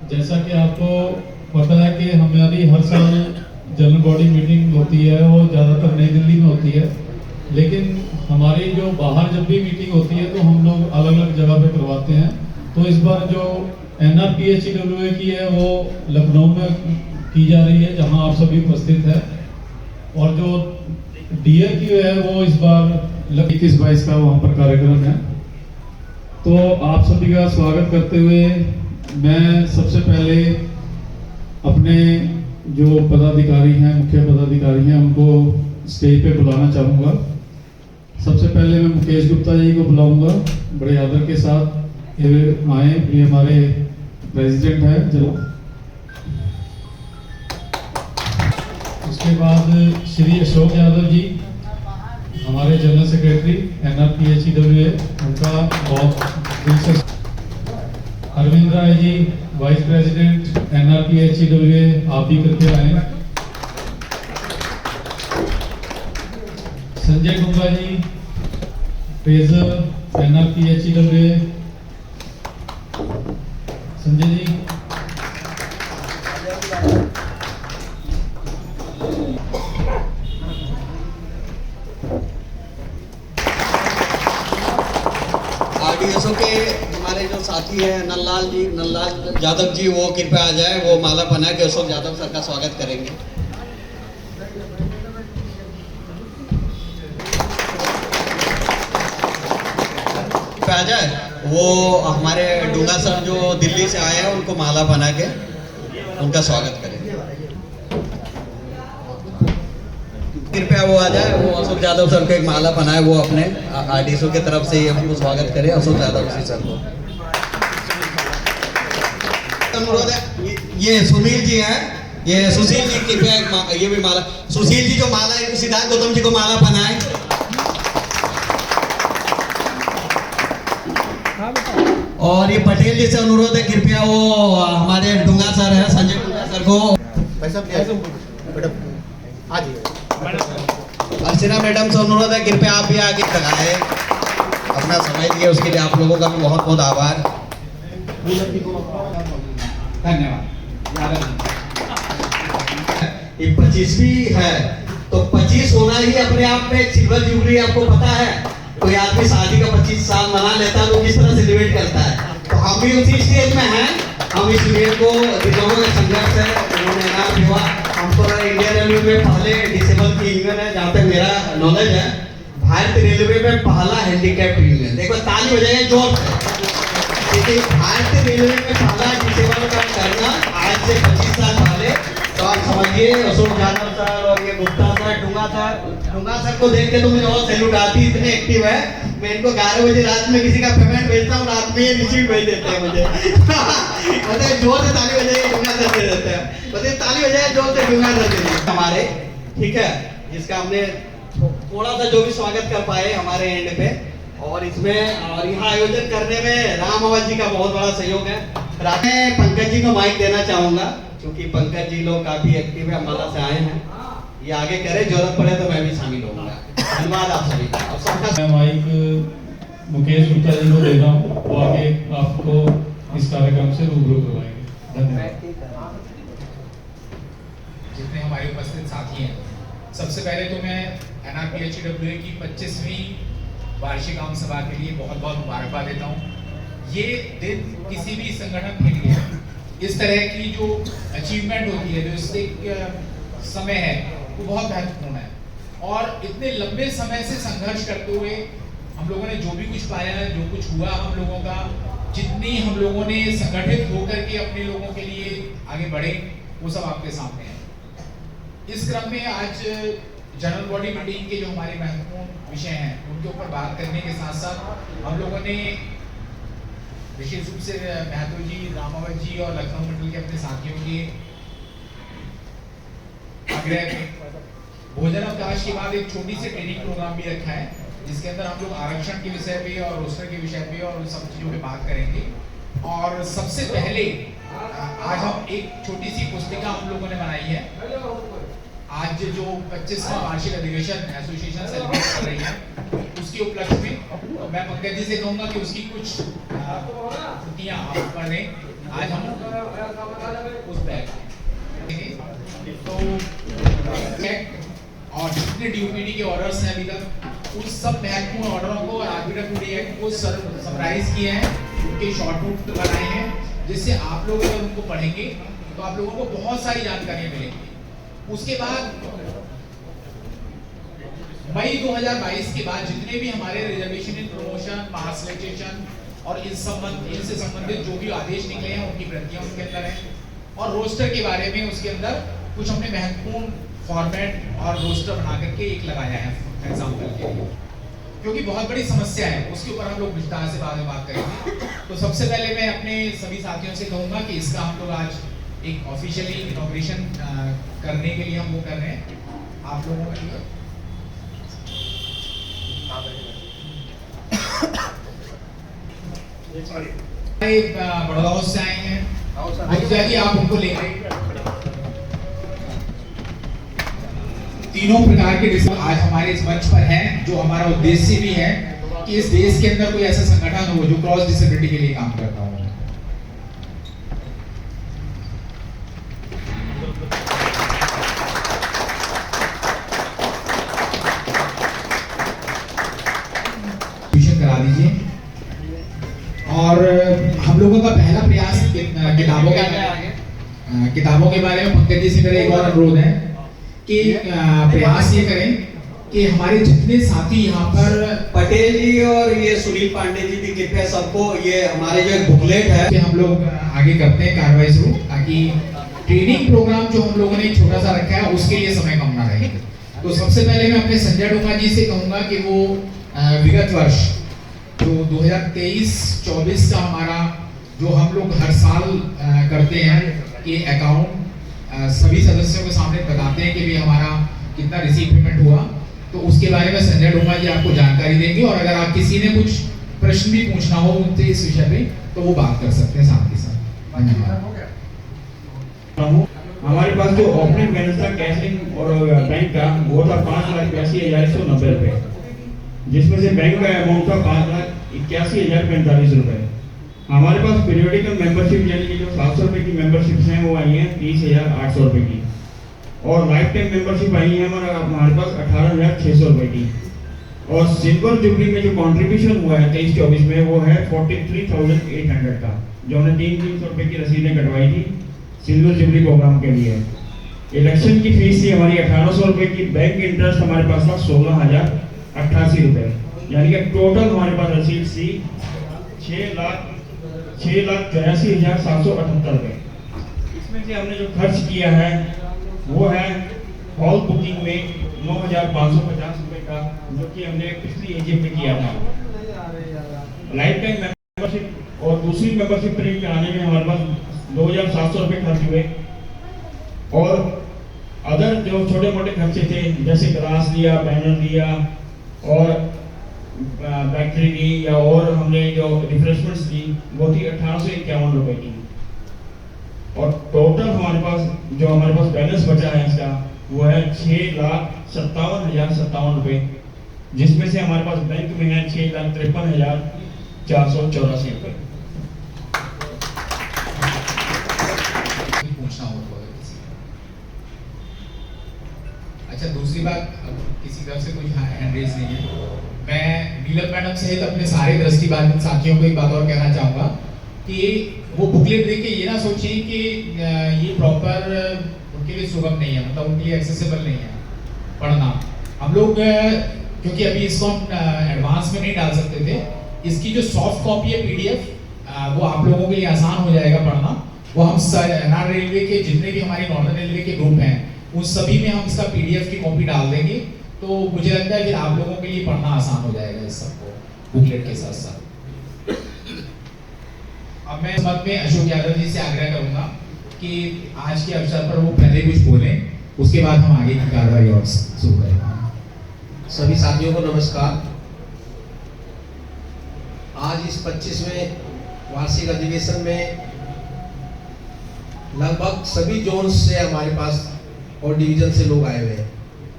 जैसा कि आपको पता है कि हमारी हर साल जनरल बॉडी मीटिंग होती है, वो ज़्यादातर नई दिल्ली में होती है। लेकिन हमारी जो बाहर जब भी मीटिंग होती है तो हम लोग अलग अलग जगह पे करवाते हैं। तो इस बार जो NRPHEWA की है वो लखनऊ में की जा रही है, जहां आप सभी उपस्थित हैं। और जो DRQ है वो इस बार 21-22 का वहाँ पर कार्यक्रम है। तो आप सभी का स्वागत करते हुए मैं सबसे पहले अपने जो पदाधिकारी हैं, मुख्य पदाधिकारी हैं, उनको स्टेज पे बुलाना चाहूँगा। सबसे पहले मैं मुकेश गुप्ता जी को बुलाऊंगा, बड़े आदर के साथ ये आए। ये हमारे प्रेसिडेंट है जनाब। उसके बाद श्री अशोक यादव जी, हमारे जनरल सेक्रेटरी NRPHEWA, उनका बहुत दिल से। Arvind Rai ji, vice president NRPHEWA, आप भी करके आए। संजय गुंगा जी, treasure NRPHEWA, Sanjay ji. RDSO के हमारे जो साथी हैं नललाल यादव जी, वो कृपया आ जाए, वो माला पहना के अशोक यादव सर का स्वागत करेंगे। आ जाए, वो हमारे डूंगा सर जो दिल्ली से आए हैं, उनको माला पहना के उनका स्वागत करेंगे। कृपया वो आ जाए, वो अशोक यादव सर को एक माला पहनाए, वो अपने RDSO की तरफ से हमको स्वागत करे अशोक यादव जी सर को। अनुरोध है, ये सुनील जी हैं, ये सुशील जी कृपया ये भी माला, सुशील जी जो माला है सिद्धार्थ गौतम जी को माला पहनाए। और ये पटेल जी से अनुरोध है, कृपया वो हमारे डूंगा सर है, संजय डूंगा सर को अर्चना मैडम से अनुरोध है, कृपया आप भी आगे तक आए, अपना समय दिए, उसके लिए आप लोगों का भी बहुत बहुत आभार, धन्यवाद। ये 25वीं है, तो 25 होना ही अपने आप में सिल्वर जुबली। आपको पता है, कोई आदमी शादी का 25 साल मना लेता है तो किस तरह सेलिब्रेट करता है, तो हम भी उसी स्टेज में हैं। हम इस यूनियन को लोगों का संघर्ष है, उन्होंने नाम हुआ। हम तो इंडियन रेलवे में पहले डिसेबल की यूनियन है, जहाँ तक मेरा नॉलेज है, भारतीय रेलवे में पहला हैंडीकैप यूनियन। देखो ताली बजाइए जोर से, भारतीय रेलवे में पहला डिसेबल का करना आज से 25 साल पहले। तो आप समझिए, अशोक यादव सर और ये गुप्ता सर, डूंगा सर को देख के तो मुझे और सैल्यूट आती, इतने एक्टिव है। मैं इनको 11 बजे रात में किसी का पेमेंट भेजता हूँ, रात में ये रिसीव भेज देते हैं मुझे। मतलब जोर से ताली बजाइए, डूंगा सर दे देते हैं, मतलब ताली बजाइए जोर से, डूंगा सर दे देते हमारे, ठीक है, जिसका हमने थोड़ा सा जो भी स्वागत कर पाए हमारे एंड पे। और इसमें और यहाँ आयोजन करने में राम अवध जी का बहुत बड़ा सहयोग है। मैं पंकज जी को माइक देना चाहूंगा, क्योंकि पंकज जी लोग काफी एक्टिव है, अम्बाला से आए हैं। ये आगे करे, जरूरत पड़े तो मैं भी शामिल होऊंगा। धन्यवाद आप सभी का। मैं माइक मुकेश गुप्ता जी को दे रहा हूँ, वो आगे आपको इस कार्यक्रम से रूबरू करवाएंगे। धन्यवाद। जितने हमारे उपस्थित साथी हैं, सबसे पहले तो मैं NRPHEWA की 25वीं वार्षिक आम सभा के लिए बहुत बहुत मुबारकबाद देता हूँ। ये दिन किसी भी संगठन के लिए इस तरह की जो अचीवमेंट होती है, जो इसके समय है, वो बहुत महत्वपूर्ण है। और इतने लंबे समय से संघर्ष करते हुए हम लोगों ने जो भी कुछ पाया है, जो कुछ हुआ हम लोगों का, जितनी हम लोगों ने संगठित होकर के अपने लोगों के लिए आगे बढ़े, वो सब आपके सामने है। इस क्रम में आज जनरल बॉडी मीटिंग के जो हमारे महत्वपूर्ण विषय हैं, उनके ऊपर बात करने के साथ साथ हम लोगों ने विशेष रूप से महतो जी, रामावत जी और लखनऊ मंडल के अपने साथियों के आग्रह पे भोजन अवकाश के बाद एक छोटी सी ट्रेनिंग प्रोग्राम भी रखा है, जिसके अंदर हम लोग आरक्षण के विषय पे और रोस्टर के विषय पे और उन सब चीजों पे बात करेंगे। और सबसे पहले आज हम एक छोटी सी पुस्तिका हम लोगों ने बनाई है। आज जो 25वां वार्षिक अधिवेशन एसोसिएशन सेलिब्रेट कर रही है, उसके उपलक्ष्य में मैं पंकज जी से कहूंगा कि उसकी कुछ कृतियां आप पढ़ें। आज हम उस बैग तो और जितने डीयूपीडी के ऑर्डर्स हैं अभी तक उन सब महत्वपूर्ण ऑर्डरों को आरबीडब्ल्यूडी एक्ट को समराइज किए हैं, उनके शॉर्ट नोट बनाए हैं, जिससे आप लोग अगर उनको पढ़ेंगे तो आप लोगों को बहुत सारी जानकारियां मिलेंगी। उसके बाद मई 2022 के बाद जितने भी हमारे रिजर्वेशन इन प्रमोशन, मास लिस्टेशन और इनसे संबंधित जो भी आदेश निकले हैं उनकी प्रतियां उनके अंदर हैं, और रोस्टर के बारे में उसके अंदर कुछ हमने महत्वपूर्ण फॉर्मेट और रोस्टर बना करके एक लगाया है एग्जाम्पल के लिए, क्योंकि बहुत बड़ी समस्या है, उसके ऊपर हम लोग विस्तार से बाद में बात करेंगे। तो सबसे पहले मैं अपने सभी साथियों से कहूंगा कि इसका हम लोग आज एक ऑफिशियली इनॉग्रेशन करने के लिए हम वो कर रहे हैं आप लोगों के लिए। बड़गांव से आए हैं, आप उनको लेकर तीनों प्रकार के आज हमारे इस मंच पर हैं, जो हमारा उद्देश्य भी है कि इस देश के अंदर कोई ऐसा संगठन हो जो क्रॉस डिसेबिलिटी के लिए काम करता हो। ट्यूशन करा दीजिए। और हम लोगों का पहला प्रयास किताबों के बारे में पंकज जी से मेरा एक और अनुरोध है कि प्रयास ये करें कि हमारे जितने साथी यहाँ पर पटेल जी और ये सुनील पांडे जी भी कृपया सबको ये हमारे जो एक बुकलेट है कि हम लोग आगे करते हैं कार्रवाई शुरू, ताकि ट्रेनिंग प्रोग्राम जो हम लोगों ने छोटा सा रखा है उसके लिए समय कम ना रहे। तो सबसे पहले मैं अपने संजय डोंगा जी से कहूंगा कि वो विगत वर्ष जो 2023-24 का हमारा जो हम लोग हर साल करते हैं कि अकाउंट सभी सदस्यों के सामने बताते हैं कि भी हमारा कितना रिसीव पेमेंट हुआ, तो उसके बारे में संजय डोंगा जी आपको जानकारी देंगे। और अगर आप किसी ने कुछ प्रश्न भी पूछना हो उनसे इस विषय पे तो वो बात कर सकते हैं साथ के साथ। धन्यवाद। हमारे पास जो ओपनिंग बैलेंस था कैशिंग और बैंक का वो था 5,82,190 रुपए, जिसमें से बैंक का अमाउंट था 5,81,045 रुपए। हमारे पास पीरियोडिकल मेंबरशिप यानी कि जो 700 रुपए की मेंबरशिप्स हैं वो आई हैं 30,800 रुपए की, और लाइफ टाइम मेंबरशिप आई है हमारे पास 18,600 रुपए की, और सिल्वर जुबली में जो कंट्रीब्यूशन हुआ है 23-24 में वो है 43,800 का, जो हमने 300 रुपए की रसीदें कटवाई थी सिल्वर जुबली प्रोग्राम के लिए। इलेक्शन की फीस थी हमारी 1,800 रुपए की, बैंक इंटरेस्ट हमारे पास था 16,088 रुपए, यानी कि टोटल हमारे पास रसीद थी 6,83,778 रुपए। इसमें से हमने जो खर्च किया है वो है हॉल बुकिंग में 9,550 रुपए का, जो कि हमने पिछली एजीएम में किया था। लाइफ टाइम मेंबरशिप और दूसरी मेंबरशिप प्रिंट कराने में हमारे पास 2,700 रुपए खर्च हुए, और अदर जो छोटे मोटे खर्चे थे जैसे ग्लास दिया, बैनर दिया और बैटरी दी या और हमने जो रिफ्रेशमेंट्स दी वो थी 1,851 रुपए की, और टोटल हमारे पास जो हमारे पास बैलेंस बचा है इसका वो है 6,57,057 रुपए, जिसमें से हमारे पास बैंक में है 6,53,484 रुपए। पूछना हो तो अच्छा, दूसरी बात, किसी तरफ से कोई हैंड रेज नहीं है, मैं नीलम मैडम सहित अपने सारे दृष्टिबाधित साथियों को एक बात और कहना चाहूँगा कि वो बुकलेट देख के ये ना सोचें कि ये प्रॉपर उनके लिए सुगम नहीं है, मतलब उनके लिए एक्सेसिबल नहीं है पढ़ना। हम लोग क्योंकि अभी इसको हम एडवांस में नहीं डाल सकते थे, इसकी जो सॉफ्ट कॉपी है PDF वो आप लोगों के लिए आसान हो जाएगा पढ़ना। वो हम एनआर रेलवे के जितने भी हमारे नॉर्दर्न रेलवे के ग्रुप हैं उन सभी में हम इसका PDF की कॉपी डाल देंगे, तो मुझे लगता है फिर आप लोगों के लिए पढ़ना आसान हो जाएगा इस सबको बुकलेट के साथ साथ। अब मैं इस बात में अशोक यादव जी से आग्रह करूंगा कि आज के अवसर पर वो पहले कुछ बोलें, उसके बाद हम आगे की कार्रवाई और शुरू करेंगे। सभी साथियों को नमस्कार। आज इस 25वें वार्षिक अधिवेशन में लगभग सभी जोन से हमारे पास और डिवीजन से लोग आए हुए हैं,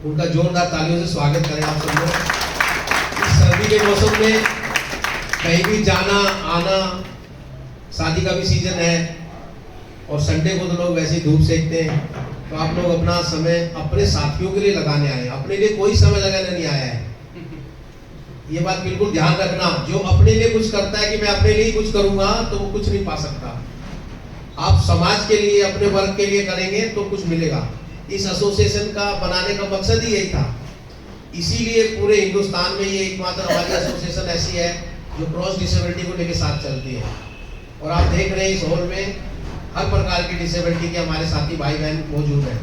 उनका जोरदार तालियों से स्वागत करें आप सब लोग। इस सर्दी के मौसम में कहीं भी जाना आना, शादी का भी सीजन है, और संडे को तो लोग वैसे ही धूप सेकते हैं। तो आप लोग अपना समय अपने साथियों के लिए लगाने आए हैं, अपने लिए कोई समय लगाने नहीं आया है। ये बात बिल्कुल ध्यान रखना, जो अपने लिए कुछ करता है कि मैं अपने लिए कुछ करूंगा तो वो कुछ नहीं पा सकता। आप समाज के लिए, अपने वर्ग के लिए करेंगे तो कुछ मिलेगा। इस एसोसिएशन का बनाने का मकसद ही यही था। इसीलिए पूरे हिंदुस्तान में ये एकमात्र हमारी एसोसिएशन ऐसी है जो क्रॉस डिसेबिलिटी को लेकर साथ चलती है। और आप देख रहे हैं इस हॉल में हर प्रकार की डिसेबिलिटी के हमारे साथी भाई बहन मौजूद हैं।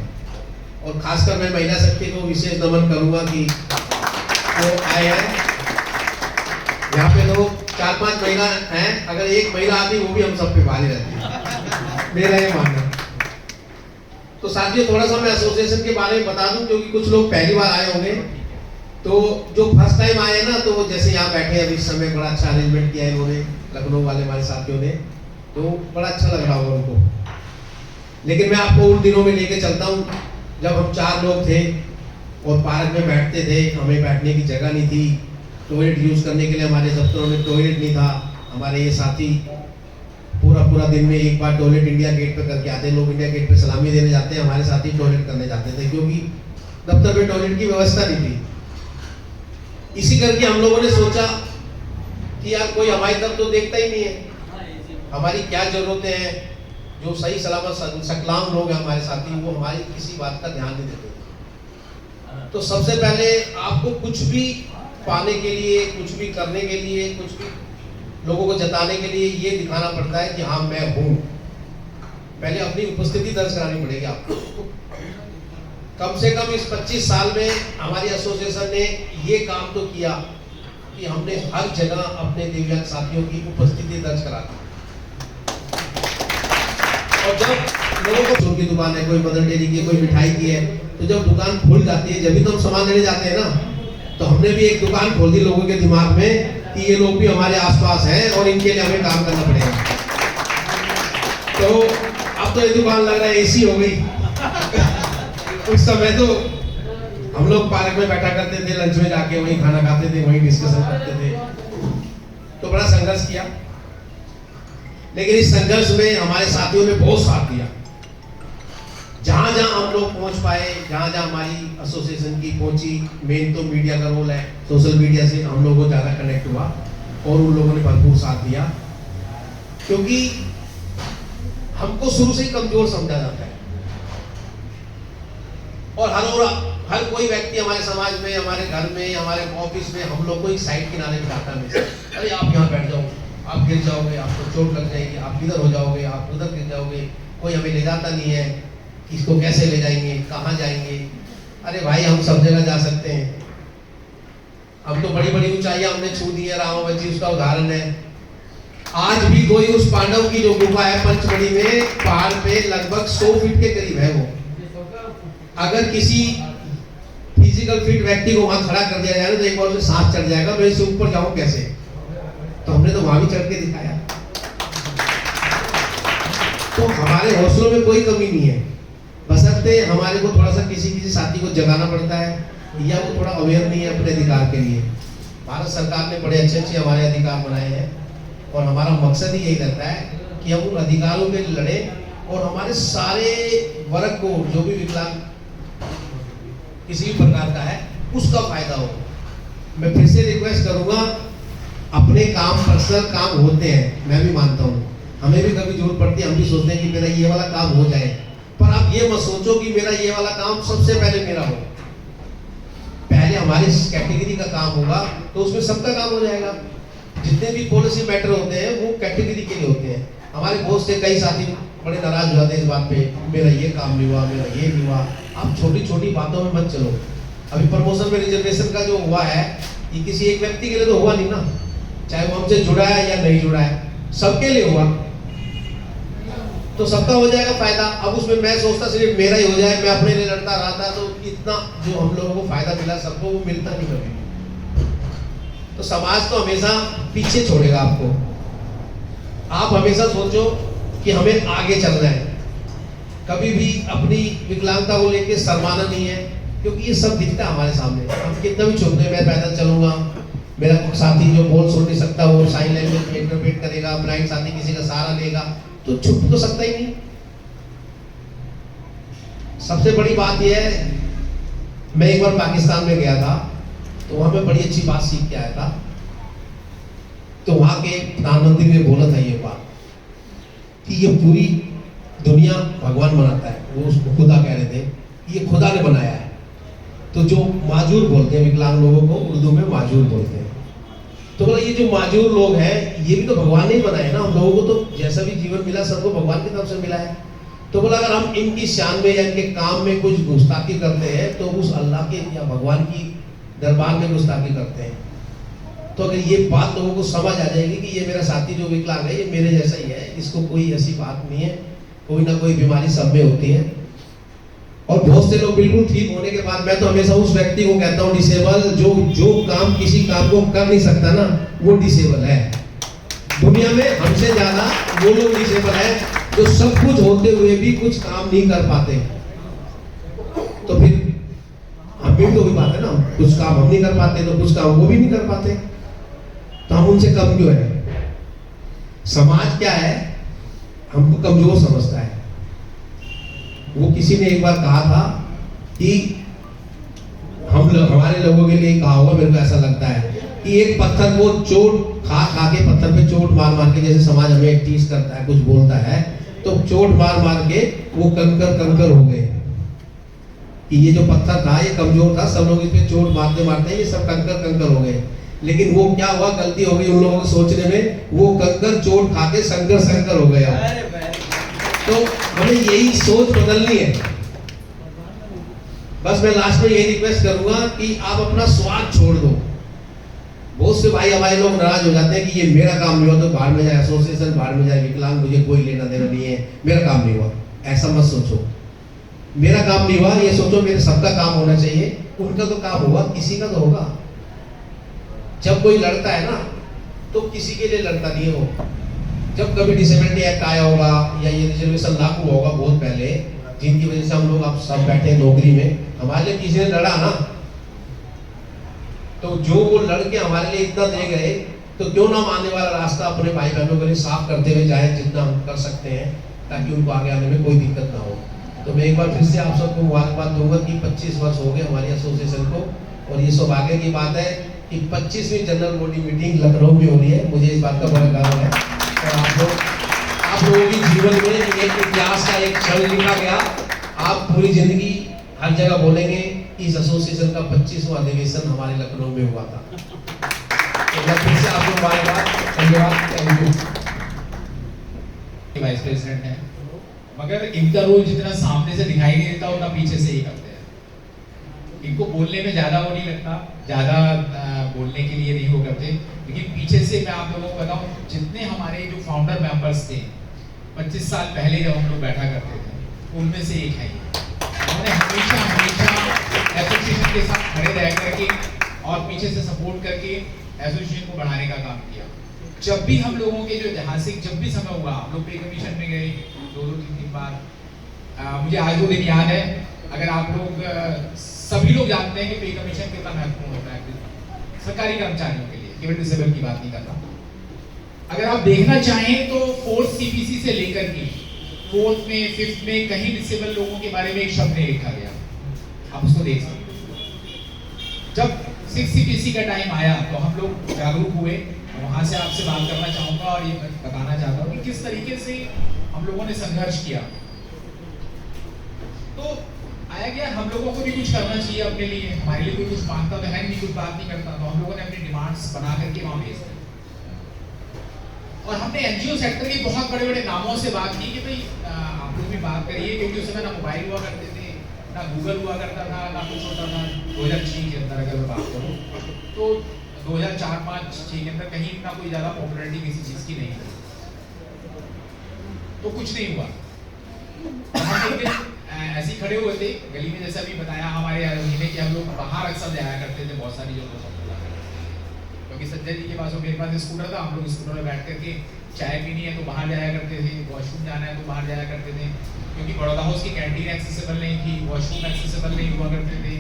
और खासकर मैं महिला शक्ति को विशेष नमन करूंगा कि वो आए हैं। यहाँ पे तो 4-5 महिला हैं, अगर एक महिला आती वो भी हम सब पे भारी रहती है, मेरा ये मानना है। तो साथियों, थोड़ा सा मैं एसोसिएशन के बारे में बता दूं, क्योंकि कुछ लोग पहली बार आए होंगे। तो जो फर्स्ट टाइम आए ना, तो जैसे यहाँ बैठे अभी इस समय बड़ा अच्छा अरेंजमेंट किया है इन्होंने, लखनऊ वाले हमारे साथियों ने, तो बड़ा अच्छा लग रहा होगा उनको। लेकिन मैं आपको उन दिनों में लेके चलता हूँ जब हम 4 लोग थे और पार्क में बैठते थे, हमें बैठने की जगह नहीं थी, टॉयलेट यूज करने के लिए हमारे दफ्तरों में टॉयलेट नहीं था। हमारे ये साथी पूरा दिन में एक बार टॉयलेट इंडिया गेट पे करके आते। लोग इंडिया गेट पे सलामी देने जाते हैं, हमारे साथी टॉयलेट करने जाते थे, क्योंकि दफ्तर में टॉयलेट की व्यवस्था नहीं थी। इसी करके हम लोगों ने सोचा कि यार कोई हमारी तरफ तो देखता ही नहीं है, हमारी क्या जरूरतें हैं। जो सही सलामत सकलाम लोग हैं हमारे साथी, वो हमारी किसी बात का ध्यान नहीं देते। तो सबसे पहले आपको कुछ भी पाने के लिए, कुछ भी करने के लिए, कुछ भी लोगों को जताने के लिए ये दिखाना पड़ता है कि हाँ मैं हूं। पहले अपनी उपस्थिति दर्ज करानी पड़ेगी आपको। कम से कम इस 25 साल में हमारी एसोसिएशन ने ये काम तो किया कि हमने हर जगह अपने दिव्यांग साथियों की उपस्थिति दर्ज करा दी। और जब लोगों को छोटी दुकान है, कोई मदर डेयरी की, कोई मिठाई की है, तो जब दुकान खुल जाती है, जब भी तो हम सामान लेने जाते हैं ना, तो हमने भी एक दुकान खोल दी लोगों के दिमाग में कि ये लोग भी हमारे आसपास हैं और इनके लिए हमें काम करना पड़ेगा। तो अब तो ये दुकान लग रहा है एसी हो गई। उस समय तो हम लोग पार्क में बैठा करते थे, लंच में जाके वहीं खाना खाते थे, वहीं डिस्कशन करते थे। तो बड़ा संघर्ष किया, लेकिन इस संघर्ष में हमारे साथियों ने बहुत साथ दिया। जहां जहां हम लोग पहुंच पाए, जहां जहां हमारी एसोसिएशन की पहुंची, मेन तो मीडिया का रोल है, सोशल मीडिया से हम लोगों को ज्यादा कनेक्ट हुआ और उन लोगों ने भरपूर साथ दिया। क्योंकि हमको शुरू से ही कमजोर समझा जाता है और हर कोई व्यक्ति हमारे समाज में, हमारे घर में, हमारे ऑफिस में हम लोग को एक साइड किनारे बिठाता है। अरे आप यहाँ बैठ जाओ, आप गिर जाओगे, आपको चोट लग जाएगी, आप इधर हो जाओगे, आप उधर गिर जाओगे, कोई हमें ले जाता नहीं है, इसको कैसे ले जाएंगे, कहाँ जाएंगे। अरे भाई, हम सब जगह जा सकते हैं। हम तो बड़ी बड़ी ऊंचाइयां हमने छू दी है, रामावती उसका उदाहरण है। आज भी कोई उस पांडव की जो गुफा है पंचमढ़ी में, पहाड़ पे लगभग 100 फीट के करीब है वो। अगर किसी फिजिकल फिट व्यक्ति को वहां खड़ा कर दिया जाए तो एक बार से सांस चढ़ जाएगा, मैं इससे ऊपर जाऊं कैसे। तो हमने तो वहां भी चढ़ के दिखाया। तो हमारे हौसलों में कोई कमी नहीं है, बशर्ते हमारे को थोड़ा सा किसी साथी को जगाना पड़ता है या वो थोड़ा अवेयर नहीं है अपने अधिकार के लिए। भारत सरकार ने बड़े अच्छे हमारे अधिकार बनाए हैं और हमारा मकसद ही यही रहता है कि हम उन अधिकारों के लिए लड़े और हमारे सारे वर्ग को, जो भी विकलांग किसी भी प्रकार का है, उसका फायदा हो। मैं फिर से रिक्वेस्ट करूंगा, अपने काम पर्सनल काम होते हैं, मैं भी मानता हूँ, हमें भी कभी जरूरत पड़ती है, हम भी सोचते हैं कि मेरा ये वाला काम हो जाए, पर आप ये मत सोचो कि मेरा ये वाला काम सबसे पहले मेरा हो। पहले हमारी कैटेगरी का काम होगा तो उसमें सबका काम हो जाएगा। जितने भी पॉलिसी मैटर होते हैं वो कैटेगरी के लिए होते हैं। हमारे बहुत से कई साथी बड़े नाराज हो जाते हैं इस बात पे, मेरा ये काम नहीं हुआ, मेरा ये नहीं हुआ। आप छोटी छोटी बातों में मत चलो। अभी प्रमोशन में रिजर्वेशन का जो हुआ है, ये किसी एक व्यक्ति के लिए तो हुआ नहीं ना, चाहे वो हमसे जुड़ा है या नहीं जुड़ा है, सबके लिए हुआ, तो सबका हो जाएगा फायदा। अब उसमें मैं सोचता सिर्फ मेरा ही हो जाए, मैं अपने लिए लड़ता रहता, तो इतना जो हम लोगों को फायदा मिला सबको वो मिलता नहीं कभी। तो समाज तो हमेशा पीछे छोड़ेगा आपको। आप हमेशा सोचो कि हमें आगे चलना है, कभी भी अपनी विकलांगता को लेकर शर्माना नहीं है, क्योंकि ये सब दिखता है हमारे सामने। हम कितना भी छोटे, मैं पैदल चलूंगा, मेरा साथी जो बोल सुन नहीं सकता वो साइन लैंग्वेज में इंटरप्रेट करेगा, ब्लाइंड साथी किसी का सहारा लेगा, तो छुप तो सकता ही नहीं। सबसे बड़ी बात यह है, मैं एक बार पाकिस्तान में गया था, तो वहां मैं बड़ी अच्छी बात सीख के आया था। तो वहां के प्रधानमंत्री ने बोला था ये बात कि ये पूरी दुनिया भगवान बनाता है, वो उसको खुदा कह रहे थे, ये खुदा ने बनाया है। तो जो माजूर बोलते हैं विकलांग लोगों को, उर्दू में माजूर बोलते हैं। तो बोला ये जो माजूर लोग हैं, ये भी तो भगवान ने ही बनाए ना, हम लोगों को तो जैसा भी जीवन मिला सबको भगवान की तरफ से मिला है। तो बोला अगर हम इनकी शान में या इनके काम में कुछ गुस्ताखी करते हैं तो उस अल्लाह के या भगवान की दरबार में गुस्ताखी करते हैं। तो अगर ये बात लोगों को समझ आ जाएगी कि ये मेरा साथी जो विकलांग है ये मेरे जैसा ही है, इसको कोई ऐसी बात नहीं है, कोई ना कोई बीमारी सब में होती है। और बहुत से लोग बिल्कुल ठीक होने के बाद, मैं तो हमेशा उस व्यक्ति को कहता हूँ डिसेबल, जो काम किसी काम को कर नहीं सकता ना, वो डिसेबल है। दुनिया में हमसे ज्यादा वो लोग डिसेबल है जो सब कुछ होते हुए भी कुछ काम नहीं कर पाते। तो फिर हम भी तो वही बात है ना, कुछ काम हम नहीं कर पाते तो कुछ काम वो भी नहीं कर पाते, तो हम उनसे कम क्यों है? समाज क्या है, हमको कमजोर समझता है। वो किसी ने एक बार कहा था कि हमारे लोगों के लिए कहा होगा, मेरे को ऐसा लगता है कि एक पत्थर को चोट खा के, पत्थर पे चोट मार के, जैसे समाज हमें टीज करता है, कुछ बोलता है, तो चोट मार के वो कंकर हो गए कि ये जो पत्थर था ये कमजोर था, सब लोग इस पे चोट मारते ये सब कंकर हो गए। लेकिन वो क्या हुआ, गलती हो गई उन लोगों को सोचने में, वो कंकर चोट खा के संकर हो गया। तो हमें यही सोच बदलनी है। बस मैं लास्ट में यही रिक्वेस्ट करूंगा कि आप अपना स्वार्थ छोड़ दो। बहुत से भाई हमारे लोग नाराज हो जाते हैं कि ये मेरा काम नहीं हुआ तो बाहर में जाए, एसोसिएशन बाहर में जाए, विकलांग मुझे कोई लेना देना नहीं है, मेरा काम नहीं हुआ। ऐसा मत सोचो, मेरा काम नहीं हुआ ये सोचो मेरे सबका काम होना चाहिए। उनका तो काम हुआ, किसी का तो होगा। जब कोई लड़ता है ना तो किसी के लिए लड़ता नहीं है वो। जब कभी डिसेबिलिटी एक्ट आया होगा या ये रिजर्वेशन लागू होगा बहुत पहले, जिनकी वजह से हम लोग अब सब बैठे हैं नौकरी में, हमारे लिए किसी ने लड़ा ना, तो जो वो लड़के हमारे लिए इतना दे गए, तो क्यों ना हम आने वाला रास्ता अपने भाई बहनों के लिए साफ करते हुए जाए जितना हम कर सकते हैं, ताकि उनको आगे आने में कोई दिक्कत ना हो। तो मैं एक बार फिर से आप सबको मुबारकबाद दूंगा कि 25 वर्ष हो गए हमारी एसोसिएशन को, और ये सौभाग्य की बात है कि 25वीं जनरल बॉडी मीटिंग लखनऊ में हो रही है। मुझे इस बात का बड़ा गर्व है। और आप लोगों की जीवन में एक इतिहास का एक क्षण लिखा गया। आप पूरी जिंदगी हर जगह बोलेंगे इस एसोसिएशन का 25वां अधिवेशन हमारे लखनऊ में हुआ था। तो मैं फिर से आपको धन्यवाद, थैंक यू। वाइस प्रेसिडेंट है, मगर इनका रोल जितना सामने से दिखाई नहीं देता उतना पीछे से ही करते हैं। इनको बोलने में ज्यादा वो नहीं लगता, ज्यादा बोलने के लिए नहीं वो करते, लेकिन पीछे से मैं आप लोगों को बताऊं, जितने हमारे जो फाउंडर मेंबर्स थे 25 साल पहले जब हम लोग बैठा करते थे, उनमें से एक है। उन्होंने हमेशा एसोसिएशन के साथ खड़े रह करके और पीछे से सपोर्ट करके एसोसिएशन को बढ़ाने का काम किया। जब भी हम लोगों के जो ऐतिहासिक जब भी समय हुआ, हम लोग पे कमीशन में गए 2-3 बार। मुझे आज वो दिन याद है। अगर आप लोग सभी लोग जानते हैं कि पे कमीशन कितना महत्वपूर्ण होता है सरकारी कर्मचारियों के लिए, केवल डिसेबल की बात नहीं करता। अगर आप देखना चाहें तो 4th CPC से लेकर के 4th में 5th में कहीं डिसेबल लोगों के बारे में एक शब्द नहीं लिखा गया। आप उसको देख सकते। जब 6th CPC का टाइम आया तो हम लोग जागरूक हुए। वहां से आपसे बात करना चाहूंगा और ये बताना चाहता हूँ कि किस तरीके से हम लोगों ने संघर्ष किया। तो आया गया हम लोगों को भी कुछ करना चाहिए अपने लिए। हमारे लिए कोई कुछ मांगता तो है नहीं, कुछ बात नहीं करता, तो हम लोगों ने अपनी डिमांड्स बना करके वहां भेज दी। और हमने NGO सेक्टर के बहुत बड़े बड़े नामों से बात की कि भाई आप लोग भी बात करिए, क्योंकि उस समय ना मोबाइल हुआ करते थे, ना गूगल हुआ करता था, ना कुछ होता था। 2006 के अंदर अगर मैं बात करूँ तो 2004-5-6 के अंदर कहीं इतना कोई ज्यादा पॉपुलैरिटी किसी चीज की नहीं थी, तो कुछ नहीं हुआ। हम एक दिन ऐसे ही खड़े हुए थे गली में, जैसा भी बताया हमारे महीने कि हम लोग बाहर अक्सर जाया करते थे बहुत सारी जगहों पर, क्योंकि संजय जी के पास और मेरे पास स्कूटर था। हम लोग स्कूटर में बैठ करके चाय पीनी है तो बाहर जाया करते थे, वॉशरूम जाना है तो बाहर जाया करते थे, क्योंकि बड़ौदा हाउस की कैंटीन एक्सेसिबल नहीं थी, वॉशरूम एक्सेसिबल नहीं हुआ करते थे,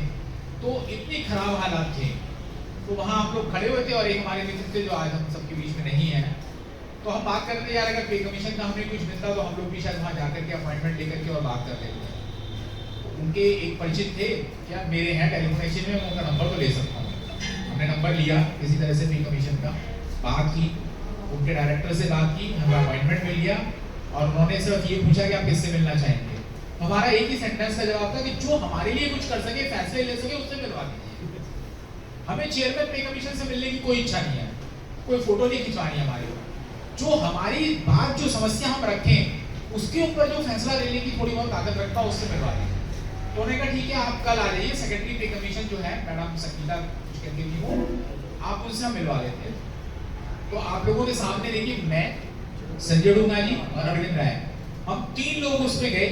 तो इतनी खराब हालात थे। तो वहाँ हम लोग खड़े हुए थे और एक हमारे मित्र थे जो आज हम सबके बीच में नहीं है, तो हम बात करते थे यार अगर पे कमीशन का हमें कुछ मिलता तो हम लोग भी शायद वहाँ जाकर के अपॉइंटमेंट लेकर के और बात कर लेते। उनके एक परिचित थे, क्या मेरे हैं टेलीफोन में, उनका नंबर तो ले सकता हूँ। हमने नंबर लिया किसी तरह से पे कमीशन का, बात की, उनके डायरेक्टर से बात की, हमें अपॉइंटमेंट मिल गया और उन्होंने सिर्फ ये पूछा कि आप किससे मिलना चाहेंगे। हमारा एक ही सेंटेंस का जवाब था कि जो हमारे लिए कुछ कर सके, फैसले ले सके, उससे मिलवा दीजिए। हमें चेयरमैन पे कमीशन से मिलने की कोई इच्छा नहीं है, कोई फोटो नहीं खिंचवानी है हमारे। जो हमारी बात, जो समस्या हम रखें उसके ऊपर जो फैसला लेने की थोड़ी बहुत ताकत रखता है, उससे मिलवा दीजिए। तो उन्होंने कहा ठीक है, आप कल आ जाइए, सेकेंडरी पे कमीशन जो है मैडम संगीता कुछ कहती थी वो, आप उनसे हम मिलवा लेते हैं। तो आप लोगों के सामने देखिए, मैं, संजय डूंगा जी और अरविंद राय, हम 3 लोग उसमें गए।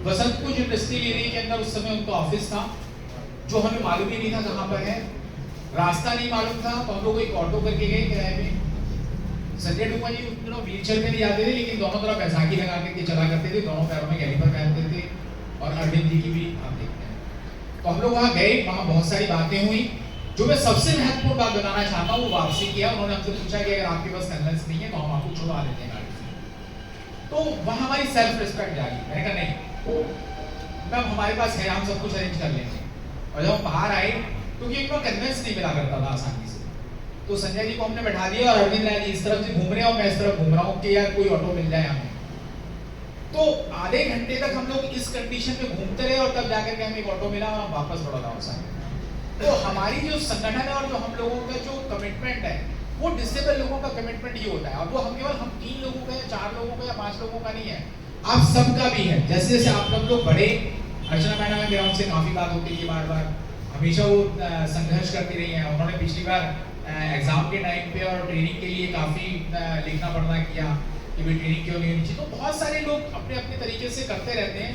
बसंत कुछ इंडस्ट्रियल एरिया के अंदर उस समय उनका ऑफिस था, जो हमें मालूम ही नहीं था कहाँ पर है, रास्ता नहीं मालूम था, तो हम लोग एक ऑटो करके गए किराए पे। संजय डूंगा जी उस दिनों व्हीलचेयर में नहीं जाते थे, लेकिन दोनों तरफ बैसाखी लगा करके चला करते थे, दोनों पैरों में कैलिपर पहनते थे, और अरविंद जी की भी आप देखते हैं। तो हम लोग वहाँ गए, वहाँ बहुत सारी बातें हुई। जो मैं सबसे महत्वपूर्ण बात बताना चाहता हूँ वो वापसी किया। उन्होंने हमसे पूछा कि अगर आपके पास कन्वेंस नहीं है तो हम आपको छुड़वा देते हैं गाड़ी से। तो वहाँ हमारी सेल्फ रिस्पेक्ट जागी। मैंने कहा नहीं, मैम हमारे पास है, हम सब कुछ अरेंज कर लेंगे। और जब हम बाहर आए, क्योंकि इनको कन्वेंस नहीं मिला करता था आसानी से, तो संजय जी को हमने बैठा दिया और अरविंद राय जी इस तरफ से घूम रहे हैं और मैं इस तरफ घूम रहा हूँ कि यार कोई ऑटो मिल जाए हमें। तो आधे घंटे तक हम लोग इस कंडीशन में घूमते रहे और तब जाकर के हमें एक ऑटो मिला और हम वापस बड़ौदा हो सके। तो हमारी जो संगठन है और जो हम लोगों का जो कमिटमेंट है, वो डिसेबल लोगों का कमिटमेंट ये होता है। और वो हम केवल हम 3 लोगों का या 4 लोगों का या 5 लोगों का नहीं है, आप सबका भी है। जैसे जैसे आप लोग बड़े, अर्चना मैडम है, मेरा उनसे काफी बात होती है बार बार, हमेशा वो संघर्ष करती रही है। उन्होंने पिछली बार एग्जाम के टाइम पे और ट्रेनिंग के लिए काफी लिखना पढ़ना किया कि भाई ट्रेनिंग क्यों नहीं होनी चाहिए। तो बहुत सारे लोग अपने अपने तरीके से करते रहते हैं।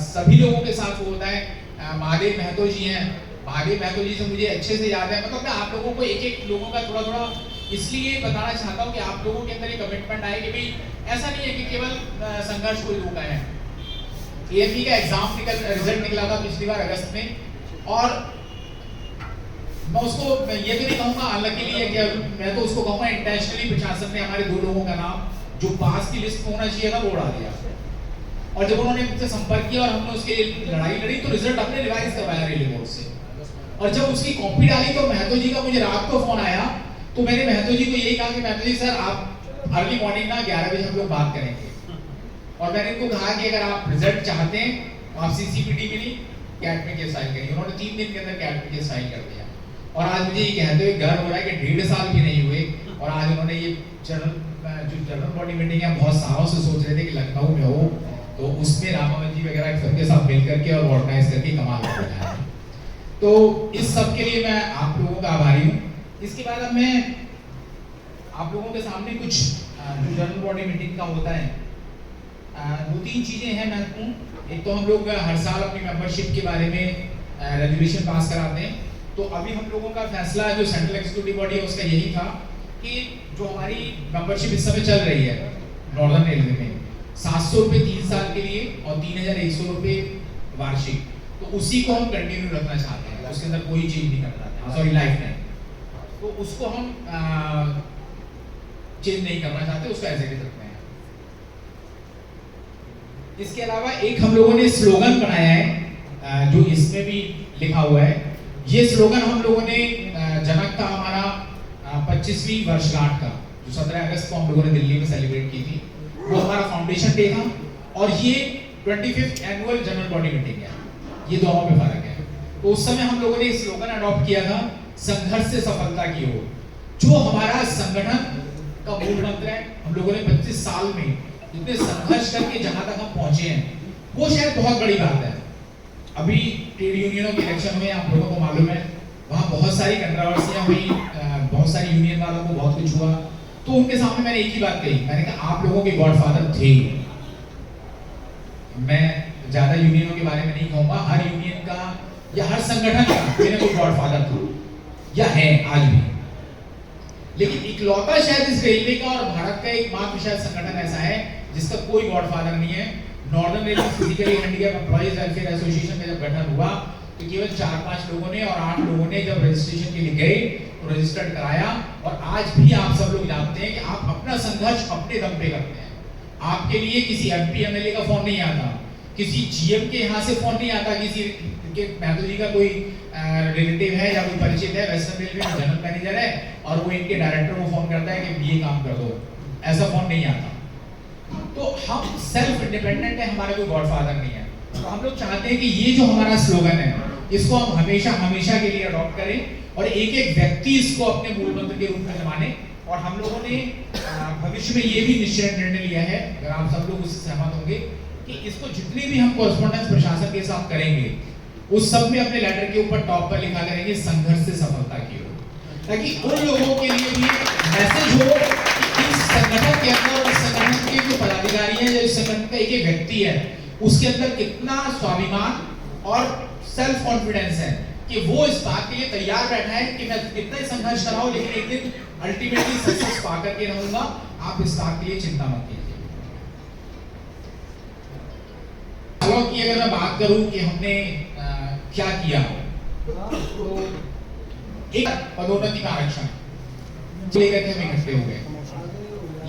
सभी लोगों के साथ वो होता है। महादेव महतो जी हैं, महादेव महतो जी से मुझे अच्छे से याद है। मतलब मैं आप लोगों को एक एक लोगों का थोड़ा थोड़ा इसलिए बताना चाहता हूँ कि आप लोगों के अंदर ये कमिटमेंट आए कि भाई ऐसा नहीं है कि केवल संघर्ष कोई लोग है। एएमई का एग्जाम रिजल्ट निकला था पिछली बार अगस्त में, और मैं उसको ये भी नहीं कहूँगा अनलकीली है कि मैं तो उसको कहूँगा इंटेंशनली प्रशासन ने हमारे 2 लोगों का नाम जो पास की लिस्ट में होना चाहिए था वो उड़ा दिया। और जब उन्होंने मुझसे संपर्क किया और हमने उसके लिए लड़ाई लड़ी तो रिजल्ट हमने रिवाइज करवाया रेलवे बोर्ड से। और जब उसकी कॉपी डाली तो महतो जी का मुझे रात को फोन आया, तो मैंने महतो जी को यही कहा कि महतो जी सर आप अर्ली मॉर्निंग ना 11 बजे हम लोग बात करेंगे। और मैंने इनको कहा कि अगर आप रिजल्ट चाहते हैं तो आप सीसीपीटी में नहीं कैट में केस फाइल करिए। उन्होंने 3 दिन के अंदर कैट में केस फाइल कर दिया। और आज मुझे ये कहते हुए गर्व हो रहा है कि 1.5 साल भी नहीं हुए और आज उन्होंने ये जनरल बॉडी मीटिंग है, बहुत सालों से सोच रहे थे कि लखनऊ में हो, तो उसमें रामावत जी वगैरह सबके साथ मिल करके और ऑर्गेनाइज करके कमाल कर रहा है। तो इस सब के लिए मैं आप लोगों का आभारी हूँ। इसके बाद अब मैं आप लोगों के सामने कुछ जो जनरल बॉडी मीटिंग का होता है 2-3 चीजें हैं महत्वपूर्ण। एक तो हम लोग हर साल अपनी मेंबरशिप के बारे में रेजोल्यूशन पास कराते हैं। तो अभी हम लोगों का फैसला जो सेंट्रल एग्जीक्यूटिव बॉडी है उसका यही था कि जो हमारी मेंबरशिप इस समय चल रही है नॉर्दर्न रेलवे में 700 रुपये 3 साल के लिए और 3100 रुपये वार्षिक, तो उसी को हम कंटिन्यू रखना चाहते हैं। उसके अंदर कोई चेंज नहीं करना चाहते, सॉरी लाइफ टाइम, तो उसको हम चेंज नहीं करना चाहते, उसको ऐसे ही रखते हैं। इसके अलावा एक हम लोगों ने स्लोगन बनाया है जो इसमें भी लिखा हुआ है। ये स्लोगन हम लोगों ने जनक का हमारा 25वीं वर्षगांठ का जो 17 अगस्त को हम लोगों ने दिल्ली में सेलिब्रेट की थी, वो हमारा फाउंडेशन डे था। और ये 25th annual general body meeting है, ये दोनों में फर्क है। तो उस समय हम लोगों ने स्लोगन अडॉप्ट किया था, संघर्ष से सफलता की ओर, जो हमारा संगठन का मूल मंत्र है। हम लोगों ने 25 साल में इतने संघर्ष करके जहां तक हम पहुंचे हैं वो शायद बहुत बड़ी बात है। अभी ट्रेड यूनियनों के इलेक्शन में आप लोगों को मालूम है वहां बहुत सारी कंट्रोवर्सियां हुई, बहुत सारी यूनियन वालों को बहुत कुछ हुआ। तो उनके सामने मैंने एक ही बात कही, मैंने कहा आप लोगों के गॉडफादर थे। मैं ज्यादा यूनियनों के बारे में नहीं कहूंगा, हर यूनियन का या हर संगठन का मेरे कोई गॉडफादर था या है आज भी, लेकिन इकलौता शायद इस रेलवे का और भारत का एकमात्र शायद संगठन ऐसा है जिसका कोई गॉडफादर नहीं है। Northern railway physically handicap employees welfare association का जब गठन हुआ तो केवल 4-5 लोगों ने और 8 लोगों ने जब रजिस्ट्रेशन के लिए गए तो रजिस्टर्ड कराया। और आज भी आप सब लोग जानते हैं कि आप अपना संघर्ष अपने दम पे करते हैं। आपके लिए किसी एमपी एमएलए का फोन नहीं आता, किसी जीएम के यहाँ से फोन नहीं आता, किसी के महतो जी का कोई रिलेटिव है या कोई परिचित है वेस्टर्न रेलवे में जनरल मैनेजर है और वो इनके डायरेक्टर को फोन करता है कि ये काम कर दो, ऐसा फोन नहीं आता। तो हम सेल्फ इंडिपेंडेंट है, हमारा कोई गॉडफादर नहीं है। तो हम लोग चाहते हैं कि ये जो हमारा स्लोगन है इसको हम हमेशा हमेशा के लिए अडॉप्ट करें और एक एक व्यक्ति इसको अपने मूल मंत्र के रूप में माने। और हम लोगों ने भविष्य में ये भी निश्चय निर्णय लिया है, अगर आप सब लोग उससे सहमत होंगे, कि इसको जितनी भी हम कॉरेस्पोंडेंस प्रशासन के साथ करेंगे उस सब में अपने लेटर के ऊपर टॉप पर लिखा करेंगे संघर्ष से सफलता की ओर, ताकि उन लोगों के लिए भी मैसेज हो कि इस संगठन के अंदर, इस संगठन के जो पदाधिकारी हैं या इस संगठन का एक व्यक्ति है उसके अंदर कितना स्वाभिमान और सेल्फ कॉन्फिडेंस है कि वो इस बात के लिए तैयार बैठा है कि मैं कितना ही संघर्ष कर रहा हूं लेकिन एक दिन अल्टीमेटली सक्सेस पा करके रहूंगा। आप इस बात के लिए चिंता मत कीजिए। की अगर मैं बात करूं कि हमने क्या किया, तो एक पदोन्नति का आरक्षण लेकर के हम इकट्ठे हो गए।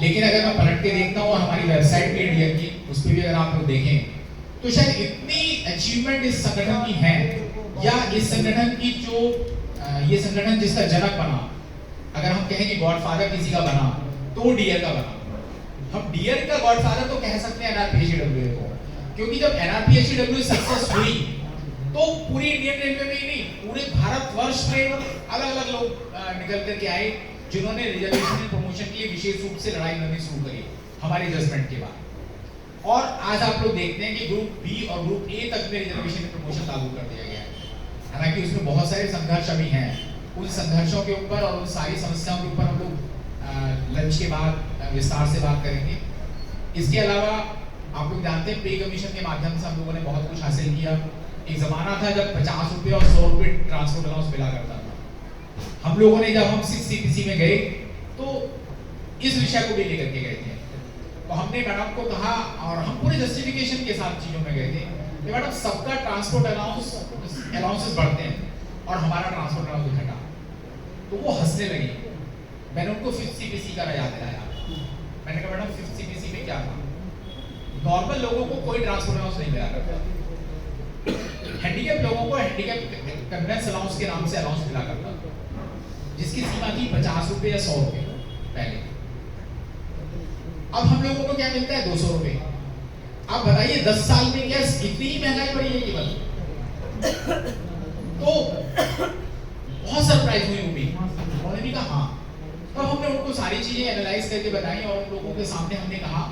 लेकिन अगर मैं पलट के देखता हूं हमारी वेबसाइट पे इंडिया की, उस पर भी अगर आप लोग देखें तो शायद इतनी अचीवमेंट इस संगठन की है, या इस संगठन की जो ये संगठन जिसका जनक बना, अगर हम कहें कि गॉडफादर किसी का बना तो डीआर का बना। हम डीआर का गॉडफादर तो कह सकते हैं एनआरपीएचडब्ल्यू को, क्योंकि जब एनआरपीएचडब्ल्यू सक्सेस हुई तो पूरी इंडियन रेलवे में ही नहीं, पूरे भारतवर्ष में अलग अलग लोग निकल करके आए जिन्होंने रिजर्वेशन प्रमोशन के लिए विशेष रूप से लड़ाई लड़नी शुरू करी हमारे जजमेंट के बाद। और आज आप लोग देखते हैं कि ग्रुप बी और ग्रुप ए तक में रिजर्वेशन प्रमोशन लागू कर दिया गया है। हालांकि उसमें बहुत सारे संघर्ष अभी हैं, उन संघर्षों के ऊपर और उन सारी समस्याओं के ऊपर हम लोग लंच के बाद विस्तार से बात करेंगे। इसके अलावा आप लोग जानते हैं पे कमीशन के माध्यम से हम लोगों ने बहुत कुछ हासिल किया। एक जमाना था जब 50 रुपये और 100 रुपये ट्रांसपोर्ट अलाउंस मिला करता था। हम लोगों ने जब हम 6CPC में गए तो इस विषय को भी लेकर के गए थे, तो हमने मैडम को कहा और हम पूरे जस्टिफिकेशन के साथ चीजों में गए थे कि मैडम सबका ट्रांसपोर्ट अलाउंसेस बढ़ते हैं और हमारा ट्रांसपोर्ट अलाउंस घटा। तो वो हंसने लगी। मैंने उनको 5CPC का याद दिलाया। मैंने कहा मैडम 5CPC में क्या था, नॉर्मल लोगों को कोई ट्रांसपोर्ट अलाउंस नहीं मिला करता, हैंडीकैप लोगों को हैंडीकैप कन्वेंस अलाउंस के नाम से अलाउंस मिला करता, जिसकी सीमा थी 50 रुपये या 100 रुपये पहले। अब हम लोगों को क्या मिलता है 200 रुपये। आप बताइए 10 साल में क्या इतनी महंगाई बढ़ी है केवल? तो बहुत सरप्राइज हुई उम्मीद, उन्होंने भी कहा हाँ। तब हमने उनको सारी चीजें एनालाइज करके बताई और उन लोगों के सामने हमने कहा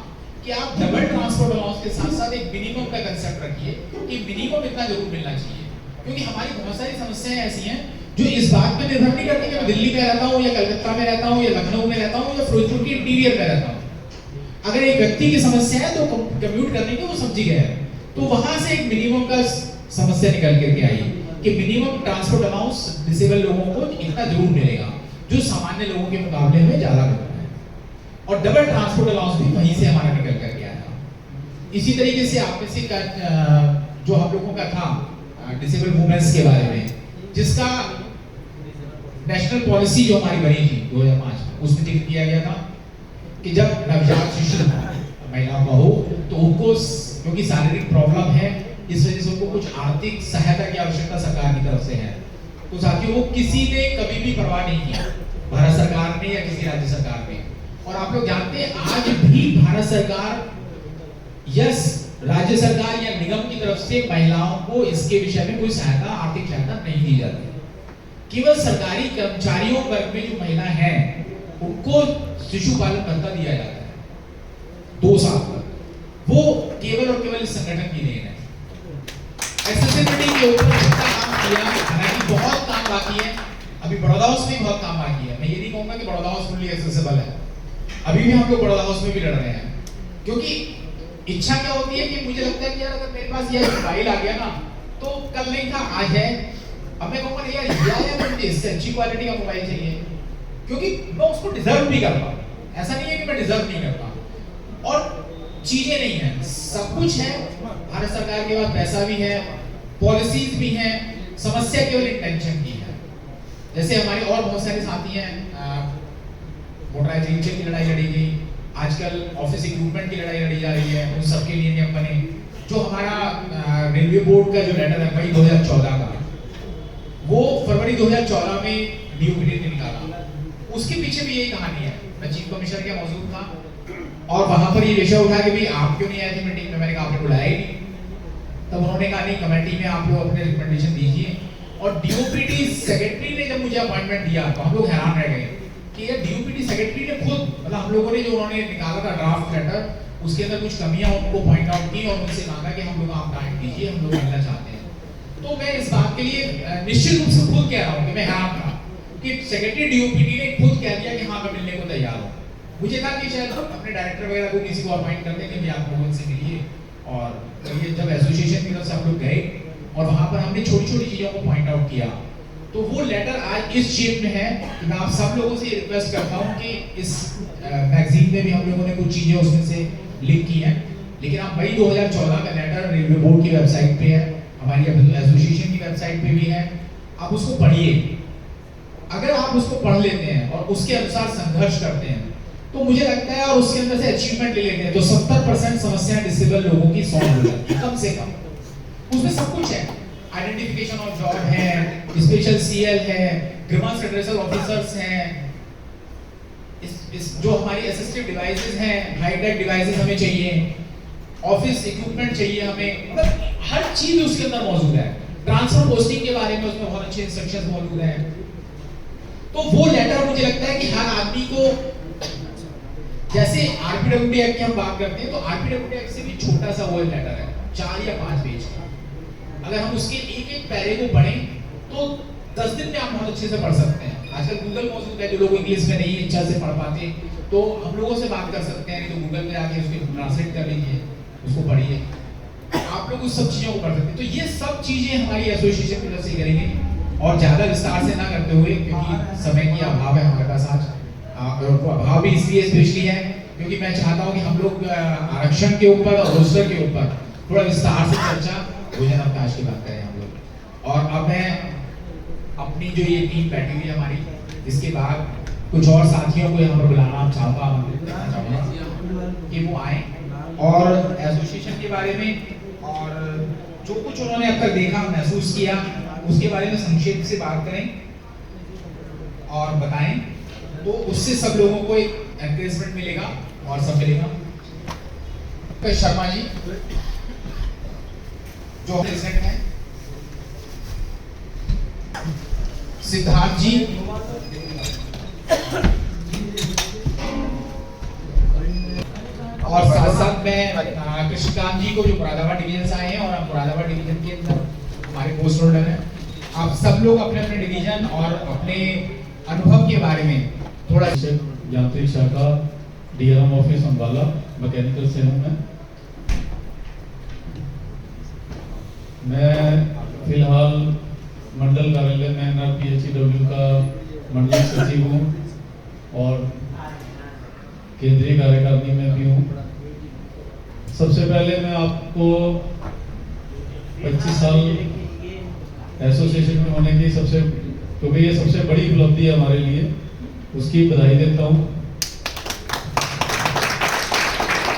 कि आप डबल ट्रांसपोर्ट अलाउंस के साथ साथ एक मिनिमम का कंसेप्ट रखिए कि मिनिमम इतना जरूर मिलना चाहिए, क्योंकि हमारी बहुत सारी समस्याएं ऐसी हैं जो इस बात पे निर्भर नहीं करती कि मैं दिल्ली में रहता हूँ या कलकत्ता में रहता हूँ या लखनऊ में रहता हूँ या फिरोजपुर के इंटीरियर में रहता हूँ। अगर एक व्यक्ति की समस्या है तो कम्यूट करने की वो समझी गया है, तो वहां से एक मिनिमम का समस्या निकल करके आई कि मिनिमम ट्रांसपोर्ट अलाउंस डिसेबल लोगों को इतना जरूर मिलेगा जो सामान्य लोगों के मुकाबले में ज्यादा मिलता है। और डबल ट्रांसपोर्ट अलाउंस भी वहीं से हमारा निकल करके आया। इसी तरीके से आप में से जो हम लोगों का था डिसेबल वुमेन्स के बारे में, जिसका नेशनल पॉलिसी जो हमारी बनी थी 2005 में, उसमें जिक्र किया गया था कि जब नवजात शिशु महिलाओं का हो तो उनको क्योंकि शारीरिक प्रॉब्लम है इस वजह से उनको कुछ आर्थिक सहायता की आवश्यकता सरकार की तरफ से है। तो साथियों वो किसी ने कभी भी परवाह नहीं किया, भारत सरकार ने या किसी राज्य सरकार ने। और आप लोग जानते हैं आज भी भारत सरकार यस राज्य सरकार या निगम की तरफ से महिलाओं को इसके विषय में कोई सहायता, आर्थिक सहायता नहीं दी जाती। केवल सरकारी कर्मचारियों वर्ग में जो महिला है उनको शिशु पालन भत्ता दिया जाता है 2 साल तक, वो केवल और केवल इस संगठन की देन है। एक्सेसिबिलिटी के ऊपर जितना काम किया, हालांकि बहुत काम बाकी है, अभी बड़ौदा हाउस में बहुत काम बाकी है। मैं ये नहीं कहूंगा कि बड़ौदा हाउस फुल्ली एक्सेसिबल है, अभी भी हम लोग बड़ौदा हाउस में भी लड़ रहे हैं, क्योंकि इच्छा क्या होती है कि मुझे लगता है कि यार अगर मेरे पास ये मोबाइल आ गया ना तो कल नहीं था आज है, अब मैं कहूंगा यार ये आया तो मुझे इससे अच्छी क्वालिटी का मोबाइल चाहिए, क्योंकि मैं उसको डिजर्व भी करता हूं। ऐसा नहीं है कि मैं डिजर्व नहीं करता। और चीजें नहीं है, सब कुछ है, भारत सरकार के पास पैसा भी है, पॉलिसीज भी हैं, समस्या केवल इंटेंशन की है। जैसे हमारे और बहुत सारे साथी हैं, मोटराइजेशन की लड़ाई लड़ी गई, आजकल ऑफिस इक्विपमेंट की लड़ाई लड़ी जा रही है, उन सब के लिए नियम बने। जो हमारा रेलवे बोर्ड का जो लेटर है मई 2014 का, वो फरवरी 2014 में डीओपीटी ने निकाला। उसके पीछे भी यही कहानी है। मैं चीफ कमिश्नर के मौजूद था और वहां पर ये विषय उठा कि भाई आप क्यों नहीं आए थे मीटिंग में। मैंने कहा आपने बुलाया ही नहीं। तब उन्होंने कहा नहीं, कमेटी में आप लोग अपने रिकमेंडेशन दीजिए। और डीओपीटी सेक्रेटरी ने जब मुझे अपॉइंटमेंट दिया तो हम लोग हैरान रह गए कि ये डीओपीटी सेक्रेटरी ने खुद, मतलब हम लोगों ने जो उन्होंने निकाला था ड्राफ्ट लेटर, उसके अंदर कुछ कमियां उनको पॉइंट आउट की और उनसे कहा कि हम लोग आप टाइम दीजिए, हम लोग मिलना चाहते हैं। तो मैं इस बात के लिए निश्चित रूप से खुद कह रहा हूँ कि मैं हैरान था कि सेक्रेटरी डीओपीटी ने खुद कह दिया कि हाँ मैं मिलने को तैयार हूँ। मुझे था कि शायद अपने डायरेक्टर वगैरह को किसी को अपॉइंट कर देंगे कि आप लोगों से मिलिए। और ये जब एसोसिएशन की तरफ से हम लोग गए और वहां पर हमने छोटी छोटी चीजों को पॉइंट आउट किया, तो वो लेटर आज इस शेप में है कि मैं आप सब लोगों से रिक्वेस्ट करता हूं कि इस मैगजीन में भी हम लोगों ने कुछ चीजें उसमें से लिख की हैं, लेकिन आप मई 2014 का लेटर रेलवे बोर्ड की वेबसाइट पे है, हमारी एसोसिएशन की वेबसाइट पे भी है, आप उसको पढ़िए। अगर आप उसको पढ़ लेते हैं और उसके अनुसार संघर्ष करते हैं तो मुझे लगता है, और उसके अंदर से अचीवमेंट ले लेते हैं, तो 70% समस्याएं डिसेबल लोगों की सॉल्व हो जाती है, कम से कम। उसमें सब कुछ है, आइडेंटिफिकेशन ऑफ जॉब है, स्पेशल सीएल है, ग्रीवेंस रेड्रेसल ऑफिसर्स हैं, इस जो हमारी असिस्टिव डिवाइसेस हैं, हाईटेक डिवाइसेस हमें चाहिए, ऑफिस इक्विपमेंट चाहिए हमें, मतलब हर चीज उसके अंदर मौजूद है। ट्रांसफर पोस्टिंग के बारे में उसमें बहुत अच्छे इंस्ट्रक्शंस मौजूद हैं। तो वो लेटर मुझे लगता है कि हर आदमी को, जैसे आरपीडब्ल्यूडी एक्ट की हम बात करते हैं तो आरपीडब्ल्यूडी एक्ट से भी छोटा सा वो लेटर है, 4 या 5 पेज का। अगर हम उसके एक एक पैरे को पढ़ें तो 10 दिन में आप बहुत अच्छे से पढ़ सकते हैं। आजकल गूगल मौजूद है, जो लोग इंग्लिश में नहीं अच्छा से पढ़ पाते तो हम लोगों से बात कर सकते हैं, नहीं तो गूगल में जाके उसको ट्रांसलेट कर लीजिए, उसको पढ़िए, आप लोग उस सब चीजों को पढ़ सकते हैं। तो ये सब चीजें हमारी एसोसिएशन की तरफ से करेंगे और ज्यादा विस्तार से ना करते हुए, क्योंकि समय की अभाव है हमारे पास आज, अभाव भी इसलिए स्पेशली है क्योंकि मैं चाहता हूं कि हम लोग आरक्षण के ऊपर और रोस्टर के ऊपर थोड़ा विस्तार से चर्चा भोजन अवकाश की बात करें हम लोग। और अब मैं अपनी जो ये टीम बैठी हुई है हमारी, इसके बाद कुछ और साथियों को यहाँ पर बुलाना चाहूँगा कि वो आए और एसोसिएशन के बारे में और जो कुछ उन्होंने अब तक देखा, महसूस किया, उसके बारे में संक्षेप से बात करें और बताएं, तो उससे सब लोगों को एक एनकरेजमेंट मिलेगा और सब मिलेगा। शर्मा जी जो प्रेसिडेंट हैं, सिद्धार्थ जी, और साथ साथ में कृष्णकांत जी को जो मुरादाबाद डिवीजन से आए हैं और मुरादाबाद डिवीजन के अंदर हमारे पोस्ट होल्डर हैं। आप सब लोग अपने अपने डिवीजन और अपने अनुभव के बारे में थोड़ा। यांत्रिक शाखा डीआरएम ऑफिस अंबाला मैकेनिकल से हूँ मैं फिलहाल मंडल कार्यालय में एनआरपीएचईडब्ल्यू का मंडल सचिव हूँ और केंद्रीय कार्यकारिणी में भी हूँ। सबसे पहले मैं आपको 25 साल एसोसिएशन में होने की क्योंकि ये सबसे बड़ी उपलब्धि है हमारे लिए, उसकी बधाई देता हूँ।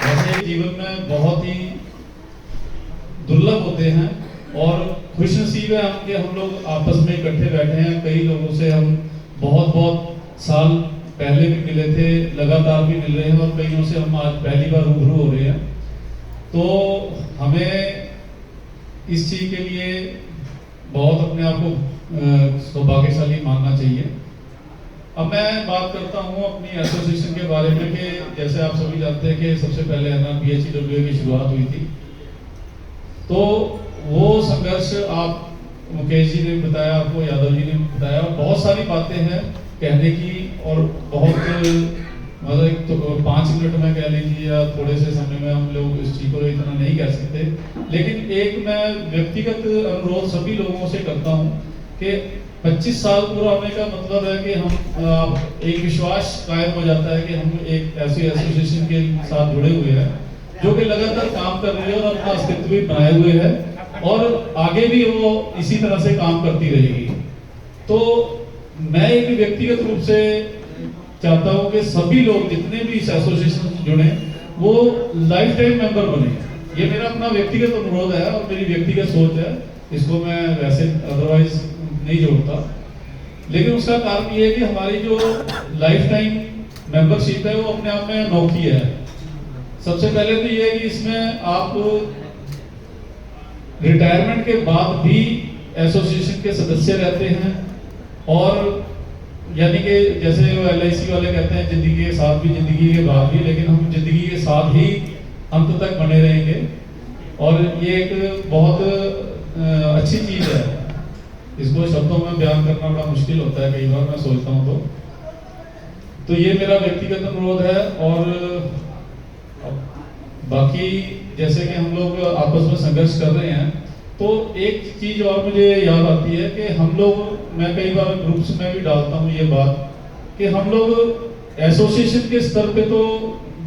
वैसे जीवन में बहुत ही दुर्लभ होते हैं और खुशनसीब है कि हम लोग आपस में इकट्ठे बैठे हैं। कई लोगों से हम बहुत साल पहले भी मिले थे, लगातार भी मिल रहे हैं और कईयों से हम आज पहली बार रूबरू हो रहे हैं। तो हमें इस चीज के लिए बहुत अपने आप को सौभाग्यशाली मानना चाहिए। अब मैं बात करता हूँ अपनी एसोसिएशन के बारे में कि जैसे आप सभी जानते हैं कि सबसे पहले एनआरपीएचईडब्ल्यू की शुरुआत हुई थी। तो वो संघर्ष आप मुकेश जी ने बताया, आपको यादव जी ने बताया, बहुत सारी बातें हैं कहने की और बहुत मतलब एक तो 5 मिनट में कह लीजिए या थोड़े से समय में हम लोग इस चीज को इतना नहीं कह सकते। लेकिन एक मैं व्यक्तिगत अनुरोध सभी लोगों से करता हूँ कि 25 साल पूरा होने का मतलब है कि हम एक विश्वास कायम हो जाता है कि हम एक ऐसी एसोसिएशन के साथ जुड़े हुए हैं जो कि लगातार काम कर रही है और अपना अस्तित्व भी बनाए हुए है और आगे भी वो इसी तरह से काम करती रहेगी। तो मैं एक व्यक्तिगत रूप से चाहता हूं कि सभी लोग जितने भी इस एसोसिएशन से जुड़े वो लाइफ टाइम मेंबर बने। ये मेरा अपना व्यक्तिगत अनुरोध है और मेरी व्यक्तिगत सोच है, इसको मैं वैसे अदरवाइज नहीं जोड़ता। लेकिन उसका कारण ये है कि हमारी जो लाइफ टाइम मेंबरशिप है वो अपने आप में अनोखी है। सबसे पहले तो ये है कि इसमें आप रिटायरमेंट के बाद भी एसोसिएशन के सदस्य रहते हैं, और यानी कि जैसे LIC वाले कहते हैं जिंदगी के साथ भी जिंदगी के बाद भी, लेकिन हम जिंदगी के साथ ही अंत तक बने रहेंगे। और ये एक बहुत अच्छी चीज है, इसको शब्दों में बयान करना बड़ा मुश्किल होता है कई बार, मैं सोचता हूँ तो ये मेरा व्यक्तिगत अनुरोध है। और बाकी जैसे कि हम लोग आपस में संघर्ष कर रहे हैं, तो एक चीज और मुझे याद आती है कि हम लोग, मैं कई बार ग्रुप्स में भी डालता हूँ ये बात, कि हम लोग एसोसिएशन के स्तर पे तो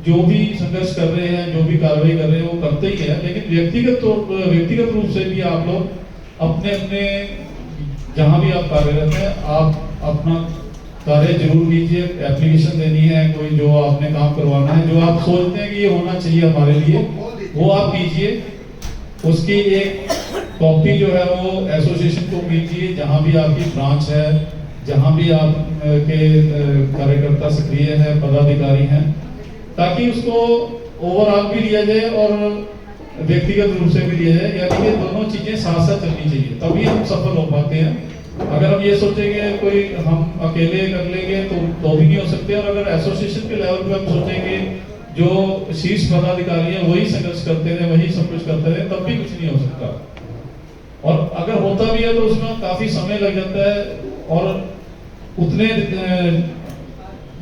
जो भी संघर्ष कर रहे हैं, जो भी कार्रवाई कर रहे हैं वो करते ही है, लेकिन व्यक्तिगत रूप से भी आप लोग अपने अपने जहाँ भी आप कार्यरत हैं, आप अपना कार्य जरूर कीजिए। एप्लीकेशन देनी है, कोई जो आपने काम करवाना है, जो आप सोचते हैं कि ये होना चाहिए हमारे लिए, वो आप कीजिए। उसकी एक कॉपी जो है वो एसोसिएशन को कीजिए, जहाँ भी आपकी ब्रांच है, जहाँ भी आप के कार्यकर्ता सक्रिय है, पदाधिकारी हैं, ताकि उसको ओवरऑल भी लिया जाए और व्यक्तिगत रूप से भी लिया जाए। यानी कि दोनों चीजें साथ साथ चलनी चाहिए, तभी हम सफल हो पाते हैं। अगर हम ये सोचेंगे कोई हम अकेले कर लेंगे तो भी नहीं हो सकते। और अगर एसोसिएशन के लेवल पे हम सोचेंगे जो शीर्ष पदाधिकारी हैं वही संघर्ष करते रहे, वही सब कुछ करते रहे, तब भी कुछ नहीं हो सकता। और अगर होता भी है तो उसमें काफी समय लग जाता है और उतने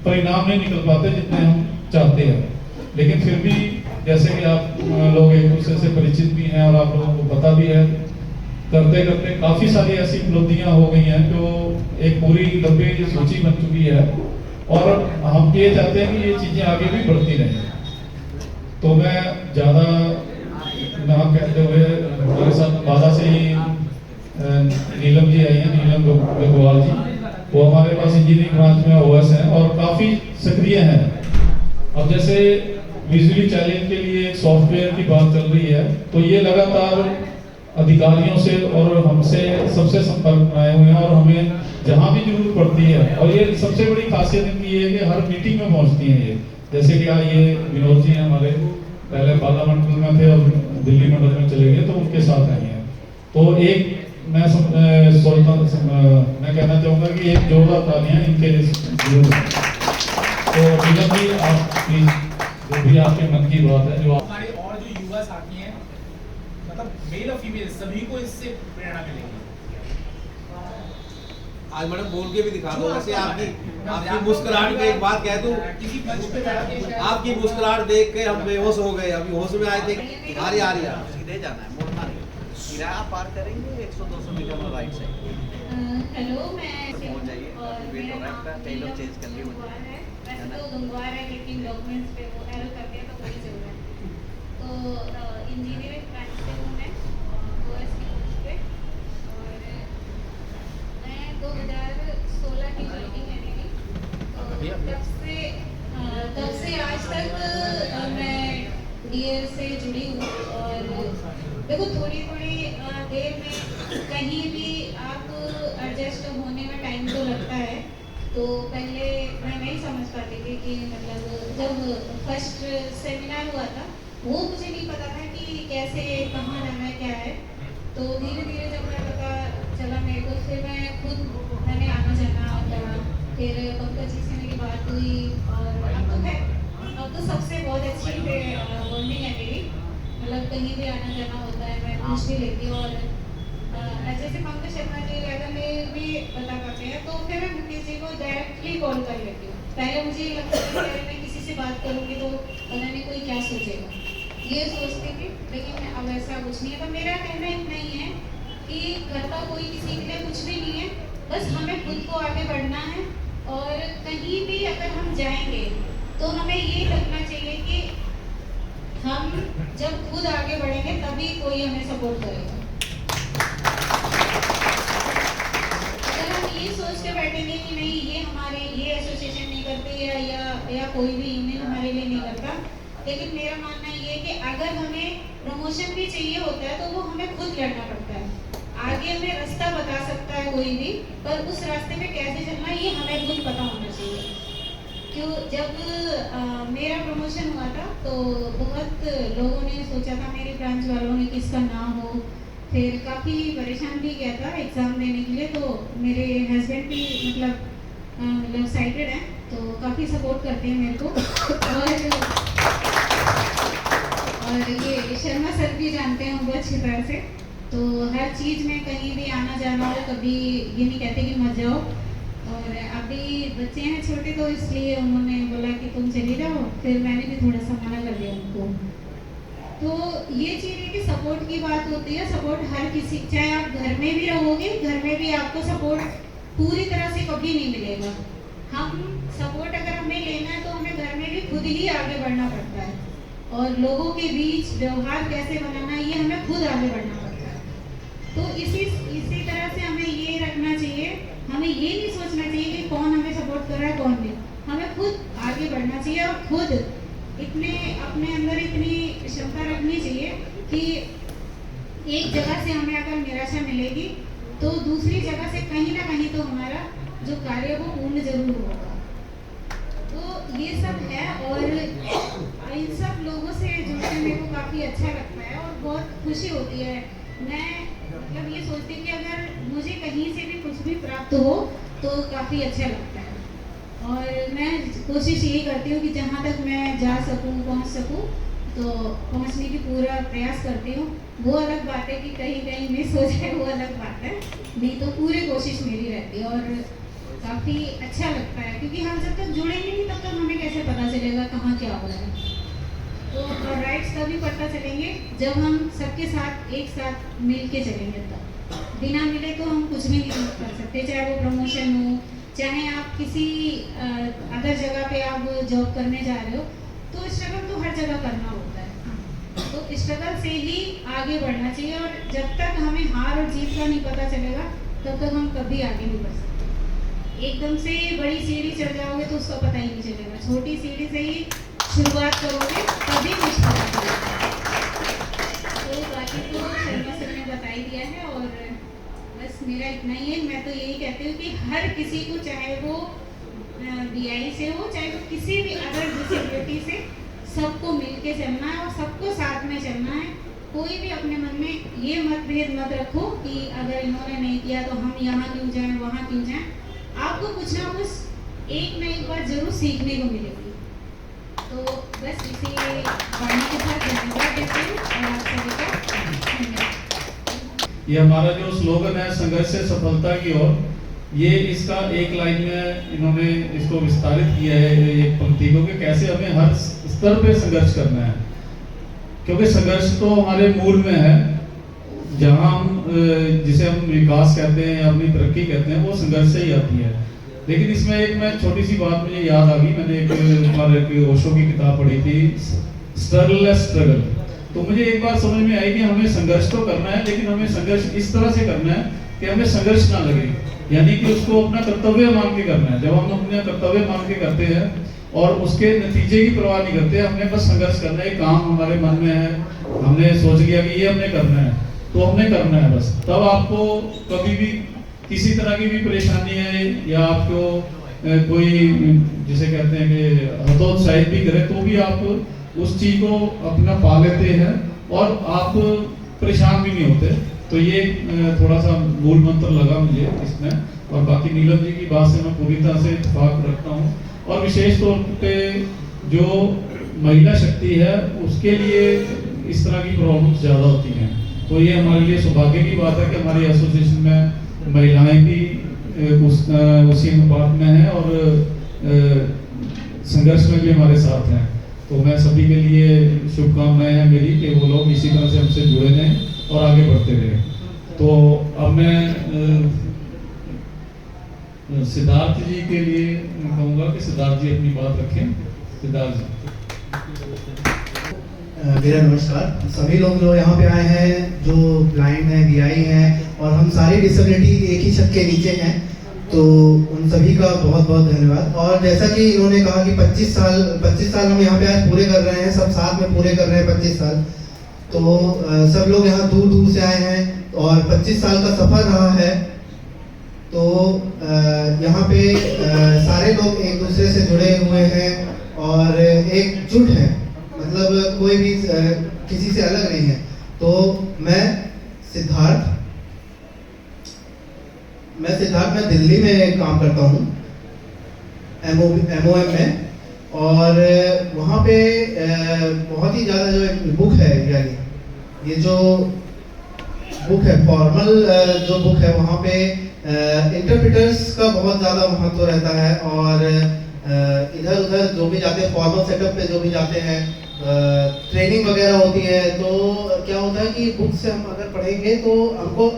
परिणाम नहीं निकल पाते जितने हम चाहते हैं। लेकिन फिर भी जैसे कि आप लोग एक दूसरे से परिचित भी हैं और आप लोगों को पता भी है, करते करते काफी सारी ऐसी उपलब्धियां हो गई हैं जो एक पूरी लंबी सूची बन चुकी है, और हम ये चाहते हैं कि ये चीजें आगे भी बढ़ती रहें। तो मैं ज्यादा नाम कहते हुए, मेरे साथ बाधा से ही नीलम जी आई हैं, नीलम गगवाल जी, वो हमारे पास इंजीनियरिंग ब्रांच में OS हैं और काफी सक्रिय हैं। अब जैसे विजुअली चैलेंज के लिए एक सॉफ्टवेयर की बात चल रही है, तो ये लगातार अधिकारियों से और हमसे सबसे संपर्क बनाए हुए हैं, और हमें जहां भी जरूरत पड़ती है, और ये सबसे बड़ी खासियत इनकी है कि हर मीटिंग में पहुंचती हैं ये। जैसे कि ये विनोद जी हैं हमारे, पहले बाला मंडल में थे और दिल्ली मंडल में चले गए, तो उनके साथ आई हैं। तो एक मैं कहना चाहूँगा कि एक जोरदार तालियां इनके लिए। तो नीलम जी, आप प्लीज जो भी आपके मन की बात है, जो हमारे और जो युवा साथी हैं, मतलब मेल और फीमेल सभी को इससे प्रेरणा मिलेगी। आज मैडम बोल के भी दिखा दो। वैसे आपकी मुस्कुराहट में एक बात कह दूं, किसी मंच पे बैठ के आपकी मुस्कुराहट देख के हम बेहोश हो गए। अभी होश में आए थे, आ रही सीधे जाना है, मोड़ना नहीं। किराया पार करेंगे 100-200 मीटर में राइट साइड। हेलो, मैं पहुंच जाइए, और वेट हो रहा है, कई लोग चेंज कर लिए गंगवार है। वैसे तो गंगवार है, लेकिन डॉक्यूमेंट्स पे वो एरर कर दिया, तो वही जरूर है। तो इंजीनियरिंग ब्रांच से हूँ मैं, OS की पोस्ट पे, और मैं 2016 की ज्वाइनिंग है मेरी। तो तब से आज तक मैं DL से जुड़ी हूँ। और देखो, थोड़ी देर में कहीं भी आप एडजस्ट होने में टाइम तो लगता है। तो पहले मैं नहीं समझ पाती थी कि मतलब जब फर्स्ट सेमिनार हुआ था, वो मुझे नहीं पता था कि कैसे कहाँ जाना है, क्या है। तो धीरे धीरे जब मैं पता चला मेरे को, फिर मैं खुद मैंने आना जाना करा। फिर पंकज जी से मेरी बात हुई, और अब तो सबसे बहुत अच्छी बॉन्डिंग है मेरी। मतलब कहीं भी आना जाना होता है, मैं पूछ भी लेती हूँ। और जैसे पंकज शर्मा जी लेवल में भी बता पाते हैं, तो फिर मैं मुकेश जी को डायरेक्टली कॉल कर लेती हूँ। पहले मुझे ये लगता था कि मैं किसी से बात करूँगी तो पता नहीं कोई क्या सोचेगा, ये सोचती थी। लेकिन अब ऐसा कुछ नहीं है। तो मेरा कहना इतना ही है कि करता कोई किसी के लिए कुछ भी नहीं है, बस हमें खुद को आगे बढ़ना है। और कहीं भी अगर हम जाएंगे तो हमें ये लगना चाहिए कि हम जब खुद आगे बढ़ेंगे तभी कोई हमें सपोर्ट करेगा। अगर हम ये सोच के बैठेंगे कि नहीं, ये एसोसिएशन नहीं करती या कोई भी यूनियन हमारे लिए नहीं करता, लेकिन मेरा मानना ये है कि अगर हमें प्रमोशन भी चाहिए होता है तो वो हमें खुद लड़ना पड़ता है। आगे हमें रास्ता बता सकता है कोई भी, पर उस रास्ते पे कैसे चलना है ये हमें खुद पता होना चाहिए। क्यों जब मेरा प्रमोशन हुआ था तो बहुत लोगों ने सोचा था, मेरी ब्रांच वालों ने, कि इसका नाम हो, फिर काफ़ी परेशान भी किया था एग्ज़ाम देने के लिए। तो मेरे हस्बैंड भी मतलब साइटेड हैं तो काफ़ी सपोर्ट करते हैं मेरे को, और ये शर्मा सर भी जानते हैं उनको अच्छी तरह से। तो हर चीज़ में कहीं भी आना जाना हो कभी ये नहीं कहते कि मत जाओ। और अभी बच्चे हैं छोटे तो इसलिए उन्होंने बोला कि तुम चली जाओ, फिर मैंने भी थोड़ा सा मना कर दिया उनको। तो ये चीज़ है कि सपोर्ट की बात होती है। सपोर्ट हर किसी, चाहे आप घर में भी रहोगे, घर में भी आपको सपोर्ट पूरी तरह से कभी नहीं मिलेगा। हम सपोर्ट अगर हमें लेना है तो हमें घर में भी खुद ही आगे बढ़ना पड़ता है, और लोगों के बीच व्यवहार कैसे बनाना है ये हमें खुद आगे बढ़ना पड़ता है। तो इसी तरह से हमें ये रखना चाहिए, हमें ये नहीं सोचना चाहिए कि कौन हमें सपोर्ट कर रहा है कौन नहीं, हमें खुद आगे बढ़ना चाहिए और खुद अपने अंदर इतनी क्षमता रखनी चाहिए कि एक जगह से हमें अगर निराशा मिलेगी तो दूसरी जगह से कहीं ना कहीं तो हमारा जो कार्य वो पूर्ण जरूर होगा। तो ये सब है, और इन सब लोगों से जुड़कर मेरे को काफ़ी अच्छा लगता है और बहुत खुशी होती है। मैं मतलब ये सोचती हूँ कि अगर मुझे कहीं से भी कुछ भी प्राप्त हो तो काफ़ी अच्छा लगता है, और मैं कोशिश यही करती हूँ कि जहाँ तक मैं जा सकूँ, पहुँच सकूँ, तो पहुँचने की पूरा प्रयास करती हूँ। वो अलग बात है कि कहीं कहीं मिस हो जाए, वो अलग बात है, नहीं तो पूरी कोशिश मेरी रहती है। और काफ़ी अच्छा लगता है क्योंकि हम जब तक जुड़ेंगे नहीं तब तक हमें कैसे पता चलेगा कहाँ क्या हो रहा है। तो राइट्स तभी पता चलेंगे जब हम सबके साथ एक साथ मिल के चलेंगे। तब बिना मिले तो हम कुछ भी नहीं कर सकते, चाहे वो प्रमोशन हो, चाहे आप किसी अदर जगह पे आप जॉब करने जा रहे हो, तो स्ट्रगल तो हर जगह करना होता है। तो स्ट्रगल से ही आगे बढ़ना चाहिए, और जब तक हमें हार और जीत का नहीं पता चलेगा तब तक हम कभी आगे नहीं बढ़ सकते। एकदम से बड़ी सीढ़ी चढ़ जाओगे तो उसका पता ही नहीं चलेगा, छोटी सीढ़ी से ही शुरुआत करोगे तभी कुछ पता चलेगा। तो बाकी तो शर्मा सर ने बता ही दिया है, और बस मेरा इतना ही है। मैं तो यही कहती हूँ कि हर किसी को, चाहे वो BI से हो, चाहे वो किसी भी अदर डिसेबिलिटी से, सबको मिल के चलना है और सबको साथ में चलना है। कोई भी अपने मन में ये मतभेद मत रखो कि अगर इन्होंने नहीं किया तो हम यहाँ क्यों जाएं, वहाँ क्यों जाएं। आपको कुछ ना कुछ एक न एक बार जरूर सीखने को मिलेगी। तो बस इसी वाणी के साथ धन्यवाद देते हैं और आप सभी का धन्यवाद। ये हमारा जो स्लोगन है, संघर्ष से सफलता की ओर, ये इसका एक लाइन में इन्होंने इसको विस्तारित किया है एक पंक्ति को, कि कैसे हमें हर स्तर पे संघर्ष करना है। क्योंकि संघर्ष तो हमारे मूल में है, जहाँ हम जिसे हम विकास कहते हैं या अपनी तरक्की कहते हैं, वो संघर्ष से ही आती है। लेकिन इसमें एक मैं छोटी सी बात मुझे याद आ गई, मैंने एक ओशो की किताब पढ़ी थी, स्ट्रगल। तो मुझे एक बात समझ में आई कि हमें संघर्ष तो करना है, लेकिन हमें संघर्ष इस तरह से करना है कि हमें संघर्ष ना लगे, यानी कि उसको अपना कर्तव्य मान के करना है। जब हम अपने कर्तव्य मान के करते हैं और उसके नतीजे की परवाह नहीं करते, हमने बस संघर्ष करना है। काम हमारे मन में है, हमने सोच लिया कि ये हमने करना है, तो हमने करना है बस। तब आपको कभी भी किसी तरह की भी परेशानी है या आपको कोई जिसे कहते हैं कि हतोत्साहित भी करे, तो भी आप उस चीज को अपना पा लेते हैं और आप परेशान भी नहीं होते। तो ये थोड़ा सा मूल मंत्र लगा मुझे इसमें, और बाकी नीलम जी की बात से मैं पूरी तरह से इत्तेफाक रखता हूँ। और विशेष तौर पे जो महिला शक्ति है उसके लिए इस तरह की प्रॉब्लम्स ज़्यादा होती हैं। तो ये हमारे लिए सौभाग्य की बात है कि हमारी एसोसिएशन में महिलाएं भी उसी अनुपात में हैं और संघर्ष में भी हमारे साथ हैं। तो मैं सभी के लिए शुभकामनाएं हैं मेरी कि वो लोग इसी तरह से हमसे जुड़े रहें और आगे बढ़ते रहें। तो अब मैं सिद्धार्थ जी के लिए कहूँगा कि सिद्धार्थ जी अपनी बात रखें। सिद्धार्थ जी। मेरा नमस्कार। सभी लोग जो यहाँ पे आए हैं, जो ब्लाइंड हैं, BI हैं, और हम सारी डिसेबिलिटी एक ही छत के नीचे हैं, तो उन सभी का बहुत बहुत धन्यवाद। और जैसा कि इन्होंने कहा कि 25 साल हम यहाँ पे आज पूरे कर रहे हैं, सब साथ में पूरे कर रहे हैं 25 साल। तो सब लोग यहाँ दूर दूर से आए हैं और 25 साल का सफ़र रहा है। तो यहाँ पे सारे लोग एक दूसरे से जुड़े हुए हैं और एकजुट हैं, मतलब कोई भी किसी से अलग नहीं है। तो मैं सिद्धार्थ मैं दिल्ली में काम करता हूँ MOM में, और वहाँ पे बहुत ही ज़्यादा जो एक बुक है, यानी ये जो बुक है फॉर्मल जो बुक है, वहाँ पे इंटरप्रेटर्स का बहुत ज़्यादा महत्व रहता है। और इधर उधर जो भी जाते हैं, फॉर्मल सेटअप पे जो भी जाते हैं, ट्रेनिंग वगैरह होती है, तो क्या होता है कि बुक से हम अगर पढ़ेंगे तो हमको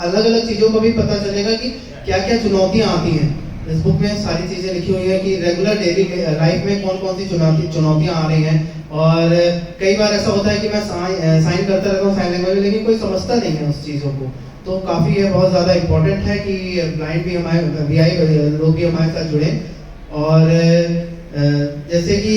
अलग अलग चीज़ों का भी पता चलेगा कि क्या क्या चुनौतियाँ आती हैं। इस बुक में सारी चीज़ें लिखी हुई है कि रेगुलर डेली लाइफ में कौन कौन सी चुनौतियाँ आ रही हैं। और कई बार ऐसा होता है कि मैं साइन करता रहता हूँ साइन लैंग्वेज में, लेकिन कोई समझता नहीं है उस चीज़ों को। तो काफ़ी ये बहुत ज़्यादा इम्पोर्टेंट है कि ब्लाइंड भी हमारे VI लोग भी हमारे साथ जुड़ें। और जैसे कि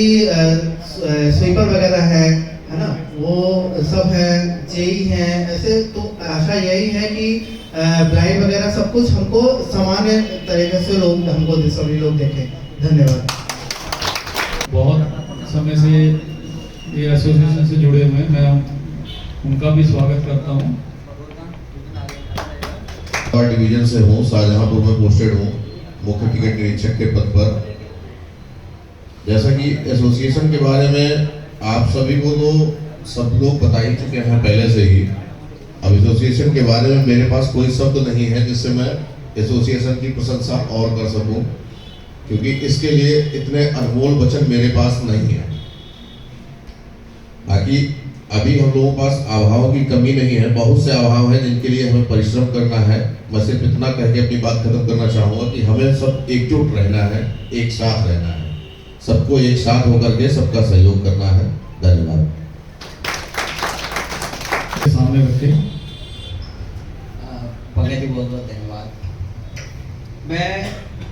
स्वीपर वगैरह है ना, वो सब हैं, JEE हैं, ऐसे। तो आशा यही है कि ब्लाइंड वगैरह सब कुछ हमको सामान्य तरीके से लोग हमको सभी लोग देखें। धन्यवाद। बहुत समय से ये एसोसिएशन से जुड़े हुए हैं, मैं उनका भी स्वागत करता हूँ। डिवीजन से हूँ, शाहजहांपुर में पोस्टेड हूँ, मुख्य टिकट निरीक्षक के पद पर। जैसा कि एसोसिएशन के बारे में आप सभी को तो सब लोग बता ही चुके हैं पहले से ही। अब एसोसिएशन के बारे में मेरे पास कोई शब्द नहीं है जिससे मैं एसोसिएशन की प्रशंसा और कर सकूं, क्योंकि इसके लिए इतने अनमोल वचन मेरे पास नहीं है। बाकी अभी हम लोगों के पास अभावों की कमी नहीं है, बहुत से अभाव हैं जिनके लिए हमें परिश्रम करना है। मैं सिर्फ इतना कह के अपनी बात खत्म करना चाहूँगा कि हमें सब एकजुट रहना है, एक साथ रहना है, सबको एक साथ होकर के सबका सहयोग करना है। धन्यवाद। सामने रखे पंकज जी बहुत बहुत धन्यवाद।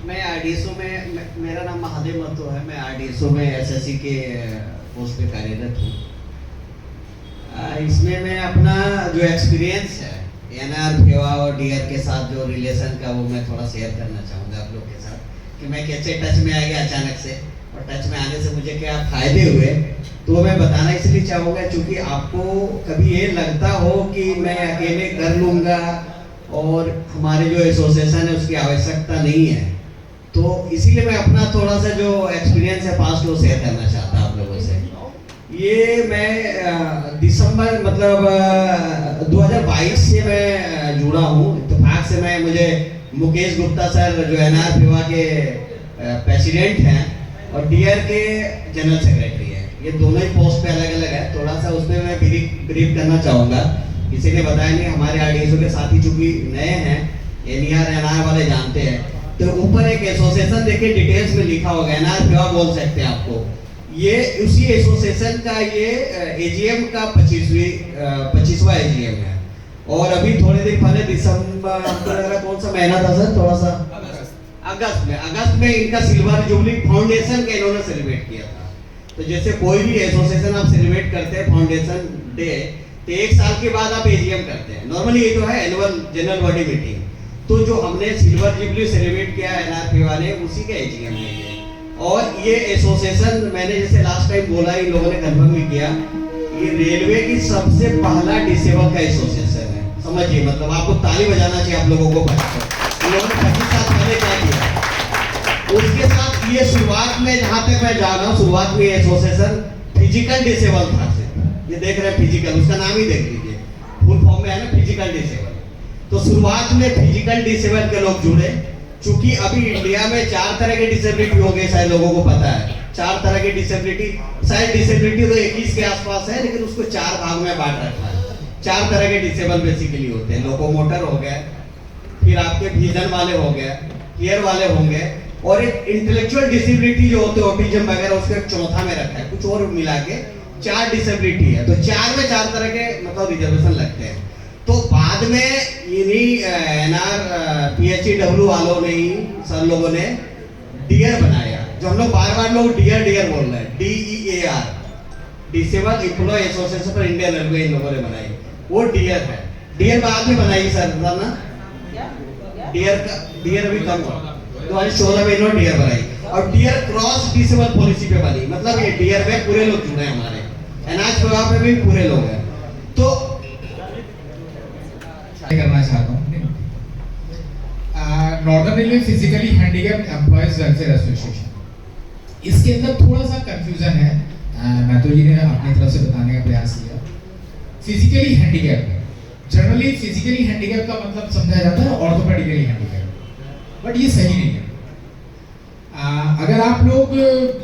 मैं RDSO में, मेरा नाम महादेव महतो है, मैं RDSO में SSC के पोस्ट पे कार्यरत हूँ। इसमें मैं अपना जो एक्सपीरियंस है NR फेवा और DR के साथ जो रिलेशन का, वो मैं थोड़ा शेयर करना चाहूँगा आप लोग के साथ कि मैं कैसे टच में आ गया अचानक से, और टच में आने से मुझे क्या फायदे हुए, तो मैं बताना इसलिए चाहूँगा क्योंकि आपको कभी ये लगता हो कि मैं अकेले कर लूँगा और हमारे जो एसोसिएशन है उसकी आवश्यकता नहीं है, तो इसीलिए मैं अपना थोड़ा सा जो एक्सपीरियंस है पास्ट वो शेयर करना चाहता हूँ आप लोगों से। ये मैं दिसंबर मतलब 2022 से मैं जुड़ा हूँ। इत्तेफाक से मुझे मुकेश गुप्ता सर जो NR फेवा के प्रेसिडेंट हैं और DR के जनरल सेक्रेटरी हैं, ये दोनों ही पोस्ट पे अलग अलग है। थोड़ा सा उसमें मैं ब्रीफ करना चाहूँगा, किसी ने बताया नहीं, हमारे RDSO के साथी चूंकि नए हैं, NER NR वाले जानते हैं। तो ऊपर एक एसोसिएशन देखिए डिटेल्स में लिखा होगा, NR फेवा बोल सकते हैं आपको। ये उसी एसोसिएशन का ये AGM का 25वां AGM है। और अभी थोड़े दिन पहले दिसंबर कौन सा महीना था सर, थोड़ा सा अगस्त में इनका सिल्वर जुबली फाउंडेशन का इन्होंने सेलिब्रेट किया था। तो जैसे कोई भी एसोसिएशन आप सेलिब्रेट करते हैं फाउंडेशन डे, तो 1 साल के बाद आप AGM करते हैं। नॉर्मली ये जो है एनुअल जनरल बॉडी मीटिंग, तो जो हमने सिल्वर जुबली सेलिब्रेट किया NR फेवा ने, उसी का AGM है ये। और ये एसोसिएशन मैंने जैसे लास्ट टाइम बोला, इन लोगों ने कंफर्म भी किया, ये रेलवे की सबसे पहला डिसेबल का एसोसिएशन है। समझिए, मतलब आपको ताली बजाना चाहिए आप लोगों को इन लोगों ने 25 साल पहले क्या किया। उसके साथ ये शुरुआत में, जहाँ तक मैं जान रहा हूँ, शुरुआत में एसोसिएशन फिजिकल डिसेबल था। ये देख रहे हैं फिजिकल, उसका नाम ही देख लीजिए, फुल फॉर्म में है ना, फिजिकल डिसेबल। तो शुरुआत में फिजिकल डिसेबल के लोग जुड़े, चूंकि अभी इंडिया में 4 तरह के डिसेबिलिटी हो गए, शायद लोगों को पता है 4 तरह की डिसेबिलिटी। शायद डिसेबिलिटी तो 21 के आसपास है, लेकिन उसको 4 भाग में बांट रखा है। 4 तरह के डिसेबल बेसिकली होते हैं, लोकोमोटर हो गए, फिर आपके विजन वाले हो गए, हियर वाले होंगे, और एक इंटेलेक्चुअल डिसेबिलिटी जो होते हैं ऑटिज्म वगैरह, उसके चौथा में रखा है, कुछ और मिला के 4 डिसेबिलिटी है। तो 4 में 4 तरह के मतलब रिजर्वेशन लगते हैं। तो बाद में इन्हीं NR PHEW वालों ने ही, सर लोगों ने DER बनाया, जो हम लोग बार बार लोग DER बोल रहे हैं, DEAR, disabled employee association for Indian railway इन लोगों ने बनाई, वो डियर है। डियर बाद में बनाई सर ना, डियर अभी कम हुआ 2016 में इन्होंने डियर बनाई, और डियर क्रॉस डिसेबल पॉलिसी पे बनी, मतलब ये डियर में पूरे लोग जुड़े हैं हमारे, अनाज विभाग में भी पूरे लोग हैं। तो करना चाहता हूँ northern railway physically handicapped employees welfare association, इसके अंदर थोड़ा सा कंफ्यूजन है। मैथुर जी ने अपनी तरफ से बताने का प्रयास किया। Physically handicapped, generally physically handicap का मतलब समझा जाता है ऑर्थोपेडिकली हैंडीकैप, बट ये सही नहीं है। अगर आप लोग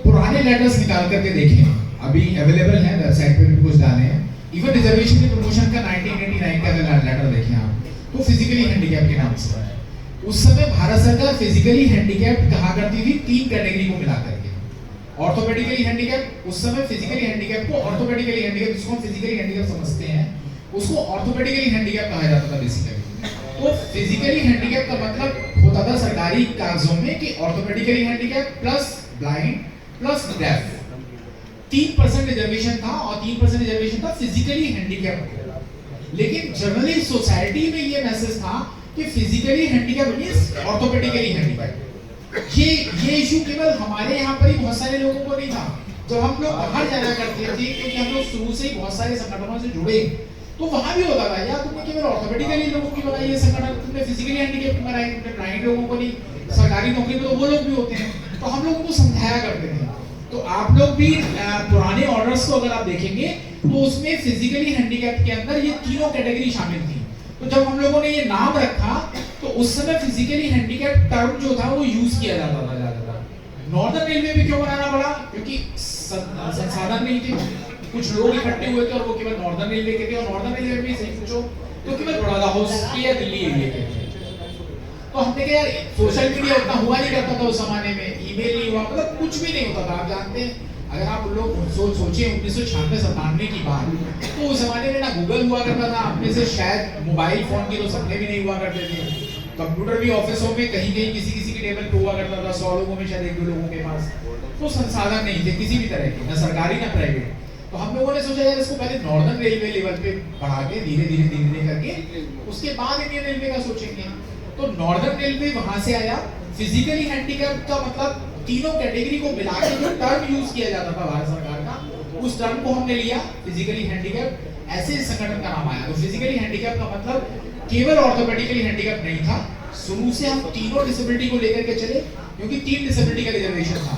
पुराने लेटर्स निकाल करके देखें, अभी अवेलेबल है वेबसाइट पे भी कुछ डाले हैं, इवन रिजर्वेशन के प्रमोशन का 1989 का अगर लेटर देखें आप, तो फिजिकली हैंडीकैप के नाम से है। उस समय भारत सरकार फिजिकली हैंडीकैप्ड कहा करती थी 3 कैटेगरी को मिला करके, ऑर्थोपेडिकली हैंडीकैप, उस समय फिजिकली हैंडीकैप को ऑर्थोपेडिकली हैंडीकैप, जिसको हम फिजिकली हैंडीकैप समझते हैं, उसको ऑर्थोपेडिकली हैंडीकैप कहा जाता था बेसिकली। तो फिजिकली हैंडीकैप का मतलब होता था सरकारी कागजों में कि orthopaedically handicap plus blind plus deaf, 3% reservation था, और 3% रिजर्वेशन था फिजिकली हैंडीकैप। लेकिन जनरली सोसाइटी में ये मैसेज था कि physically handicap means orthopaedically handicap. ये इशू केवल हमारे यहाँ पर ही बहुत सारे लोगों को नहीं था। जब हम लोग बाहर जाया करते थे, क्योंकि हम लोग शुरू से ही बहुत सारे संगठनों से जुड़े, तो वहां भी होता था यार तुमने केवल ऑर्थोपेडिकली लोगों की बनाई है संगठन, तुमने फिजिकली हैंडीकैप की बनाई, तुमने ब्लाइंड लोगों को नहीं, सरकारी नौकरी में तो वो लोग भी होते हैं। तो हम लोगों को समझाया करते थे। तो आप लोग भी पुराने ऑर्डर्स को अगर आप देखेंगे तो उसमें फिजिकली हैंडीकैप के अंदर ये तीनों कैटेगरी शामिल थी। तो जब हम लोगों ने ये नाम रखा तो उस समय फिजिकली हैंडीकैप टर्म जो था वो यूज किया जाता था ज्यादातर। नॉर्दर्न रेलवे में क्यों बनाना पड़ा? क्योंकि संसाधन नहीं थे, कुछ लोग इकट्ठे हुए थे और वो केवल नॉर्दर्न रेलवे के थे, और नॉर्दर्न रेलवे में सही पूछो तो केवल बड़ौदा हाउस या दिल्ली एरिया के थे। तो हमने कहा यार सोशल मीडिया उतना हुआ नहीं करता था उस जमाने में, ईमेल नहीं हुआ, मतलब कुछ भी नहीं होता था। आप जानते हैं, अगर आप लोग सोचिए 1996-97 की बात, तो उस जमाने में ना गूगल हुआ करता था, अपने से शायद मोबाइल फोन की तो सपने भी नहीं हुआ करते थे, कंप्यूटर भी ऑफिसों में कहीं किसी की टेबल पे हुआ करता था, 100 लोगों में शायद 1-2 लोगों के पास, तो संसाधन नहीं थे किसी भी तरह के, ना सरकारी ना प्राइवेट। तो हम लोगों ने सोचा यार इसको पहले नॉर्दर्न रेलवे लेवल पे बढ़ा के धीरे धीरे करके उसके बाद इंडियन रेलवे का सोचेंगे। तो नॉर्दर्न रेलवे वहां से आया। फिजिकली हैंडीकैप का मतलब तीनों कैटेगरी को मिला के जो टर्म यूज किया जाता था भारत सरकार का, उस टर्म को हमने लिया फिजिकली हैंडीकैप, ऐसे संगठन का नाम आया। तो फिजिकली हैंडीकैप का मतलब केवल ऑर्थोपेडिकली हैंडीकैप नहीं था, शुरू से हम तीनों डिसेबिलिटी को लेकर के चले, क्योंकि 3 डिसेबिलिटी का रिजर्वेशन था।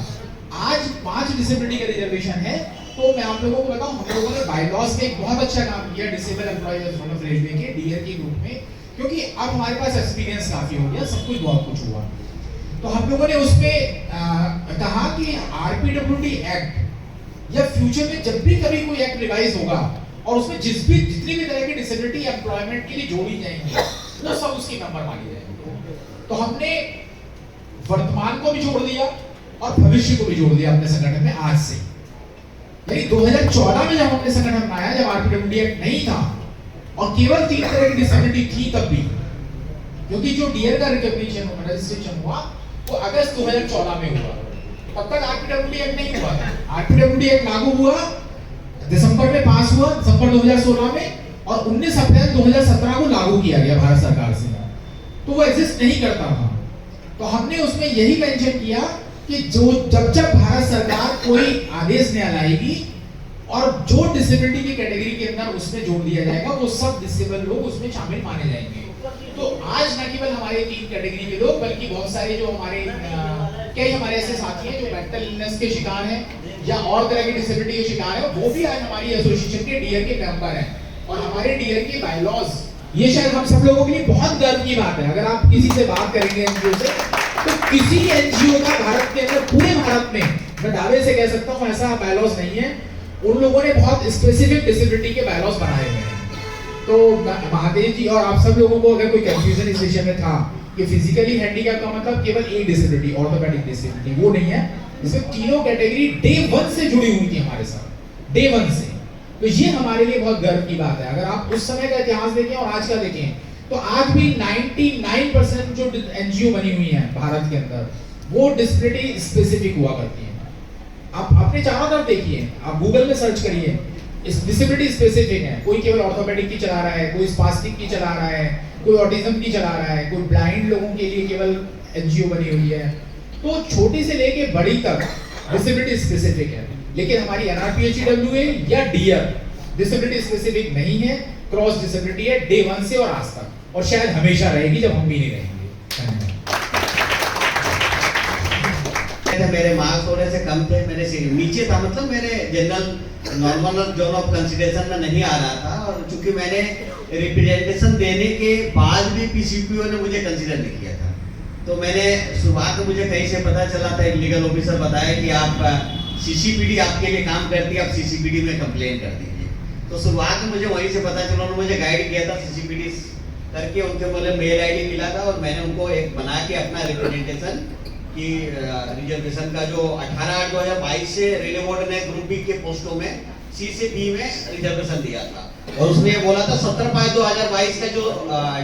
आज 5 डिसेबिलिटी का रिजर्वेशन है। तो मैं आप लोगों को बताऊं, हम लोगों ने बायलॉज में एक बहुत अच्छा काम किया डिसेबल एम्प्लॉयज ऑफ रेलवे के डीआर के ग्रुप में, क्योंकि अब हमारे पास एक्सपीरियंस काफी हो गया, सब कुछ बहुत कुछ हुआ। तो हम लोगों ने उसमें कहा कि आरपीडब्ल्यूडी एक्ट या फ्यूचर में जब भी कभी कोई एक्ट रिवाइज होगा और उसमें जितनी भी तरह की डिसेबिलिटी एम्प्लॉयमेंट के लिए जोड़ी जाएंगी वो सब उसकी नंबर मानी जाएंगे। तो हमने वर्तमान को भी जोड़ दिया और भविष्य को भी जोड़ दिया अपने संगठन में आज से। यानी 2014 में जब हमने संगठन बनाया, जब आरपीडब्ल्यूडी एक्ट नहीं था और केवल 3 तरह की डिसेबिलिटी थी तब भी, क्योंकि जो डीआर का रिकॉग्निशन रजिस्ट्रेशन हुआ वो अगस्त 2014 में हुआ, तब तक आरपीडब्ल्यूडी एक्ट नहीं हुआ था। आरपीडब्ल्यूडी एक्ट लागू हुआ, दिसंबर में पास हुआ, दिसंबर 2016 में, और 19 अप्रैल 2017 को लागू किया गया भारत सरकार से। तो वो एग्जिस्ट नहीं करता था। तो हमने उसमें यही मेंशन किया कि जब भारत सरकार कोई आदेश नया लाएगी और जो डिसेबिलिटी की कैटेगरी के अंदर उसमें जोड़ दिया जाएगा, वो सब डिसेबल लोग उसमें शामिल माने जाएंगे। तो आज न केवल हमारे 3 कैटेगरी के लोग, बल्कि बहुत सारे जो कई हमारे ऐसे साथी हैं जो मेंटल इलनेस के शिकार हैं या और तरह की डिसेबिलिटी के शिकार हैं, वो भी आज हमारी एसोसिएशन के डीआर के मेंबर हैं। और हमारे डीआर के बायलॉज, ये शायद हम सब लोगों के लिए बहुत गर्व की बात है। अगर आप किसी से बात करेंगे एनजीओ से, तो किसी एनजीओ का भारत के अंदर, पूरे भारत में, मैं दावे से कह सकता हूँ ऐसा बायलॉज नहीं है। उन लोगों ने बहुत स्पेसिफिक डिसेबिलिटी के बायलॉज बनाए हुए हैं। तो महादेव जी और आप सब लोगों को अगर कोई कंफ्यूजन इस विषय में था कि फिजिकली हैंडीकैप का मतलब केवल एक डिसेबिलिटी, ऑर्थोपेडिक डिसेबिलिटी, वो नहीं है। इसमें तीनों कैटेगरी डे 1 से जुड़ी हुई थी हमारे साथ, डे 1 से। तो ये हमारे लिए बहुत गर्व की बात है। अगर आप उस समय का इतिहास देखें और आज का देखें, तो आज भी 99% जो एनजीओ बनी हुई है भारत के अंदर, वो डिसेबिलिटी स्पेसिफिक हुआ करती है। आप अपने चारों तरफ देखिए, आप गूगल में सर्च करिए, इस डिसेबिलिटी स्पेसिफिक है, कोई केवल ऑर्थोपेडिक की चला रहा है, कोई स्पास्टिक की चला रहा है, कोई ऑटिज्म की चला रहा है, कोई ब्लाइंड लोगों के लिए केवल एनजीओ बनी हुई है। तो छोटी से लेके बड़ी तक डिसेबिलिटी स्पेसिफिक है, लेकिन हमारी एनआरपीएचडब्ल्यूए या डीआर डिसेबिलिटी स्पेसिफिक नहीं है, क्रॉस डिसेबिलिटी है डे 1 से और आज तक, और शायद हमेशा रहेगी जब हम भी नहीं रहेंगे। मेरे मार्क्स थोड़े से कम थे, मेरे से नीचे था, मतलब मेरे general normal zone of consideration में नहीं आ रहा था, और चूंकि मैंने रिप्रेजेंटेशन देने के बाद भी पीसीपीओ ने मुझे कंसीडर नहीं किया था, तो मैंने शुरुआत में मुझे कहीं से पता चला था, एक लीगल ऑफिसर बताया कि आप सीसीपीडी आपके लिए काम करती है, आप सीसीपीडी में कंप्लेन कर दीजिए। तो शुरुआत में मुझे वहीं से पता चला, उन्होंने मुझे गाइड किया था सीसीपीडी करके, उनके बोले मेल आईडी मिला था, और मैंने उनको एक बना के अपना रिप्रेजेंटेशन कि रिजर्वेशन का जो 18/8/2022 से रेलवे बोर्ड ने ग्रुप बी के पोस्टों में सी से बी में रिजर्वेशन दिया था, और उसने ये बोला था 17/5/2022 का जो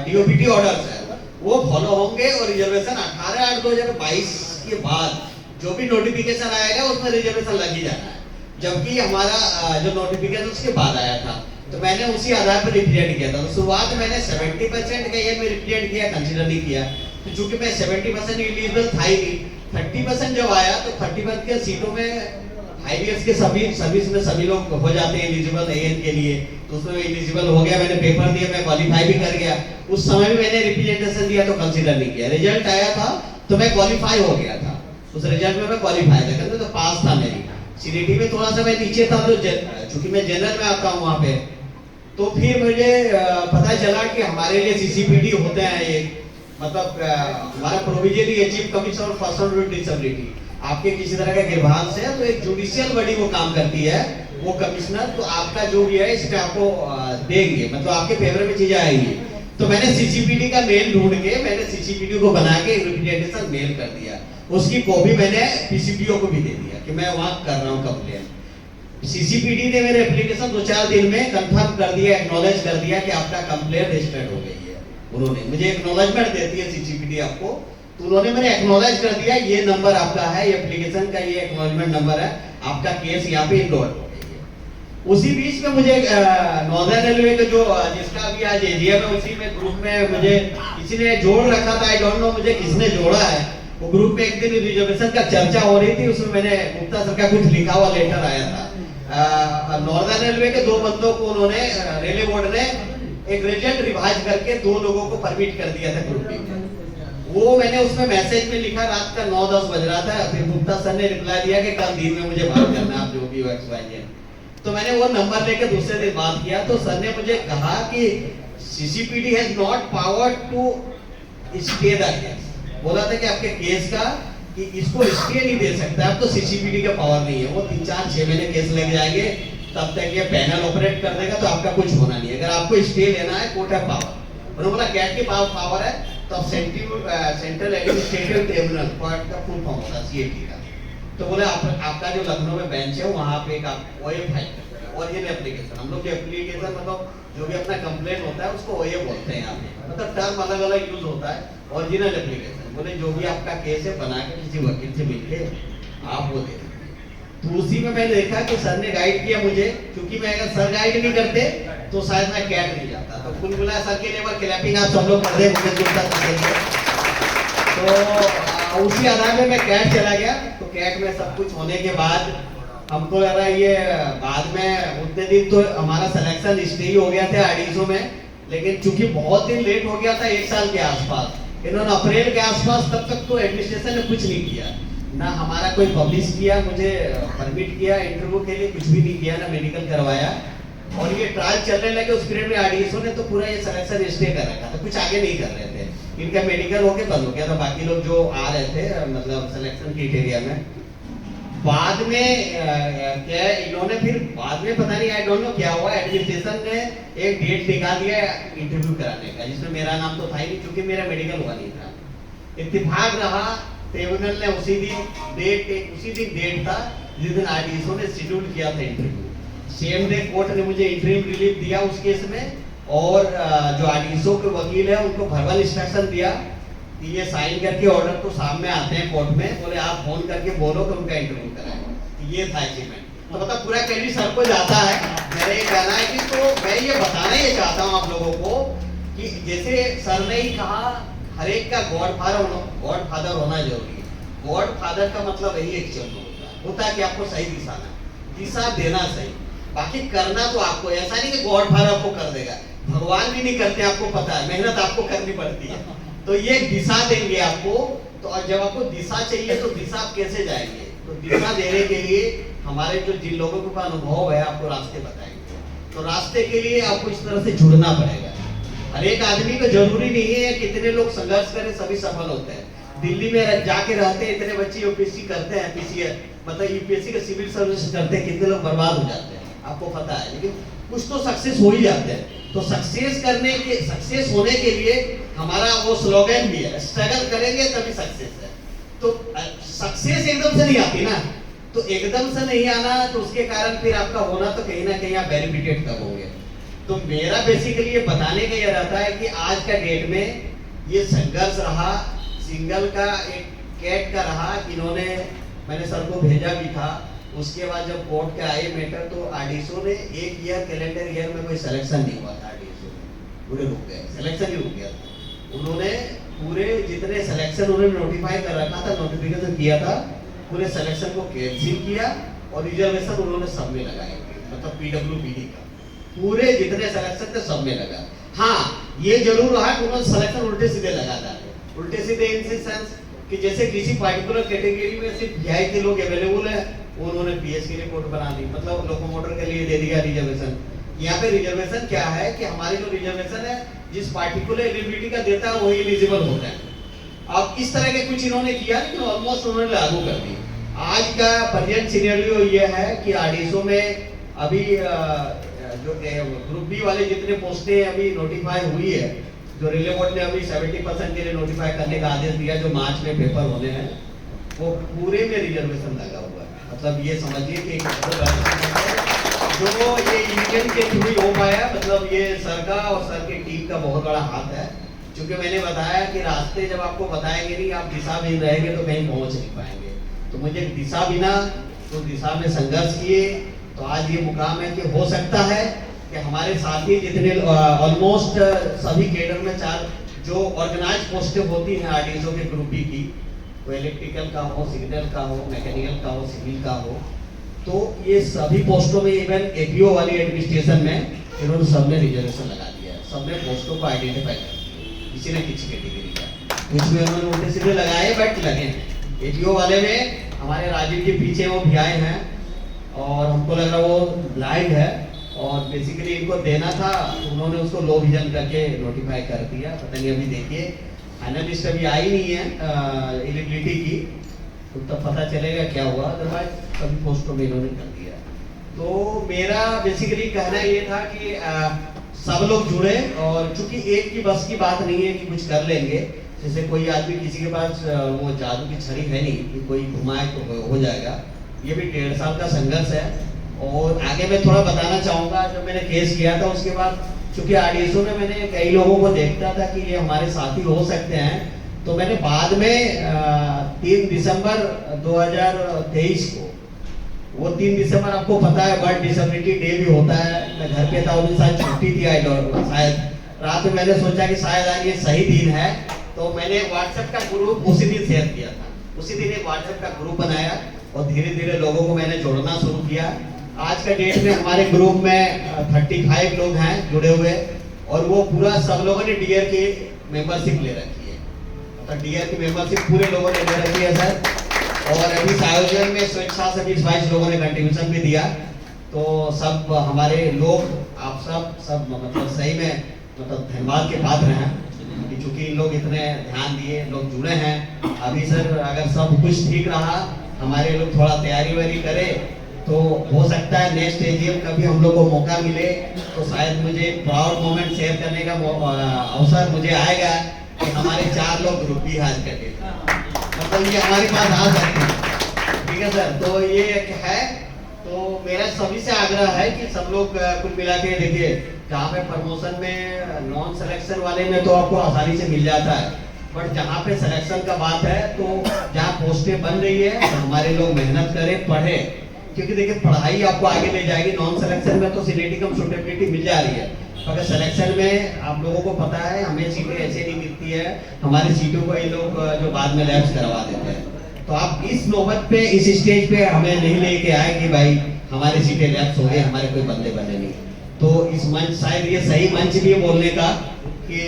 डीओपीटी ऑर्डर्स है वो फॉलो होंगे, और रिजर्वेशन 18/8/2022 के बाद जो भी नोटिफिकेशन आएगा उसमें रिजर्वेशन लग ही जाना है, जबकि हमारा जो नोटिफिकेशन उसके बाद आया था। तो मैंने उसी आधार पर रिप्रेजेंट किया था। तो शुरुआत में मैंने 70% का ये रिप्रेजेंट किया, कंसीडर नहीं किया, तो चूंकि मैं 70% एलिजिबल था ही नहीं, 30% जब आया तो 30% के सीटों में 5 इयर्स के सभी सर्विस में सभी लोग हो जाते हैं एलिजिबल एएन के लिए, तो उसमें एलिजिबल हो गया, मैंने पेपर दिया, मैं क्वालिफाई भी कर गया। उस समय भी मैंने रिप्रेजेंटेशन दिया तो कंसीडर नहीं किया। रिजल्ट आया था तो मैं क्वालिफाई हो गया था, उस रिजल्ट में मैं क्वालिफाई था, कहते तो पास था मेरी। सीडीटी में थोड़ा सा मैं नीचे था, तो चूंकि मैं जनरल में आता हूँ वहाँ पे, तो फिर मुझे पता चला कि हमारे लिए सीसीपीडी होते हैं एक, मतलब हमारा provisionally chief commissioner of person with disability, आपके किसी तरह का गिरभान से तो एक जुडिशियल बॉडी वो काम करती है, वो कमिश्नर, तो आपका जो भी है इस पे आपको देंगे, मतलब आपके फेवर में चीजें आएंगी। तो मैंने सीसीपीडी का मेल ढूंढ के मैंने सीसीपीडी को बना के रिप्रेजेंटेशन मेल कर दिया, उसकी कॉपी मैंने पीसीपीओ को भी दे दिया कि मैं वहां कर रहा हूं कंप्लेन। सीसीपीडी ने मेरे एप्लीकेशन 2-4 दिन में कंफर्म कर दिया, एक्नॉलेज कर दिया कि आपका कंप्लेन रजिस्टर्ड हो गई है। उन्होंने मुझे एक्नॉलेजमेंट देती है सीसीपीडी आपको, तो उन्होंने मैंने एक्नॉलेज कर दिया, ये नंबर आपका है, ये एप्लीकेशन का ये एक्नॉलेजमेंट नंबर है, आपका केस यहाँ पे इनरोल हो गई है। उसी बीच में मुझे नॉर्दर्न रेलवे का जो जिसका अभी आज एजीएम है, उसी में ग्रुप में मुझे किसी ने जोड़ रखा था, आई डोंट नो मुझे किसने जोड़ा है। वो ग्रुप में एक दिन रिजर्वेशन का चर्चा हो रही थी, उसमें मैंने गुप्ता सर का कुछ लिखा हुआ लेटर आया था। नॉर्दर्न रेलवे के 2 बंदों को उन्होंने रेलवे बोर्ड ने एक रिजल्ट रिवाइज करके 2 लोगों को परमिट कर दिया था ग्रुप बी में। वो मैंने उसमें मैसेज में लिखा, रात का 9-10 बज रहा था, फिर गुप्ता सर ने रिप्लाई दिया कि कल दिन में मुझे बात करना, आप जो भी XYZ। तो मैंने वो नंबर लेकर दूसरे दिन बात किया, तो सर ने मुझे कहा कि CCPD has not power to stay the case, बोला था कि आपके केस का कि इसको स्टे नहीं दे सकता, अब तो सीसीपीडी का पावर नहीं है, वो 3-4-6 महीने केस लग जाएंगे, तब तक ये पैनल ऑपरेट कर देगा, तो आपका कुछ होना नहीं है। अगर आपको स्टे लेना है, कोर्ट है पावर, उन्होंने बोला कैट की पावर है, तो सेंट्रल एडमिनिस्ट्रेटिव ट्रिब्यूनल कोर्ट का फुल फॉर्म होता है सीएटी का, तो बोले आपका जो लखनऊ में बेंच है वहां पे एक आप ओए फाइल करते हैं, ओरिजिनल एप्लीकेशन, हम लोग जो एप्लीकेशन मतलब जो भी अपना कंप्लेंट होता है उसको ओए बोलते हैं यहाँ पे, मतलब टर्म अलग अलग यूज होता है, ओरिजिनल एप्लीकेशन। बोले जो भी आपका केस है बना के किसी वकील से मिलके आप वो दे दीजिए। तो उसी में मैंने देखा कि सर ने गाइड किया मुझे, क्योंकि मैं अगर सर गाइड नहीं करते तो शायद मैं कैट नहीं जाता। तो कुल मिला सर के लिए क्लैपिंग आप सब लोग कर दे, मुझे जुड़ता तो उसी आधार में मैं कैट चला गया। तो कैट में सब कुछ होने के बाद हमको लगा ये बाद में उतने दिन तो हमारा सिलेक्शन स्टे हो गया था आईडीसो में, लेकिन चूंकि बहुत दिन लेट हो गया था, 1 साल के आसपास, इन्होंने अप्रैल के आसपास, तब तक तो एडमिनिस्ट्रेशन ने कुछ नहीं किया, ना हमारा कोई पब्लिश किया, मुझे परमिट किया इंटरव्यू के लिए, कुछ भी नहीं किया, ना मेडिकल करवाया। और ये ट्रायल चलने लगे उस पीरियड में आरडीएसओ ने तो पूरा ये सिलेक्शन स्टे कर रखा था, कुछ आगे नहीं कर रहे थे, इनका मेडिकल होके बंद हो गया था, बाकी लोग जो आ रहे थे मतलब सिलेक्शन क्राइटेरिया में। बाद में क्या इन्होंने फिर बाद में पता नहीं आई डोंट नो क्या हुआ, एडमिनिस्ट्रेशन ने एक डेट निकाल दिया इंटरव्यू कराने का, जिसमें मेरा नाम तो था ही नहीं क्योंकि मेरा मेडिकल हुआ नहीं था। इत्तेफाक रहा ट्रिब्यूनल ने उसी दिन डेट था जिस दिन आरडीएसओ ने शेड्यूल किया था इंटरव्यू, सेम डे कोर्ट ने मुझे इंटरिम रिलीफ दिया उस केस में, और जो आरडीएसओ के वकील है उनको वर्बल इंस्ट्रक्शन दिया कि ये साइन करके ऑर्डर तो सामने आते हैं कोर्ट में, बोले आप फोन करके बोलो कि उनका इंटरव्यू कराएं। ये था अचीवमेंट। तो मतलब पूरा क्रेडिट सर को जाता है। मेरा ये कहना है कि तो मैं ये बताना ये चाहता हूँ आप लोगों को कि जैसे सर ने ही कहा हर एक का गॉडफादर होना जरूरी है। गॉडफादर का मतलब यही एक्चुअल होता है कि आपको सही दिशा देना सही, बाकी करना तो आपको, ऐसा नहीं कि गॉडफादर आपको कर देगा, भगवान भी नहीं करते, आपको पता है, मेहनत आपको करनी पड़ती है। तो ये दिशा देंगे आपको। तो और जब आपको दिशा चाहिए तो दिशा आप कैसे जाएंगे? तो दिशा देने के लिए हमारे जो जिन लोगों के पास अनुभव है आपको रास्ते बताएंगे। तो रास्ते के लिए आपको इस तरह से जुड़ना पड़ेगा। हर एक आदमी को जरूरी नहीं है कितने लोग संघर्ष करें सभी सफल होते हैं। दिल्ली में जाके रहते हैं इतने बच्चे यूपीएससी करते हैं, मतलब यूपीएससी का सिविल सर्विस करते हैं, कितने लोग बर्बाद हो जाते हैं आपको पता है, लेकिन कुछ तो सक्सेस हो ही जाते हैं। तो सक्सेस होने के लिए हमारा वो स्लोगन भी है, स्ट्रगल करेंगे तभी सक्सेस है। तो सक्सेस एकदम से नहीं आती ना, तो एकदम से नहीं आना, तो उसके कारण फिर आपका होना तो कहीं ना कहीं आप बेनिफिटेड तब होंगे। तो मेरा बेसिकली ये बताने का ये रहता है कि आज का डेट में ये संघर्ष रहा, सिंगल का एक कैट का रहा कि इन्होंने, मैंने सर को भेजा भी था। उसके बाद जब कोर्ट के आए मैटर तो आरडीएसओ ने एक ईयर कैलेंडर ईयर में कोई सिलेक्शन नहीं हुआ था, आरडीएसओ में पूरे रुक गए, सिलेक्शन ही रुक गया था। उन्होंने पूरे जितने सिलेक्शन उन्होंने नोटिफाई कर रखा था, नोटिफिकेशन किया था, पूरे सिलेक्शन को कैंसिल किया और रिजर्वेशन उन्होंने सब में लगाए, मतलब पीडब्ल्यूबीडी का पूरे जितने सिलेक्शन थे सब में लगा। हाँ ये जरूर रहा कि उन्होंने सिलेक्शन उल्टे सीधे लगा था, उल्टे सीधे इन सेंस कि जैसे किसी पार्टिकुलर कैटेगरी में सिर्फ वीआई के लोग अवेलेबल है, उन्होंने पीएस की रिपोर्ट बना दी, मतलब लोकोमोटर के लिए दे दिया रिजर्वेशन। यहाँ पे रिजर्वेशन क्या है कि हमारी जो रिजर्वेशन है जिस पार्टिकुलर एलिजिबिलिटी का देता है वही एलिजिबल होता है। अब इस तरह के कुछ इन्होंने किया लेकिन ऑलमोस्ट उन्होंने लागू कर दी। आज का प्रेजेंट सिनेरियो ये है कि आरडीएसओ में अभी जो ग्रुप बी वाले जितने पोस्टें अभी नोटिफाई हुई है, जो रेलवे बोर्ड ने अभी 70% के लिए नोटिफाई करने का आदेश दिया, जो मार्च में पेपर होने हैं, वो पूरे में रिजर्वेशन लगा हुआ है। मतलब ये समझिए कि जो ये यूनियन के थ्रू हो पाया, मतलब ये सर का और सर की टीम का बहुत बड़ा हाथ है। क्योंकि मैंने बताया कि रास्ते जब आपको बताएंगे नहीं, आप दिशा में रहेंगे तो कहीं पहुंच नहीं पाएंगे। तो मुझे दिशा बिना तो दिशा में संघर्ष किए तो आज ये मुकाम है कि हो सकता है कि हमारे साथी जितने ऑलमोस्ट सभी कैडर में 4 जो ऑर्गेनाइज पोस्टें होती हैं आरडीएसओ के ग्रुप बी की, वो इलेक्ट्रिकल का हो, सिग्नल का हो, मैकेनिकल का हो, सिविल का हो, तो ये सभी पोस्टों में इवन एपीओ वाली एडमिनिस्ट्रेशन में इन्होंने सबने रिजर्वेशन लगा दिया है, सबने पोस्टों को आइडेंटिफाई कर दिया, किसी न किसी कैटेगरी का, कुछ में उन्होंने उल्टे सीधे लगाए बट लगे हैं। एपीओ वाले में हमारे राजीव जी पीछे वो भी आए हैं और हमको लग रहा वो ब्लाइंड है और बेसिकली इनको देना था, उन्होंने उसको लो विजन करके नोटिफाई कर दिया। पता नहीं अभी देखिए फाइनल लिस्ट अभी आई नहीं है एलिजिबिलिटी की, तो तब पता चलेगा क्या हुआ, अदरवाइज सभी पोस्टों में इन्होंने कर दिया। तो मेरा बेसिकली कहना ये था कि सब लोग जुड़े, और चूंकि एक की बस की बात नहीं है कि कुछ कर लेंगे, जैसे कोई आदमी किसी के पास वो जादू की छड़ी है नहीं कि कोई घुमाए तो हो जाएगा। ये भी 1.5 साल का संघर्ष है। और आगे मैं थोड़ा बताना चाहूँगा, जब मैंने केस किया था उसके बाद चूंकि आरडीएसओ में मैंने कई लोगों को देखता था कि ये हमारे साथी हो सकते हैं, तो मैंने बाद में 3 दिसंबर 2023 को, वो 3 दिसंबर आपको पता है वर्ल्ड डिसेबिलिटी डे भी होता है, मैं घर पे था उस दिन, शायद छुट्टी थी शायद रात में, मैंने सोचा कि शायद आज ये सही दिन है, तो मैंने व्हाट्सएप का ग्रुप उसी दिन शेयर किया था। उसी दिन एक व्हाट्सएप का ग्रुप बनाया और धीरे धीरे लोगों को मैंने जोड़ना शुरू किया। आज का डेट में हमारे ग्रुप में 35 लोग हैं जुड़े हुए, और वो पूरा सब लोगों ने डीआर की मेंबरशिप ले रखी है, मतलब डीआर की मेंबरशिप पूरे लोगों ने ले रखी है सर। और अभी इस आयोजन में स्वेच्छा से 22 लोगों ने कंट्रीब्यूशन भी दिया। तो सब हमारे लोग, आप सब मतलब सही में मतलब धन्यवाद के पात्र हैं कि चूंकि इन लोग इतने ध्यान दिए, लोग जुड़े हैं। अभी सर अगर सब कुछ ठीक रहा, हमारे लोग थोड़ा तैयारी वारी करें, तो हो सकता है नेक्स्ट एजीएम का भी हम लोग को मौका मिले, तो शायद मुझे प्राउड मोमेंट शेयर करने का अवसर मुझे आएगा कि हमारे 4 लोग ग्रुप भी हाज करके, मतलब ये हमारे पास आ सकते हैं। ठीक है सर, तो ये है। तो मेरा सभी से आग्रह है कि सब लोग कुल मिला के देखिए, जहाँ पे प्रमोशन में नॉन सिलेक्शन वाले में तो आपको आसानी से मिल जाता है, बट जहाँ पे सिलेक्शन का बात है, तो जहाँ पोस्टें बन रही है तो हमारे लोग मेहनत करें, पढ़े, क्योंकि देखिए पढ़ाई आपको आगे ले जाएगी। नॉन सिलेक्शन में तो सीनियरिटी कम सुटेबिलिटी मिल जा रही है, अगर सिलेक्शन में आप लोगों को पता है हमें सीटें ऐसे नहीं मिलती है, हमारी सीटों को ये लोग जो बाद में लैप्स करवा देते हैं। तो आप इस नौबत पे, इस स्टेज पे हमें नहीं लेके आए कि भाई हमारी सीटें लैप्स हो गए, हमारे कोई बंदे बने नहीं। तो इस मंच, शायद ये सही मंच भी है बोलने का कि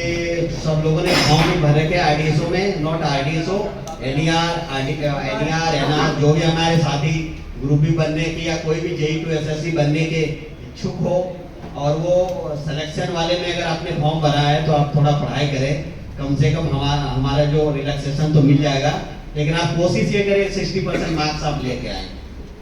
सब लोगों ने फॉर्म भी भरे के आरडीएसओ में, नॉट आरडीएसओ, एनईआर, एनआर, जो भी हमारे साथी ग्रुप भी बनने के या कोई भी जेई टू एसएससी बनने के इच्छुक हो, और वो सिलेक्शन वाले में अगर आपने फॉर्म भरा है तो आप थोड़ा पढ़ाई करें, कम से कम हमारा जो रिलैक्सेशन तो मिल जाएगा। लेकिन आप कोशिश ये करें 60% मार्क्स आप लेके आए।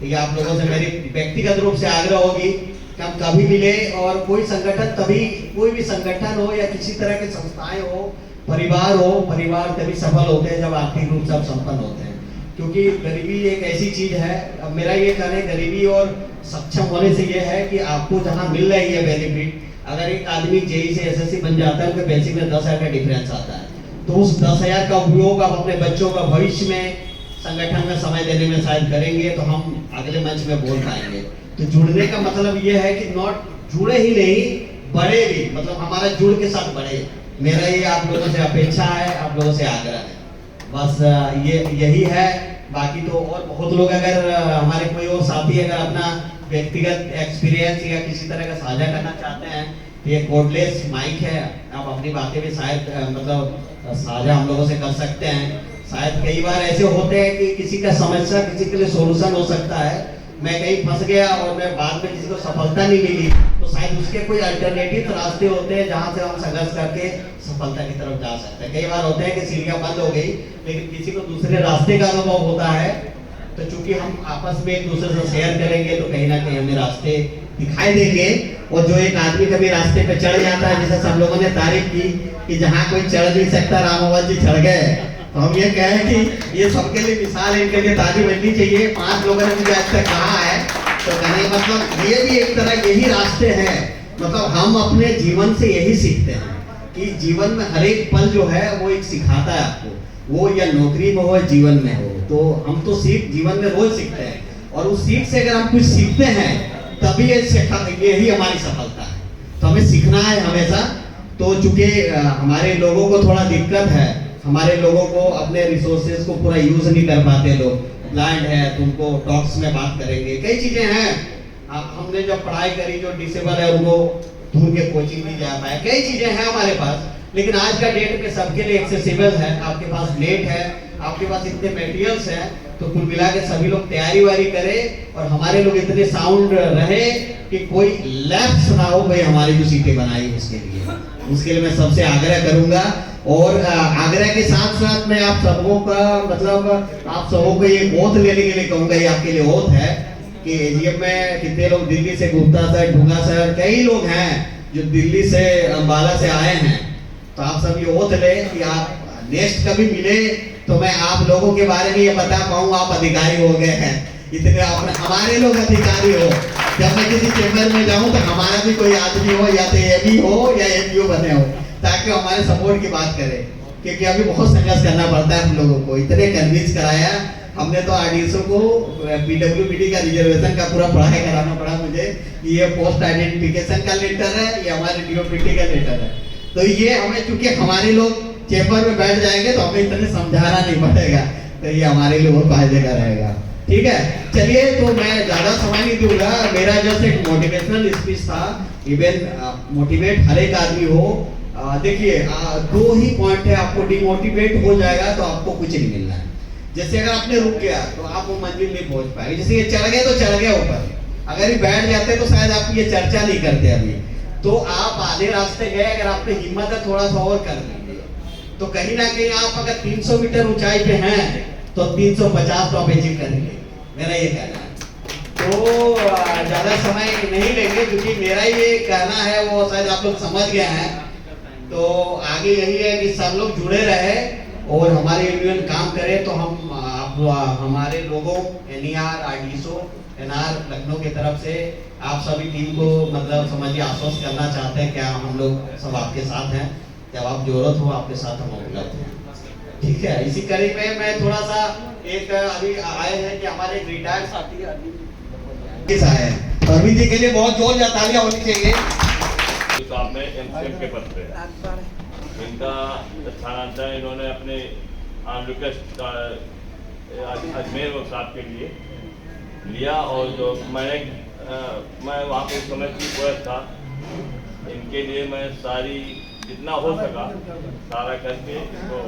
ठीक है, आप लोगों से मेरी व्यक्तिगत रूप से आग्रह होगी कि हम कभी मिले, और कोई संगठन तभी, कोई भी संगठन हो या किसी तरह के संस्थाएं हो, परिवार तभी सफल होते हैं जब आर्थिक रूप से आप संपन्न होते हैं। क्योंकि गरीबी एक ऐसी चीज है, अब मेरा ये कहना है गरीबी और सक्षम होने से ये है कि आपको जहाँ मिल रही है बेनिफिट, अगर एक आदमी जेई से एसएससी बन जाता है, उनके बेसिक में 10,000 का डिफरेंस आता है, तो उस 10,000 का उपयोग आप अपने बच्चों का भविष्य में संगठन में समय देने में शायद करेंगे, तो हम अगले मंच में बोल पाएंगे। तो जुड़ने का मतलब ये है कि नॉट जुड़े ही नहीं, बढ़े भी, मतलब हमारा जुड़ के साथ बढ़े। मेरा ये आप लोगों से अपेक्षा है, आप लोगों से आग्रह है, बस ये यही है। बाकी तो और बहुत लोग, अगर हमारे कोई और साथी अगर अपना व्यक्तिगत एक्सपीरियंस या किसी तरह का साझा करना चाहते हैं, तो ये कोडलेस माइक है, आप अपनी बातें भी शायद मतलब साझा हम लोगों से कर सकते हैं। शायद कई बार ऐसे होते हैं कि किसी का समस्या किसी के लिए सोल्यूशन हो सकता है, मैं कहीं फंस गया और मैं बाद में किसी को सफलता नहीं मिली, तो शायद उसके कोई अल्टरनेटिव रास्ते होते हैं जहां से हम संघर्ष करके सफलता की तरफ जा सकते हैं। कई बार होते हैं कि सीढ़ियां बंद हो गई, लेकिन किसी को दूसरे रास्ते का अनुभव होता है, तो चूंकि हम आपस में एक दूसरे से शेयर करेंगे तो कहीं ना कहीं हमें रास्ते दिखाई देंगे। और जो एक आदमी कभी रास्ते पे चढ़ जाता है, जैसे सब लोगों ने तारीफ की कि जहाँ कोई चढ़ नहीं सकता रामावत जी चढ़ गए, तो हम ये कहें कि ये सबके लिए मिसाल है, इनके लिए ताली बननी चाहिए। 5 लोगों ने मुझे आज तक कहा है, तो कहने का मतलब ये भी एक तरह यही रास्ते हैं। मतलब हम अपने जीवन से यही सीखते हैं कि जीवन में हर एक पल जो है वो एक सिखाता है आपको, वो या नौकरी में हो या जीवन में हो, तो हम तो सीख जीवन में रोज सीखते हैं, और उस सीख से अगर हम कुछ सीखते हैं तभी यही हमारी सफलता है। तो हमें सीखना है हमेशा। तो चूंकि हमारे लोगों को थोड़ा दिक्कत है, हमारे लोगों को अपने रिसोर्सेज को पूरा यूज नहीं कर पाते, लोग ब्लाइंड है, तुमको टॉक्स में बात करेंगे, कई चीजें हैं। हमने जब पढ़ाई करी, जो डिसेबल है उनको दूर के कोचिंग नहीं जा पाए, कई चीजें हैं हमारे पास, लेकिन आज का डेट पे सबके लिए एक्सेसिबल है। आपके पास नेट है, आपके पास इतने मटेरियल्स हैं, तो कुल मिला के सभी लोग तैयारी वारी करें, और हमारे लोग इतने साउंड रहे कि कोई लैप्स ना हो। भाई हमारी जो सीटें बनाई उसके लिए मैं सबसे आग्रह करूंगा। और आग्रह के साथ साथ मैं आप सबों का मतलब आप सबों को ये ओथ लेने के लिए कहूंगा, ये आपके लिए ओथ है कि एजीएम में कितने लोग दिल्ली से, गुप्ता सर, ढूंगा सर, कई लोग हैं जो दिल्ली से, अंबाला से आए हैं। तो आप सब ये ओथ ले कि आप नेक्स्ट कभी मिले तो मैं आप लोगों के बारे में ये बता पाऊँ आप अधिकारी हो गए हैं, इतने हमारे लोग अधिकारी हो। जब मैं किसी चैम्बर में जाऊं तो हमारा भी कोई आदमी हो, या तो एबी हो या एबीओ बने हो, ताकि हमारे सपोर्ट की बात करें। क्योंकि अभी बहुत संघर्ष करना पड़ता है हम लोगों को, इतने कन्विंस कराया हमने। तो आरडीएसओ को पीडब्ल्यूबीडी का रिजर्वेशन का पूरा पढ़ाई कराना पड़ा मुझे, ये पोस्ट आइडेंटिफिकेशन का लेटर है, ये हमारे डीओपीटी का लेटर है। तो ये हमें, चूंकि हमारे लोग चैम्बर में बैठ जाएंगे तो हमें इतने समझाना नहीं पड़ेगा, तो ये हमारे लिए बहुत फायदे का रहेगा। ठीक है, चलिए, तो मैं ज्यादा समय नहीं दूंगा। मेरा जस्ट एक मोटिवेशनल स्पीच था, इवन मोटिवेट हर एक आदमी हो। देखिए 2 ही पॉइंट है, आपको डिमोटिवेट हो जाएगा तो आपको कुछ नहीं मिलना है। जैसे अगर आपने रुक गया तो आप वो मंजिल नहीं पहुंच पाएंगे। जैसे ये चढ़ गए तो चढ़ गए ऊपर, अगर ये बैठ जाते तो शायद आप ये चर्चा नहीं करते अभी। तो आप आधे रास्ते गए, अगर आपने हिम्मत है थोड़ा सा और कर लीजिए, तो कहीं ना कहीं आप अगर 300 मीटर ऊंचाई पे हैं तो 350 तो आप अचीव करेंगे, मेरा ये कहना है। तो ज्यादा समय नहीं लेंगे, क्योंकि मेरा ये कहना है वो शायद आप लोग समझ गए हैं। तो आगे यही है कि सब लोग जुड़े रहे और हमारे यूनियन काम करे, तो हम हमारे लोगों एनईआर, आरडीएसओ, एनआर लखनऊ की तरफ से आप सभी टीम को मतलब समझिए आश्वस्त करना चाहते हैं क्या हम लोग सब आपके साथ हैं, जब आप जरूरत हो आपके साथ हम उपलब्ध हैं। ठीक है, इसी कड़ी में मैं थोड़ा सा एक अभी आए हैं कि हमारे एक रिटायर्ड साथी किस आया है परवीन जी के लिए बहुत जोर तालियां होनी चाहिए। साहब में एमसीएम के पद पे इनका स्थानांतरण इन्होंने अपने ऑन रिक्वेस्ट अजमेर साहब के लिए लिया और जो मैं वहाँ पे समय की वर्ष था, इनके लिए मैं सारी जितना हो सका सारा करके इसको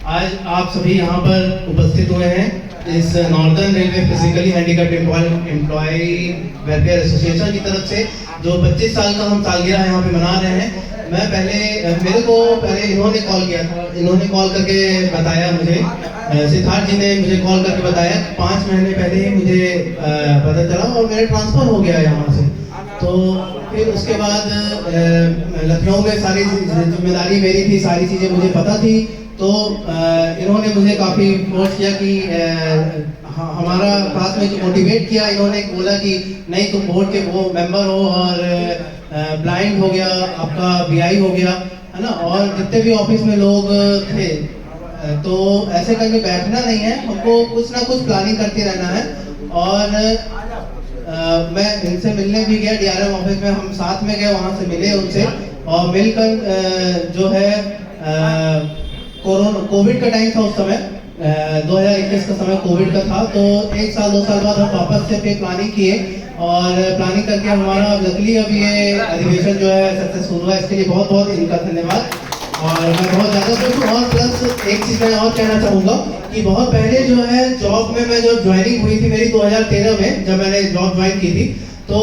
आज आप सभी यहाँ पर उपस्थित हुए हैं इस northern railway physically handicapped employ welfare association की तरफ से जो 25 साल का हम सालगिरह यहाँ पे मना रहे हैं। मैं मेरे को पहले इन्होंने कॉल किया था, इन्होंने कॉल करके बताया मुझे, सिद्धार्थ जी ने मुझे कॉल करके बताया 5 महीने पहले ही मुझे पता चला और मेरा ट्रांसफर हो गया यहाँ से। तो फिर उसके बाद लखनऊ में सारी जिम्मेदारी मेरी थी, सारी चीज़ें मुझे पता थी। तो इन्होंने मुझे काफ़ी फोर्स किया कि हमारा क्लास में जो मोटिवेट किया, इन्होंने बोला कि नहीं तुम बोर्ड के वो मेंबर हो और ब्लाइंड हो गया, आपका बीआई हो गया, है ना, और जितने भी ऑफिस में लोग थे तो ऐसे करके बैठना नहीं है, हमको कुछ ना कुछ प्लानिंग करते रहना है। और मैं इनसे मिलने भी गया डीआरएम ऑफिस में, हम साथ में गए, वहाँ से मिले उनसे और मिलकर जो है कोविड का टाइम था उस समय, 2021 का समय कोविड का था। तो 1 साल 2 साल बाद हम वापस से फिर प्लानिंग किए और प्लानिंग करके हमारा लकली अब ये अधिवेशन जो है सक्सेसफुल हुआ। इसके लिए बहुत बहुत इनका धन्यवाद और मैं बहुत ज़्यादा खुश हूँ। और प्लस एक चीज़ मैं और कहना चाहूँगा कि बहुत पहले जो है जॉब में मैं जब ज्वाइनिंग हुई थी मेरी 2013 में, जब मैंने जॉब ज्वाइन की थी, तो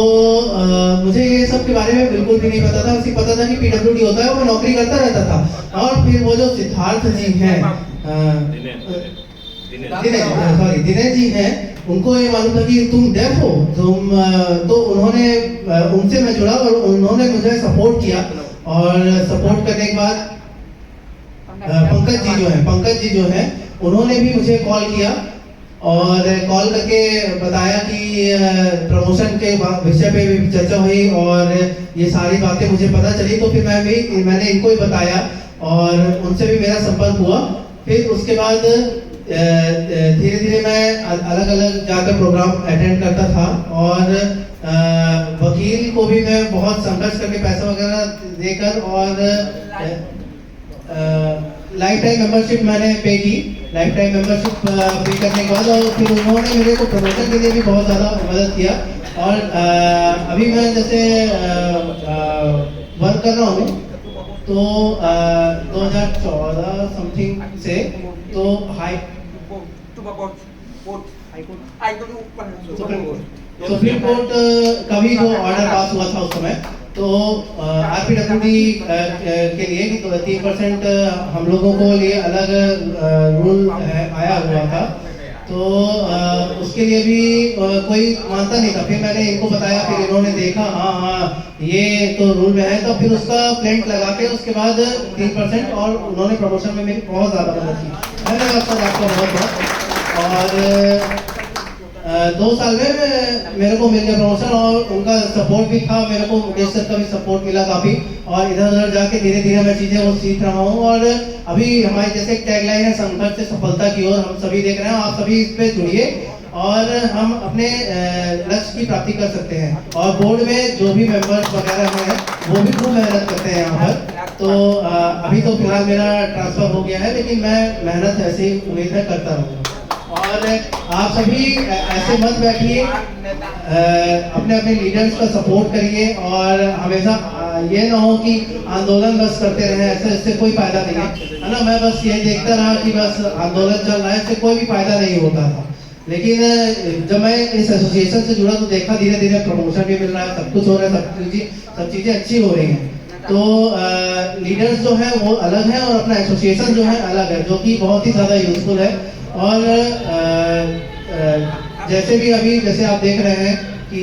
मुझे ये सब के बारे में बिल्कुल भी नहीं पता था। उसी पता था कि पीडब्ल्यूडी होता है, वो नौकरी करता रहता था। और फिर वो जो सिद्धार्थ जी हैं, दिनेश जी हैं, उनको ये मालूम था कि तुम डेफ हो, तो उन्होंने उनसे मैं जुड़ा और उन्होंने मुझे सपोर्ट किया। और सपोर्ट करने के बाद पंकज जी जो हैं उन्होंने भी मुझे कॉल किया और कॉल करके बताया कि प्रमोशन के विषय पे भी चर्चा हुई और ये सारी बातें मुझे पता चली। तो फिर मैंने इनको ही बताया और उनसे भी मेरा संपर्क हुआ। फिर उसके बाद धीरे धीरे मैं अलग अलग जाकर प्रोग्राम अटेंड करता था और वकील को भी मैं बहुत संघर्ष करके पैसा वगैरह देकर और लाइफ टाइम मेंबरशिप मैंने पे की। लाइफ टाइम मेंबरशिप पे करने के बाद और फिर उन्होंने मेरे को प्रमोशन के लिए भी बहुत ज़्यादा मदद किया। और अभी मैं जैसे वर्क कर रहा हूँ तो 2014 समथिंग से तो सुप्रीम कोर्ट का भी जो ऑर्डर पास हुआ था उस समय, तो आरपीडब्ल्यूडी के लिए कि 3% हम लोगों को लिए अलग रूल आया हुआ था। तो उसके लिए भी कोई मानता नहीं था। फिर मैंने इनको बताया, फिर इन्होंने देखा हाँ ये तो रूल में है, तो फिर उसका प्लेंट लगा के उसके बाद 3% और उन्होंने प्रमोशन में मेरी बहुत ज़्यादा मदद की। धन्यवाद सर आपका बहुत बहुत। और 2 साल में मेरे को मिल गया प्रमोशन और उनका सपोर्ट भी था, मेरे को मुकेश सर का भी सपोर्ट मिला काफ़ी। और इधर उधर जाके धीरे धीरे मैं चीज़ें वो सीख रहा हूँ। और अभी हमारी जैसे एक टैगलाइन है संघर्ष से सफलता की ओर, हम सभी देख रहे हैं, आप सभी इस पे जुड़िए और हम अपने लक्ष्य की प्राप्ति कर सकते हैं। और बोर्ड में जो भी मेंबर्स वगैरह हैं वो भी खूब मेहनत करते हैं यहाँ पर। तो अभी तो फिलहाल मेरा ट्रांसफर हो गया है, लेकिन मैं मेहनत ऐसे ही उम्मीद है करता रहूँगा। और आप सभी ऐसे मत बैठिए, अपने अपने लीडर्स का सपोर्ट करिए और हमेशा ये ना हो कि आंदोलन बस करते रहे, ऐसे इससे कोई फायदा नहीं है ना। मैं बस ये देखता रहा कि बस आंदोलन चल रहा है, इससे कोई भी फायदा नहीं होता था। लेकिन जब मैं इस एसोसिएशन से जुड़ा तो देखा धीरे धीरे प्रमोशन भी मिल रहा है, सब कुछ हो रहा है, सब चीज़ें अच्छी हो रही हैं। तो लीडर्स जो है वो अलग है और अपना एसोसिएशन जो है अलग है, जो कि बहुत ही ज़्यादा यूजफुल है। और जैसे भी अभी जैसे आप देख रहे हैं कि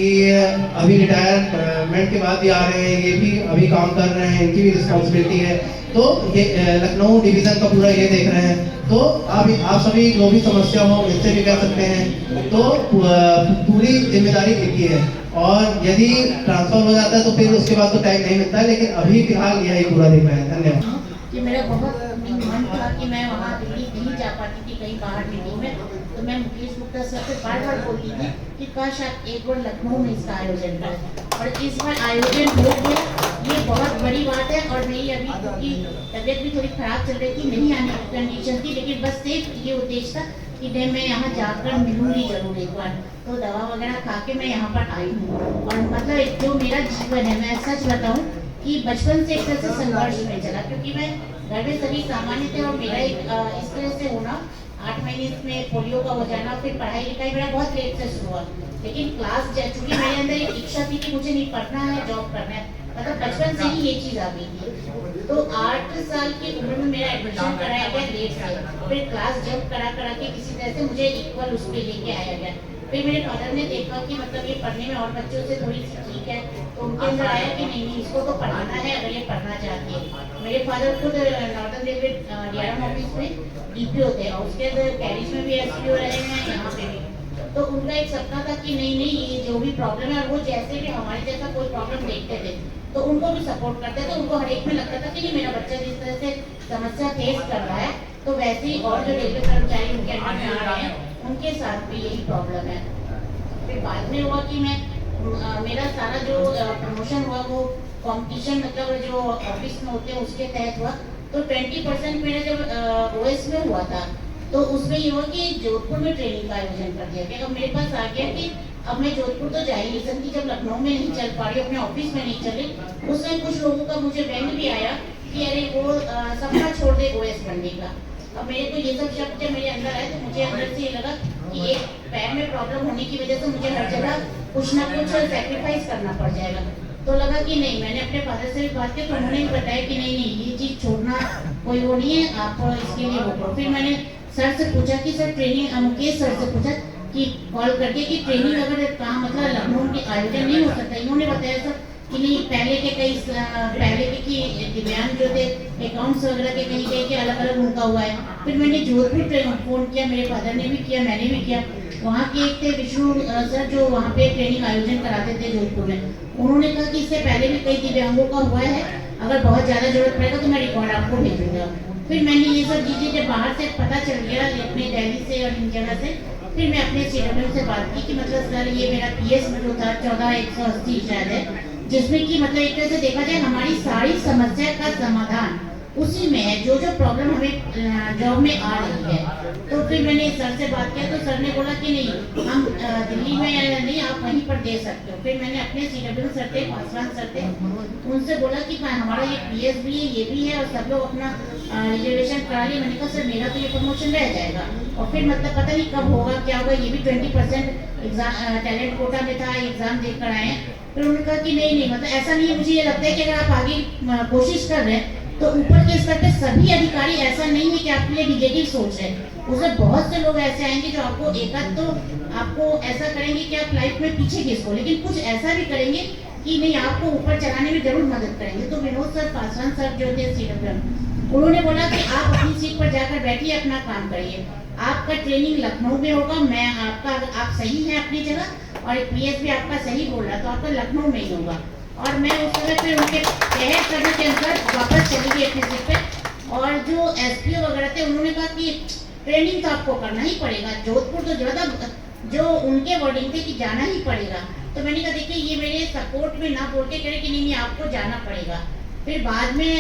अभी रिटायरमेंट के बाद भी आ रहे हैं, ये भी अभी काम कर रहे हैं, इनकी भी रिस्पॉन्सिबिलिटी है। तो ये लखनऊ डिवीज़न का पूरा ये देख रहे हैं। तो आप सभी जो भी समस्या हो इससे भी कह सकते हैं। तो पूरी जिम्मेदारी इनकी है, और यदि ट्रांसफर हो जाता है तो फिर उसके बाद तो टाइम नहीं मिलता है, लेकिन अभी फिलहाल यही पूरा देख रहे हैं। धन्यवाद। कि मेरा बहुत मन था कि मैं वहाँ दिल्ली नहीं जा पाती थी कहीं बाहर मीटिंग में, तो मैं मुकेश गुप्ता सर से बार बार बोलती थी कि काश आप एक बार लखनऊ में इसका आयोजन करें, और इस बार आयोजन हो गया। ये बहुत बड़ी बात है। और मेरी अभी क्योंकि तबीयत भी थोड़ी खराब चल रही थी, नहीं आने की कंडीशन थी, लेकिन बस सिर्फ ये उद्देश्य था कि नहीं मैं यहाँ जाकर मिलूंगी जरूर एक बार। तो दवा वगैरह खा के मैं यहाँ पर आई हूँ। और मतलब जो मेरा जीवन है, मैं सच बताऊँ कि बचपन से एक तरह से संघर्ष में चला, क्योंकि मैं घर में सभी सामान्य थे, और मेरा एक इस तरह से होना 8 महीने में पोलियो का हो जाना, फिर पढ़ाई लिखाई मेरा बहुत लेट से शुरू हुआ। लेकिन क्लास चूंकि मेरे अंदर एक इच्छा थी कि मुझे नहीं पढ़ना है, जॉब करना है, मतलब बचपन से ही ये चीज़ आ गई थी। तो 8 साल की उम्र में मेरा एडमिशन कराया गया लेट से, फिर क्लास जंप करा के किसी तरह से मुझे इक्वल उस पर लेके आया गया। फिर मेरे फादर ने देखा कि मतलब ये पढ़ने में और बच्चों से थोड़ी सी ठीक है, तो उनके अंदर आया कि नहीं इसको तो पढ़ाना है अगर ये पढ़ना चाहती है। मेरे फादर खुद नॉर्दर्न रेलवे DRM ऑफिस में DPO थे, और उसके अंदर कैरिज में भी SPO रहे हैं, यहाँ पे भी। तो उनका एक सपना था कि नहीं ये जो भी प्रॉब्लम है, और वो जैसे भी हमारे जैसा कोई प्रॉब्लम देखते थे तो उनको भी सपोर्ट करते थे। उनको हर एक में लगता था कि नहीं मेरा बच्चा जिस तरह से समस्या फेस कर रहा है, तो वैसे ही और जो रेलवे कर्मचारी उनके अंडर में आ रहे हैं उनके साथ भी यही प्रॉब्लम है। फिर बाद में हुआ कि मैं मेरा सारा जो प्रमोशन हुआ वो कंपटीशन मतलब जो ऑफिस में होते हैं उसके तहत हुआ। तो 20% मेरा जब OS में हुआ था, तो उसमें ये हुआ कि जोधपुर में ट्रेनिंग का आयोजन कर दिया गया। अब मेरे पास आ गया कि अब मैं जोधपुर तो जा ही नहीं सकती, जब लखनऊ में नहीं चल पा रही, अपने ऑफिस में नहीं चली। उसमें कुछ लोगों का मुझे व्यंग भी आया कि अरे वो सपना छोड़ दे OS बनने का। अब मेरे को ये सब शब्द जब मेरे अंदर आए तो मुझे अंदर से ये लगा कि एक पैर में प्रॉब्लम होने की वजह से मुझे हर जगह कुछ ना कुछ सैक्रिफाइस करना पड़ जाएगा। तो लगा कि नहीं, मैंने अपने फादर से भी बात की, तो उन्होंने भी बताया कि नहीं ये चीज़ छोड़ना कोई वो नहीं है, आप इसके लिए वो करो। फिर मैंने सर से पूछा कि सर ट्रेनिंग, मुकेश सर से पूछा कि कॉल करके कि ट्रेनिंग अगर कहाँ मतलब लखनऊ के आयोजन नहीं हो सकता। इन्होंने बताया सर कि नहीं पहले के कि दिव्यांग जो थे अकाउंट्स वगैरह के कहीं के अलग अलग उनका हुआ है। फिर मैंने जोधपुर फोन किया, मेरे फादर ने भी किया, मैंने भी किया। वहाँ के एक थे विष्णु सर जो वहाँ पे ट्रेनिंग आयोजन कराते थे जोधपुर में, उन्होंने कहा कि इससे पहले भी कई दिव्यांगों का हुआ है, अगर बहुत ज़्यादा जरूरत पड़ेगा तो मैं रिकॉर्ड आपको भेजूंगा। फिर मैंने ये सब चीज़ें जब बाहर से पता चल गया अपने दिल्ली से और इन जगह से, फिर मैं अपने CW से बात की कि मतलब सर ये मेरा PS में जो था 14,180 शायद है, जिसमें कि मतलब एक तरह से देखा जाए हमारी सारी समस्या का समाधान उसी में है, जो जो प्रॉब्लम हमें जॉब में आ रही है। तो फिर मैंने सर से बात किया, तो सर ने बोला कि नहीं हम दिल्ली में नहीं, आप वहीं पर दे सकते हो। फिर मैंने अपने CW सर थे, पासवान सर थे, उनसे बोला कि हमारा ये PS भी है, ये भी है, और सब लोग अपना रिजर्वेशन करा लिए। मैंने कहा सर मेरा तो ये प्रमोशन रह जाएगा, और फिर मतलब पता नहीं कब होगा क्या होगा। ये भी 20% एग्जाम टैलेंट कोटा में था, एग्जाम देकर आए हैं। फिर उन्होंने कहा कि नहीं मतलब ऐसा नहीं है, मुझे ये लगता है कि अगर आप आगे कोशिश कर रहे हैं तो ऊपर के स्तर पे सभी अधिकारी ऐसा नहीं है कि आपके लिए निगेटिव सोच रहे हैं। उसमें बहुत से लोग ऐसे आएंगे जो आपको एकाध तो आपको ऐसा करेंगे कि आप लाइफ में पीछे खिसको, लेकिन कुछ ऐसा भी करेंगे कि नहीं आपको ऊपर चलाने में जरूर मदद करेंगे। तो विनोद सर, पासवान सर जो थे CW, उन्होंने बोला कि आप अपनी सीट पर जाकर बैठिए, अपना काम करिए, आपका ट्रेनिंग लखनऊ में होगा, मैं आपका आप सही हैं अपनी जगह और PS भी आपका सही बोल रहा, तो आपका लखनऊ में ही होगा। और मैं उस समय फिर उनके कहर करने के अनुसार वापस चली गई अपनी सीट पे। और जो SPO वगैरह थे उन्होंने कहा कि ट्रेनिंग तो आपको करना ही पड़ेगा, जोधपुर तो ज़्यादा जो उनके वर्डिंग थे कि जाना ही पड़ेगा। तो मैंने कहा देखिए ये मेरे सपोर्ट में ना बोल के कह रहे कि नहीं आपको जाना पड़ेगा। फिर बाद में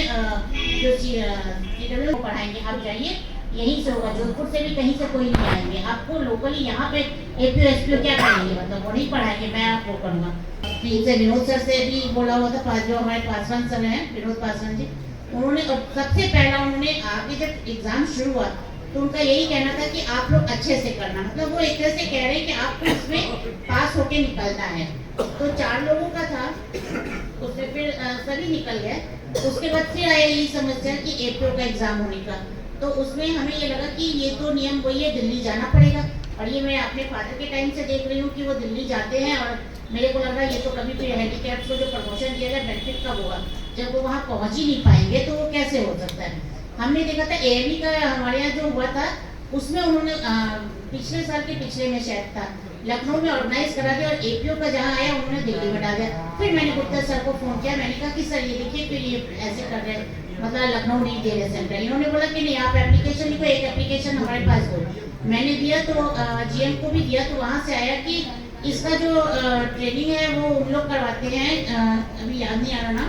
जो CW पढ़ाएंगे आप जाइए, यहीं से होगा, जोधपुर से भी कहीं से कोई नहीं आएंगे, आपको लोकली यहाँ पे APO SPO क्या करेंगे, मतलब वही पढ़ाएंगे, मैं आपको करूँगा। से विनोद सर से भी बोला हुआ था, जो हमारे पासवान सर हैं विनोद पासवान जी, उन्होंने सबसे पहला उन्होंने आगे जब एग्जाम शुरू हुआ तो उनका यही कहना था कि आप लोग अच्छे से करना, मतलब वो एक तरह से कह रहे हैं कि आपको इसमें पास होके निकलना है। तो 4 लोगों का था, उसमें फिर सभी निकल गए। उसके बाद फिर आया यही समस्या कि APO का एग्जाम होने का, तो उसमें हमें ये लगा कि ये तो नियम वही है, दिल्ली जाना पड़ेगा। और ये मैं अपने फादर के टाइम से देख रही हूँ कि वो दिल्ली जाते हैं और मेरे को लग रहा है ये तो कभी भी हैंडीकैप्स को जो प्रमोशन दिया गया बेनिफिट कब होगा, जब वो वहाँ पहुँच ही नहीं पाएंगे तो वो कैसे हो सकता है। हमने देखा था एवी का हमारे यहाँ जो हुआ था उसमें उन्होंने पिछले साल के पिछले में शायद था लखनऊ में ऑर्गेनाइज करा दिया और एपीओ का जहाँ आया उन्होंने दिल्ली में डाल दिया। फिर मैंने गुप्ता सर को फोन किया, मैंने कहा कि सर ये देखिए फिर ये ऐसे कर रहे हैं, मतलब लखनऊ नहीं दे रहे सेंटर। इन्होंने बोला कि नहीं आप एप्लीकेशन लिखो, एक एप्लीकेशन हमारे पास दो। मैंने दिया तो जीएम को भी दिया तो वहाँ से आया कि इसका जो ट्रेनिंग है वो उन लोग करवाते हैं, अभी याद नहीं आ रहा ना,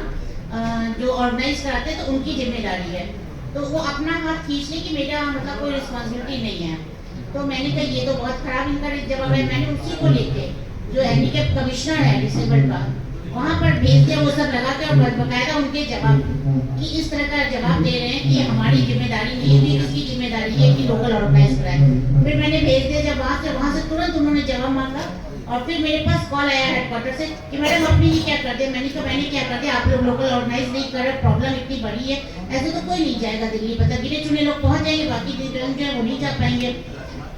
जो ऑर्गेनाइज कराते हैं तो उनकी जिम्मेदारी है। तो वो अपना हाथ खींच ले कि मेरा मतलब कोई रिस्पॉन्सिबिलिटी नहीं है। तो मैंने कहा ये तो बहुत खराब इनका जवाब है। मैंने उसी को लेके जो हैंडीकैप कमिश्नर है डिसेबल्ड का वहाँ पर भेज दिया, वो सब लगा के और बकायदा उनके जवाब कि इस तरह का जवाब दे रहे हैं कि हमारी जिम्मेदारी नहीं है, किसकी जिम्मेदारी है कि लोकल ऑर्गेनाइज कराए। फिर मैंने भेज दिया, जब वहाँ से तुरंत उन्होंने जवाब मांगा और फिर मेरे पास कॉल आया हेडक्वार्टर से कि मैडम आपने ये क्या कर दिया। मैंने कहा मैंने क्या कर दिया, आप लोग लोकल ऑर्गेनाइज नहीं कर रहे, प्रॉब्लम इतनी बड़ी है, ऐसे तो कोई नहीं जाएगा दिल्ली, पता गिने चुने लोग पहुंच जाएंगे, बाकी जो है वो नहीं जा पाएंगे।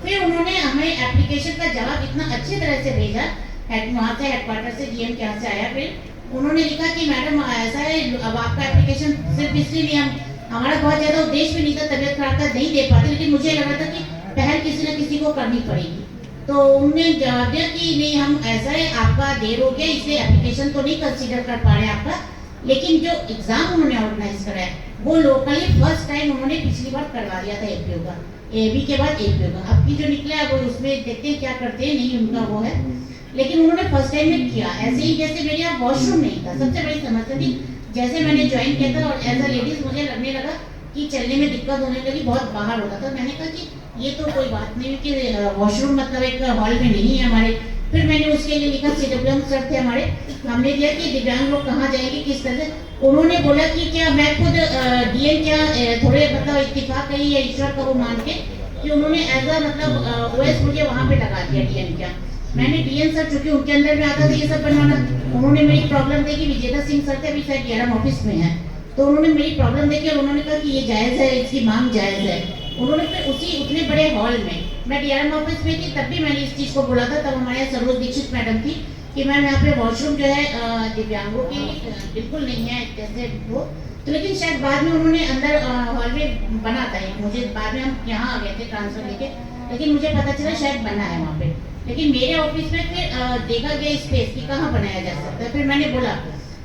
फिर उन्होंने हमें एप्लीकेशन का जवाब इतना अच्छी तरह से भेजा, वहाँ से हेडक्वार्टर से जीएम के यहाँ से आया। फिर उन्होंने लिखा कि मैडम ऐसा है, अब आपका एप्लीकेशन सिर्फ इसलिए हमारा बहुत ज़्यादा उद्देश्य भी नहीं था, तबियत खराब था नहीं दे पाते, लेकिन मुझे लगा था कि पहल किसी न किसी को करनी पड़ेगी। तो उन्होंने जवाब दिया कि नहीं हम ऐसा है, आपका देर हो गया इसलिए एप्लीकेशन तो नहीं कंसीडर कर पा रहे आपका, लेकिन जो एग्जाम उन्होंने ऑर्गेनाइज कराया वो लोकली फर्स्ट टाइम उन्होंने पिछली बार करवा दिया था एपीओ का, एबी के बाद एपीओ का। अब की जो निकला है वो उसमें देखते हैं क्या करते हैं, नहीं उनका वो है, लेकिन उन्होंने फर्स्ट टाइम में किया। ऐसे ही जैसे मेरे यहाँ वॉशरूम नहीं था, सबसे बड़ी समस्या थी, जैसे मैंने ज्वाइन किया था और एज अ लेडीज मुझे लगने लगा कि चलने में दिक्कत होने लगी, बहुत बाहर होता था। मैंने कहा कि ये तो कोई बात नहीं कि वॉशरूम मतलब एक हॉल में नहीं है हमारे। फिर मैंने उसके लिए लिखा, CWM सर थे हमारे, हमने दिया कि दिव्यांग लोग कहाँ जाएंगे किस तरह से। उन्होंने बोला कि क्या मैं खुद डीएम क्या थोड़े मतलब इत्तेफाक कही या ईश्वर का वो मान के कि उन्होंने एज अ मतलब ओएस मुझे वहाँ पे लगा दिया डीएम क्या। मैंने डीएम सर चूंकि उनके अंदर में आता था ये सब बनवाना, उन्होंने मेरी प्रॉब्लम देखी, विजेता सिंह सर थे अभी शायद DRM ऑफिस में है, तो उन्होंने मेरी प्रॉब्लम देखी और उन्होंने कहा कि ये जायज़ है, इसकी मांग जायज़ है। उन्होंने फिर उसी उतने बड़े हॉल में, मैं DRM ऑफिस में थी तब भी मैंने इस चीज़ को बोला था, तब हमारे यहाँ सरोज दीक्षित मैडम थी कि मैम यहाँ पे वॉशरूम जो है दिव्यांगों की बिल्कुल नहीं है जैसे वो, तो लेकिन शायद बाद में उन्होंने अंदर हॉल में बना था, मुझे बाद में हम यहाँ आ गए थे ट्रांसफर लेके, लेकिन मुझे पता चला शायद बना है वहाँ पे। लेकिन मेरे ऑफिस में फिर देखा गया स्पेस कि कहाँ बनाया जा सकता है। फिर मैंने बोला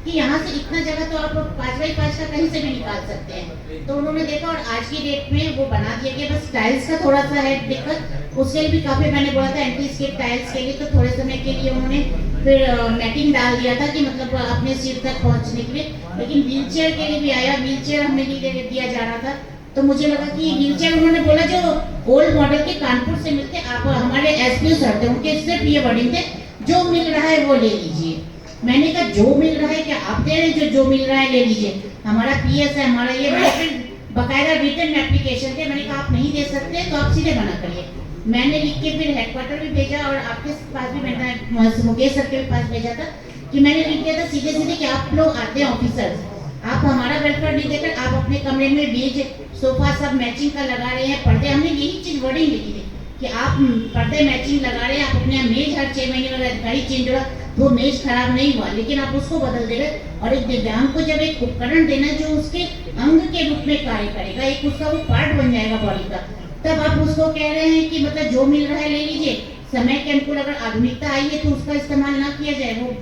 कि यहाँ से इतना जगह तो आप 5x5 का कहीं से भी निकाल सकते हैं। तो उन्होंने देखा और आज की डेट में वो बना दिया गया, बस टाइल्स का थोड़ा सा है दिक्कत, उसके लिए भी काफ़ी मैंने बोला था एंटी स्किड टाइल्स के लिए, तो थोड़े समय के लिए उन्होंने फिर मैटिंग डाल दिया था कि मतलब अपने सीट तक पहुँचने के लिए। लेकिन व्हील चेयर के लिए भी आया, व्हील चेयर हमें दिया जा रहा था, तो मुझे लगा कि व्हील चेयर उन्होंने बोला जो ओल्ड मॉडल के कानपुर से मिलते, आप हमारे एसपीओ सर थे उनके सिर्फ ये वर्डिंग थे जो मिल रहा है वो ले लीजिए। मैंने कहा जो मिल रहा है क्या आप दे रहे हैं, जो मिल रहा है ले लीजिए, हमारा पीएस है हमारा ये, मैंने फिर बकायदा रिटर्न एप्लीकेशन थे, मैंने कहा आप नहीं दे सकते तो आप सीधे मना करिए। मैंने लिख के फिर हेडक्वार्टर भी भेजा और आपके पास भी मैंने मुकेश सर के पास भेजा था कि मैंने लिख दिया था सीधे सीधे कि आप लोग आते हैं ऑफिसर्स, आप हमारा वेलफेयर नहीं देकर आप अपने कमरे में मेज सोफा सब मैचिंग का लगा रहे हैं, पर्दे, हमने यही चीज वर्डिंग लिखी थी कि आप पर्दे मैचिंग लगा रहे हैं, आप अपने मेज हर 6 महीने में अधिकारी चेंज हो रहा, वो मेज खराब नहीं हुआ लेकिन आप उसको बदल दे रहे। और एक दिव्यांग को जब एक उपकरण देना जो उसके अंग के रूप में कार्य करेगा, एक उसका वो पार्ट बन जाएगा बॉडी का, तब आप उसको कह रहे हैं कि मतलब जो मिल रहा है ले लीजिए। समय के अनुकूल अगर आधुनिकता आई है तो उसका इस्तेमाल ना किया जाए, वो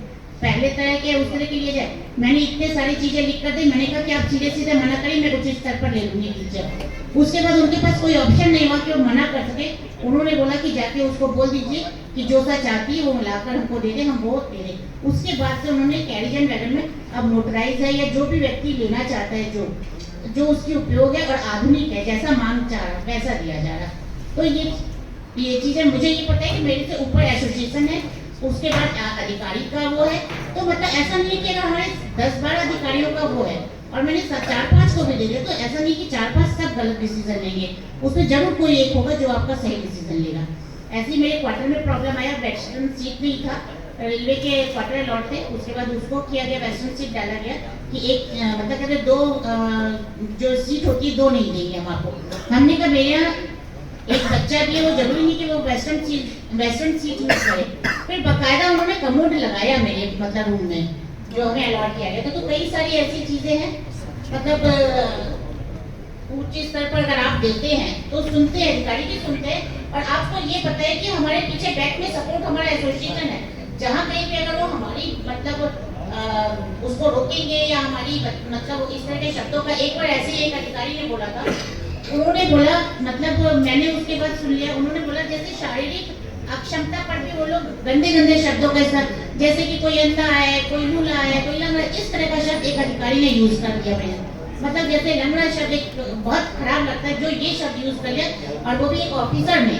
पहले तरह के उस तरह के लिए जाए। मैंने इतने सारी चीजें लिख कर दी, मैंने कहा कि आप सीधे सीधे मना करिए, मैं उचित स्तर पर ले लूंगी टीचर। उसके बाद उनके पास कोई ऑप्शन नहीं हुआ कि वो मना कर सके। उन्होंने बोला कि जाके उसको बोल दीजिए कि जो सा चाहती है वो लाकर हमको दे दे, हम वो दे दें। उसके बाद से उन्होंने कैरिजन वैगन में अब नोटराइज है या जो भी व्यक्ति लेना चाहता है जो उसकी उपयोग है और आधुनिक है, जैसा मांग चाह रहा वैसा दिया जा रहा। तो ये चीजें मुझे ये पता है कि मेरे से ऊपर एसोसिएशन है, उसके बाद अधिकारी का वो है, तो मतलब ऐसा नहीं है कि अगर हमारे 10-12 अधिकारियों का वो है और मैंने 4-5 को भी दे दिया, तो ऐसा नहीं कि 4-5 सब गलत डिसीजन लेंगे, उसमें जरूर कोई एक होगा जो आपका सही डिसीजन लेगा। ऐसे ही मेरे क्वार्टर में प्रॉब्लम आया, वेस्टर्न सीट नहीं था, रेलवे के क्वार्टर लॉट थे, उसके बाद उसको किया गया, वेस्टर्न सीट डाला गया कि एक मतलब कहते 2 जो सीट होती है 2 नहीं देंगे हम आपको। हमने कहा मेरे यहाँ एक बच्चा भी है, वो जरूरी नहीं कि वो वेस्टर्न सीट यूज करे। फिर बकायदा उन्होंने कमोड लगाया मेरे मतलब रूम में जो हमें अलॉट किया गया था। तो कई सारी ऐसी चीजें हैं, मतलब उच्च स्तर पर अगर आप देते हैं तो सुनते हैं, अधिकारी भी सुनते हैं। और आपको ये पता है कि हमारे पीछे बैक में सपोर्ट हमारा एसोसिएशन है, जहाँ कहीं पे अगर वो हमारी मतलब उसको रोकेंगे या हमारी मतलब इस तरह के शब्दों का, एक बार ऐसे ही एक अधिकारी ने बोला था, उन्होंने बोला मतलब मैंने उसके बाद सुन लिया, उन्होंने बोला जैसे शारीरिक अक्षमता पर भी वो लोग गंदे गंदे शब्दों के साथ, जैसे कि कोई अंधा है, कोई लूला है, कोई लंगड़ा, इस तरह का शब्द एक अधिकारी ने यूज कर दिया मैंने। मतलब जैसे लंगड़ा शब्द एक बहुत खराब लगता है, जो ये शब्द यूज कर लिया, और वो भी एक ऑफिसर ने।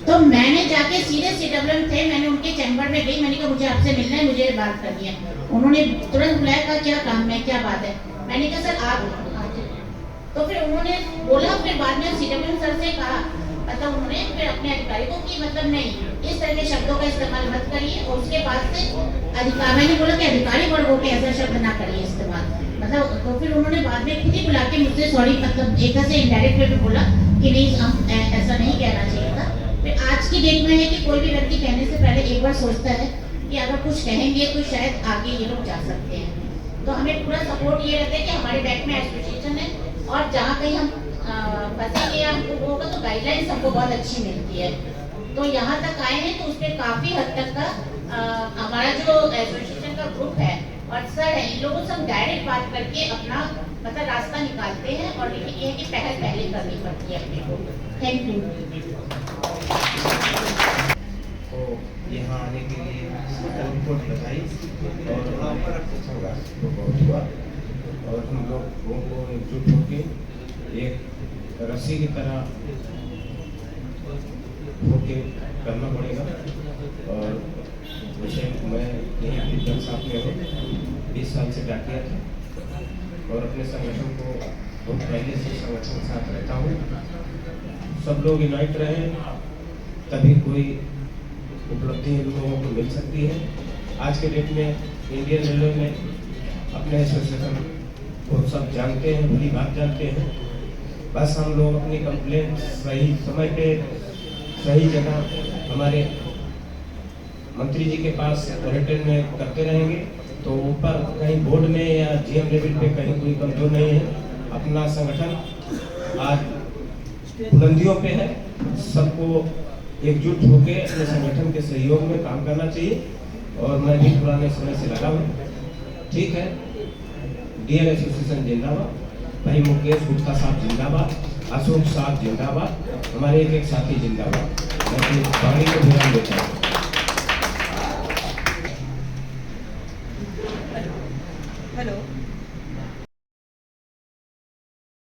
तो मैंने जाके सीधे CWM थे, मैंने उनके चैम्बर में गई, मैंने कहा मुझे आपसे मिलना है, मुझे बात करनी है। उन्होंने तुरंत बुलाया, कहा क्या काम है, क्या बात है। मैंने कहा सर आप, तो फिर उन्होंने बोला, फिर बाद में CWM सर से कहा, मतलब उन्होंने फिर अपने अधिकारी को कि मतलब नहीं, इस तरह के शब्दों का इस्तेमाल मत करिए। और उसके बाद से अधिकारी, मैंने बोला कि अधिकारी वर्ग होकर ऐसा शब्द ना करिए इस्तेमाल, मतलब। तो फिर उन्होंने बाद में खुद ही बुला के मुझसे सॉरी, मतलब एक से इनडायरेक्ट वे में बोला कि नहीं, हम ऐसा नहीं कहना चाहिए था। फिर आज की डेट में है कि कोई भी व्यक्ति कहने से पहले एक बार सोचता है कि अगर कुछ कहेंगे तो शायद आगे ये लोग जा सकते हैं। तो हमें पूरा सपोर्ट ये रहता है कि हमारे बैक में एसोसिएशन है, और जहाँ कहीं हम फंसेंगे या हमको वो होगा तो गाइडलाइंस हमको बहुत अच्छी मिलती है। तो यहाँ तक आए हैं तो उसमें काफ़ी हद तक का हमारा जो एसोसिएशन का ग्रुप है और सर है, इन लोगों से हम डायरेक्ट बात करके अपना मतलब रास्ता निकालते हैं। और ये है कि पहल पहले करनी पड़ती है अपने को। Thank you. तो यहाँ आने के लिए रिपोर्ट बताई और तो बहुत हुआ, और हम लोगों को एकजुट होकर एक रस्सी की तरह होके करना पड़ेगा। और जैसे मैं यहीं जब साथ में हूँ, 20 साल से डाकिया था और अपने संगठन को बहुत पहले से संगठन के साथ रहता हूँ। सब लोग यूनाइट रहे तभी कोई उपलब्धि इन लोगों को मिल सकती है। आज के डेट में इंडियन रेलवे में अपने एसोसिएशन को सब जानते हैं, भली बात जानते हैं। बस हम लोग अपनी कंप्लेंट सही समय पे सही जगह हमारे मंत्री जी के पास रिटर्न में करते रहेंगे, तो ऊपर कहीं बोर्ड में या GM लेवल पे कहीं कोई कमजोर नहीं है। अपना संगठन आज बुलंदियों पे है, सबको एकजुट होकर अपने संगठन के सहयोग में काम करना चाहिए। और मैं भी पुराने समय से लगा हूँ, ठीक है। DL एसोसिएशन जिंदाबाद, भाई मुकेश गुप्ता साहब जिंदाबाद, अशोक साहब जिंदाबाद, हमारे एक साथी जिंदाबाद। मैं पानी को ध्यान देता हूँ।